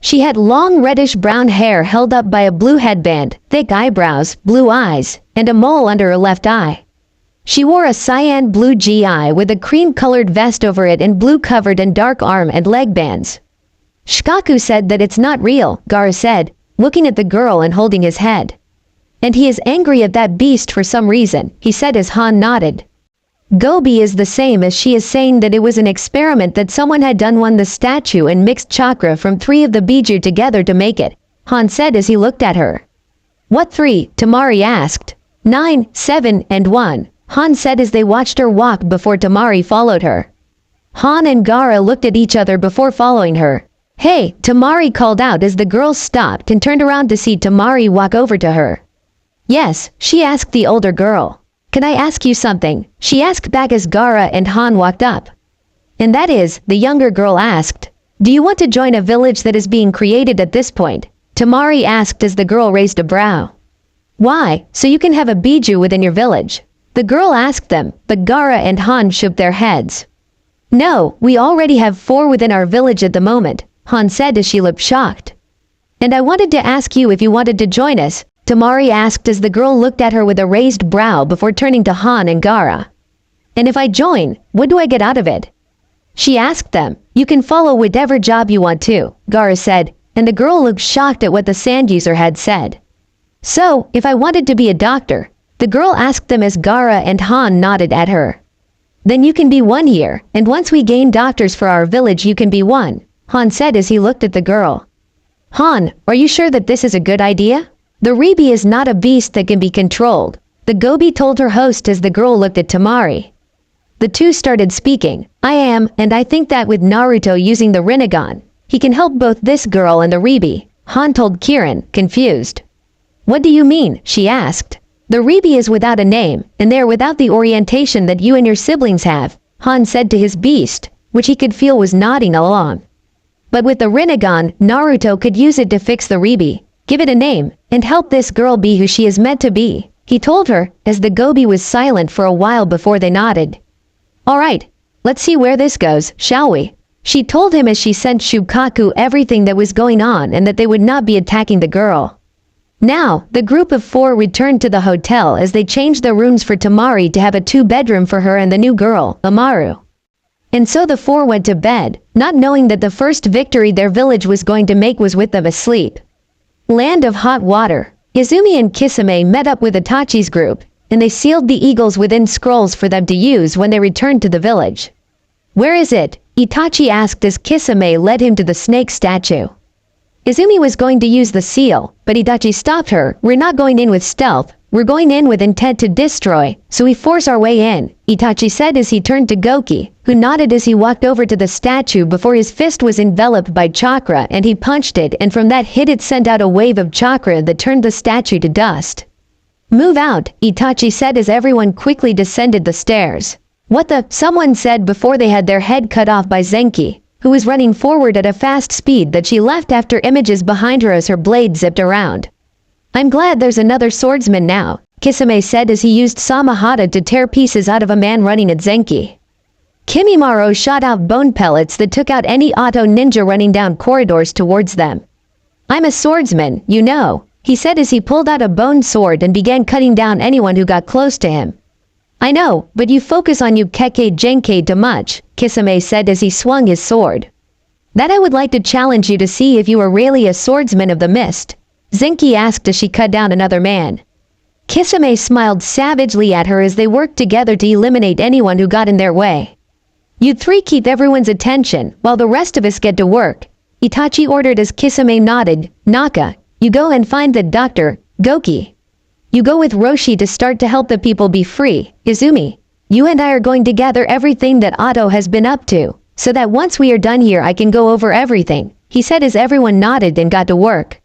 She had long reddish-brown hair held up by a blue headband, thick eyebrows, blue eyes, and a mole under her left eye. She wore a cyan blue GI with a cream-colored vest over it and blue-covered and dark arm and leg bands. Shikaku said that it's not real, Gaara said, looking at the girl and holding his head. And he is angry at that beast for some reason, he said as Han nodded. Gobi is the same as she is saying that it was an experiment that someone had done won the statue and mixed chakra from 3 of the Biju together to make it, Han said as he looked at her. What 3? Temari asked. 9, 7, and 1, Han said as they watched her walk before Temari followed her. Han and Gaara looked at each other before following her. Hey, Temari called out as the girl stopped and turned around to see Temari walk over to her. Yes, she asked the older girl. Can I ask you something? She asked back as Gaara and Han walked up. And that is, the younger girl asked. Do you want to join a village that is being created at this point? Temari asked as the girl raised a brow. Why? So you can have a Biju within your village. The girl asked them, but Gaara and Han shook their heads. No, we already have 4 within our village at the moment, Han said as she looked shocked. And I wanted to ask you if you wanted to join us, Temari asked as the girl looked at her with a raised brow before turning to Han and Gaara. And if I join, what do I get out of it? She asked them. You can follow whatever job you want to, Gaara said, and the girl looked shocked at what the sand user had said. So, if I wanted to be a doctor, the girl asked them as Gaara and Han nodded at her. Then you can be one here, and once we gain doctors for our village you can be one, Han said as he looked at the girl. Han, are you sure that this is a good idea? The Ribi is not a beast that can be controlled, the Gobi told her host as the girl looked at Temari. The 2 started speaking. I am, and I think that with Naruto using the Rinnegan, he can help both this girl and the Ribi, Han told Kirin, confused. What do you mean? She asked. The Ribi is without a name, and they are without the orientation that you and your siblings have, Han said to his beast, which he could feel was nodding along. But with the Rinnegan, Naruto could use it to fix the Ribi, give it a name, and help this girl be who she is meant to be, he told her, as the Gobi was silent for a while before they nodded. Alright, let's see where this goes, shall we? She told him as she sent Shukaku everything that was going on and that they would not be attacking the girl. Now, the group of 4 returned to the hotel as they changed the rooms for Temari to have a 2-bedroom for her and the new girl, Amaru. And so the 4 went to bed, not knowing that the first victory their village was going to make was with them asleep. Land of Hot Water. Izumi and Kisame met up with Itachi's group, and they sealed the eagles within scrolls for them to use when they returned to the village. Where is it? Itachi asked as Kisame led him to the snake statue. Izumi was going to use the seal, but Itachi stopped her. We're not going in with stealth, we're going in with intent to destroy, so we force our way in, Itachi said as he turned to Goki, who nodded as he walked over to the statue before his fist was enveloped by chakra and he punched it, and from that hit it sent out a wave of chakra that turned the statue to dust. Move out, Itachi said as everyone quickly descended the stairs. What the? Someone said before they had their head cut off by Zenki, who was running forward at a fast speed that she left after images behind her as her blade zipped around. I'm glad there's another swordsman now, Kisame said as he used Samahata to tear pieces out of a man running at Zenki. Kimimaro shot out bone pellets that took out any auto ninja running down corridors towards them. I'm a swordsman, you know, he said as he pulled out a bone sword and began cutting down anyone who got close to him. I know, but you focus on Yukeke Genkai too much, Kisame said as he swung his sword. That I would like to challenge you to see if you are really a swordsman of the mist, Zenki asked as she cut down another man. Kisame smiled savagely at her as they worked together to eliminate anyone who got in their way. You three keep everyone's attention, while the rest of us get to work, Itachi ordered as Kisame nodded. Naka, you go and find the doctor, Goki. You go with Roshi to start to help the people be free. Izumi, you and I are going to gather everything that Otto has been up to, so that once we are done here I can go over everything, he said as everyone nodded and got to work.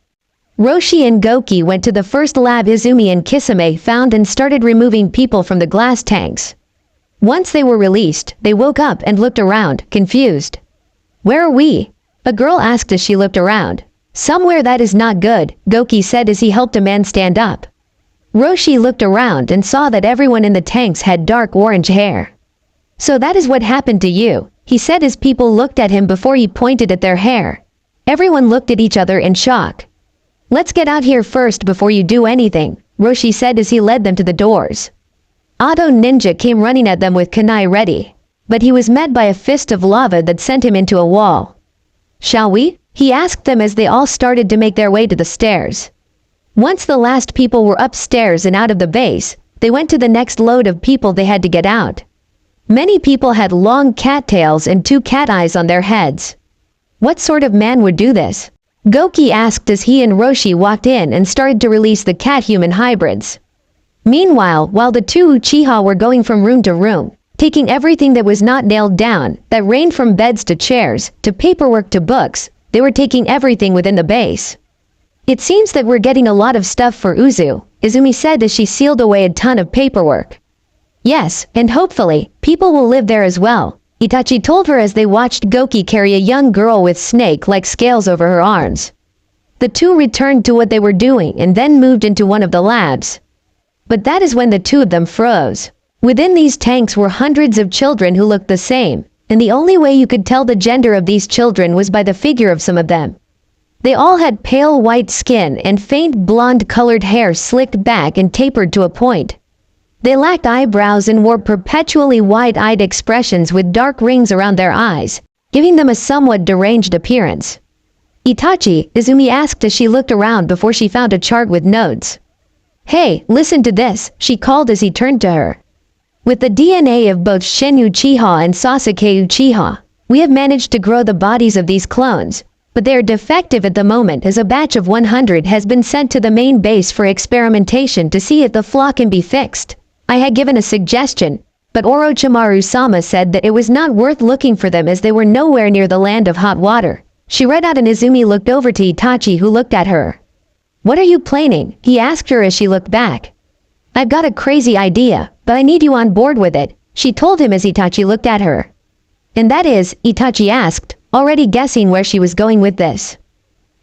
Roshi and Goki went to the first lab Izumi and Kisame found and started removing people from the glass tanks. Once they were released, they woke up and looked around, confused. Where are we? A girl asked as she looked around. Somewhere that is not good, Goki said as he helped a man stand up. Roshi looked around and saw that everyone in the tanks had dark orange hair. So that is what happened to you, he said as people looked at him before he pointed at their hair. Everyone looked at each other in shock. Let's get out here first before you do anything, Roshi said as he led them to the doors. Otto Ninja came running at them with kunai ready, but he was met by a fist of lava that sent him into a wall. Shall we? He asked them as they all started to make their way to the stairs. Once the last people were upstairs and out of the base, they went to the next load of people they had to get out. Many people had long cattails and 2 cat eyes on their heads. What sort of man would do this? Goki asked as he and Roshi walked in and started to release the cat-human hybrids. Meanwhile, while the 2 Uchiha were going from room to room, taking everything that was not nailed down, that ranged from beds to chairs, to paperwork to books, they were taking everything within the base. It seems that we're getting a lot of stuff for Uzu, Izumi said as she sealed away a ton of paperwork. Yes, and hopefully, people will live there as well, Itachi told her as they watched Goki carry a young girl with snake-like scales over her arms. The 2 returned to what they were doing and then moved into one of the labs. But that is when the 2 of them froze. Within these tanks were hundreds of children who looked the same, and the only way you could tell the gender of these children was by the figure of some of them. They all had pale white skin and faint blonde-colored hair slicked back and tapered to a point. They lacked eyebrows and wore perpetually wide-eyed expressions with dark rings around their eyes, giving them a somewhat deranged appearance. Itachi, Izumi asked as she looked around before she found a chart with notes. Hey, listen to this, she called as he turned to her. With the DNA of both Shin Uchiha and Sasuke Uchiha, we have managed to grow the bodies of these clones, but they are defective at the moment as a batch of 100 has been sent to the main base for experimentation to see if the flaw can be fixed. I had given a suggestion, but Orochimaru-sama said that it was not worth looking for them as they were nowhere near the land of hot water. She read out and Izumi looked over to Itachi who looked at her. What are you planning? He asked her as she looked back. I've got a crazy idea, but I need you on board with it, she told him as Itachi looked at her. And that is, Itachi asked, already guessing where she was going with this.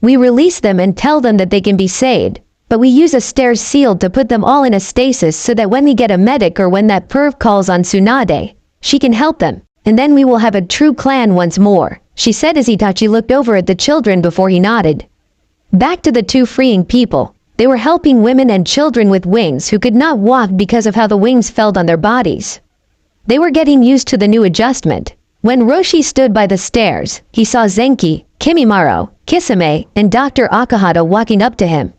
We release them and tell them that they can be saved, but we use a stairs sealed to put them all in a stasis so that when we get a medic or when that perv calls on Tsunade, she can help them, and then we will have a true clan once more, she said as Itachi looked over at the children before he nodded. Back to the 2 freeing people, they were helping women and children with wings who could not walk because of how the wings felt on their bodies. They were getting used to the new adjustment. When Roshi stood by the stairs, he saw Zenki, Kimimaro, Kisame, and Dr. Akahata walking up to him.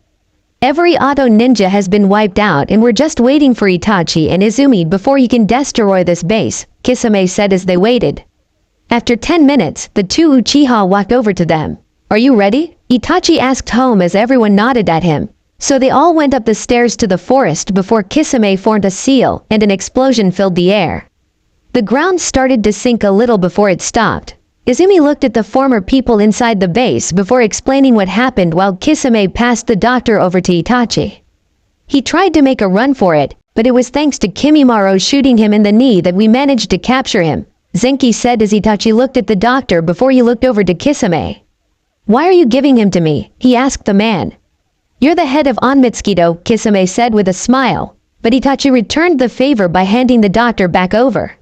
Every Otto ninja has been wiped out and we're just waiting for Itachi and Izumi before he can destroy this base, Kisame said as they waited. After 10 minutes, the 2 Uchiha walked over to them. Are you ready? Itachi asked home as everyone nodded at him. So they all went up the stairs to the forest before Kisame formed a seal and an explosion filled the air. The ground started to sink a little before it stopped. Izumi looked at the former people inside the base before explaining what happened while Kisame passed the doctor over to Itachi. He tried to make a run for it, but it was thanks to Kimimaro shooting him in the knee that we managed to capture him, Zenki said as Itachi looked at the doctor before he looked over to Kisame. Why are you giving him to me? He asked the man. You're the head of Onmitsukido, Kisame said with a smile, but Itachi returned the favor by handing the doctor back over.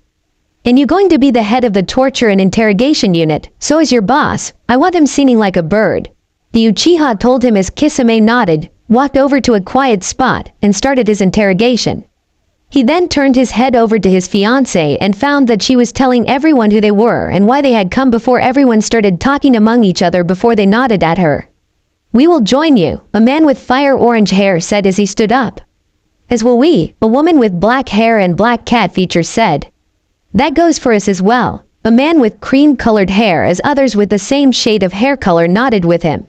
And you going to be the head of the torture and interrogation unit, so is your boss. I want him singing like a bird. The Uchiha told him as Kisame nodded, walked over to a quiet spot, and started his interrogation. He then turned his head over to his fiancée and found that she was telling everyone who they were and why they had come before everyone started talking among each other before they nodded at her. "We will join you," a man with fire orange hair said as he stood up. "As will we," a woman with black hair and black cat features said. "That goes for us as well," a man with cream-colored hair as others with the same shade of hair color nodded with him.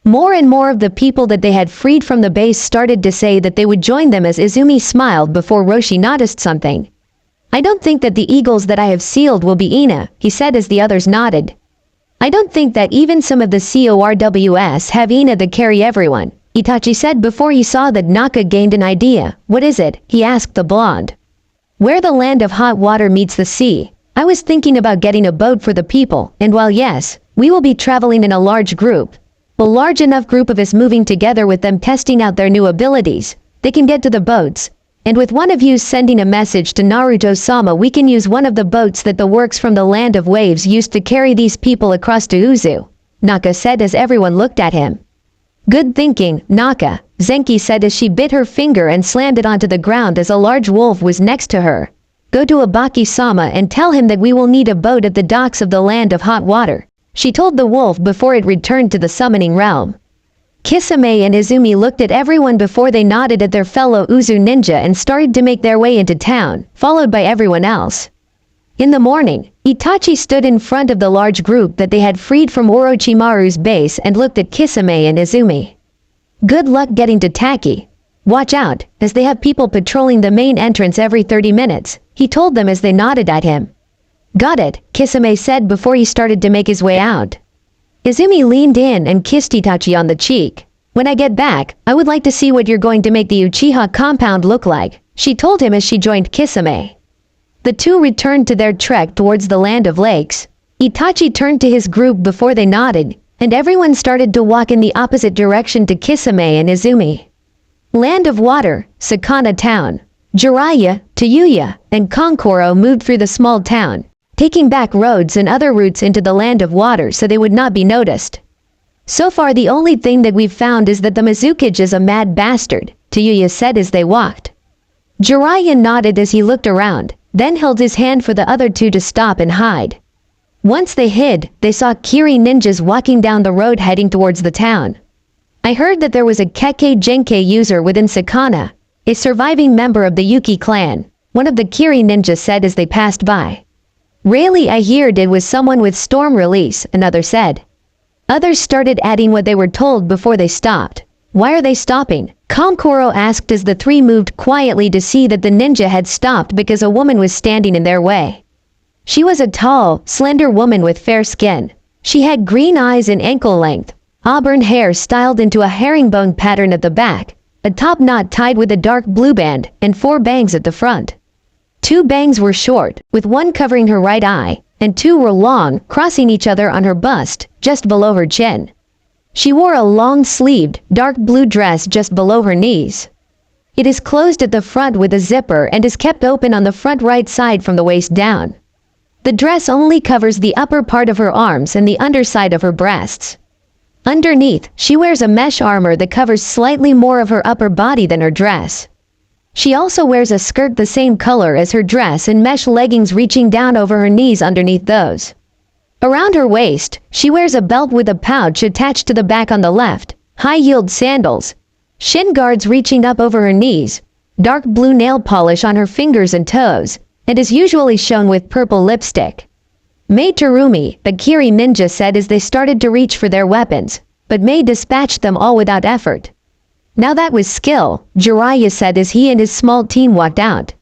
More and more of the people that they had freed from the base started to say that they would join them as Izumi smiled before Roshi noticed something. "I don't think that the eagles that I have sealed will be Ina," he said as the others nodded. "I don't think that even some of the CORWS have Ina that carry everyone," Itachi said before he saw that Naka gained an idea. "What is it?" he asked the blonde. "Where the land of hot water meets the sea. I was thinking about getting a boat for the people, and while yes, we will be traveling in a large group, a large enough group of us moving together with them testing out their new abilities, they can get to the boats. And with one of you sending a message to Naruto-sama, we can use one of the boats that the works from the Land of Waves used to carry these people across to Uzu," Naka said as everyone looked at him. "Good thinking, Naka," Zenki said as she bit her finger and slammed it onto the ground as a large wolf was next to her. "Go to Abaki-sama and tell him that we will need a boat at the docks of the Land of Hot Water," she told the wolf before it returned to the summoning realm. Kisame and Izumi looked at everyone before they nodded at their fellow Uzu ninja and started to make their way into town, followed by everyone else. In the morning, Itachi stood in front of the large group that they had freed from Orochimaru's base and looked at Kisame and Izumi. "Good luck getting to Taki. Watch out, as they have people patrolling the main entrance every 30 minutes, he told them as they nodded at him. "Got it," Kisame said before he started to make his way out. Izumi leaned in and kissed Itachi on the cheek. "When I get back, I would like to see what you're going to make the Uchiha compound look like," she told him as she joined Kisame. The two returned to their trek towards the Land of Lakes. Itachi turned to his group before they nodded, and everyone started to walk in the opposite direction to Kisame and Izumi. Land of Water, Sakana Town. Jiraiya, Tayuya, and Konkoro moved through the small town, taking back roads and other routes into the Land of Water so they would not be noticed. "So far the only thing that we've found is that the Mizukage is a mad bastard," Tayuya said as they walked. Jiraiya nodded as he looked around, then held his hand for the other two to stop and hide. Once they hid, they saw Kiri ninjas walking down the road heading towards the town. "I heard that there was a Kekkei Genkai user within Sakana, a surviving member of the Yuki clan," one of the Kiri ninjas said as they passed by. "Really, I heard it was someone with storm release," another said. Others started adding what they were told before they stopped. "Why are they stopping?" Konkoro asked as the three moved quietly to see that the ninja had stopped because a woman was standing in their way. She was a tall, slender woman with fair skin. She had green eyes and ankle length, auburn hair styled into a herringbone pattern at the back, a top knot tied with a dark blue band, and 4 bangs at the front. 2 bangs were short, with one covering her right eye, and 2 were long, crossing each other on her bust, just below her chin. She wore a long-sleeved, dark blue dress just below her knees. It is closed at the front with a zipper and is kept open on the front right side from the waist down. The dress only covers the upper part of her arms and the underside of her breasts. Underneath, she wears a mesh armor that covers slightly more of her upper body than her dress. She also wears a skirt the same color as her dress and mesh leggings reaching down over her knees underneath those. Around her waist, she wears a belt with a pouch attached to the back on the left, high-heeled sandals, shin guards reaching up over her knees, dark blue nail polish on her fingers and toes, and is usually shown with purple lipstick. "Mei Terumi," the Kiri ninja said as they started to reach for their weapons, but Mei dispatched them all without effort. "Now that was skill," Jiraiya said as he and his small team walked out.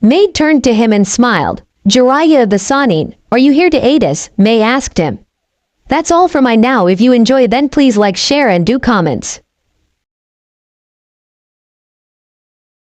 Mei turned to him and smiled. "Jiraiya of the Sanin, are you here to aid us?" Mei asked him. "That's all for my now. If you enjoy, then please like, share and do comments."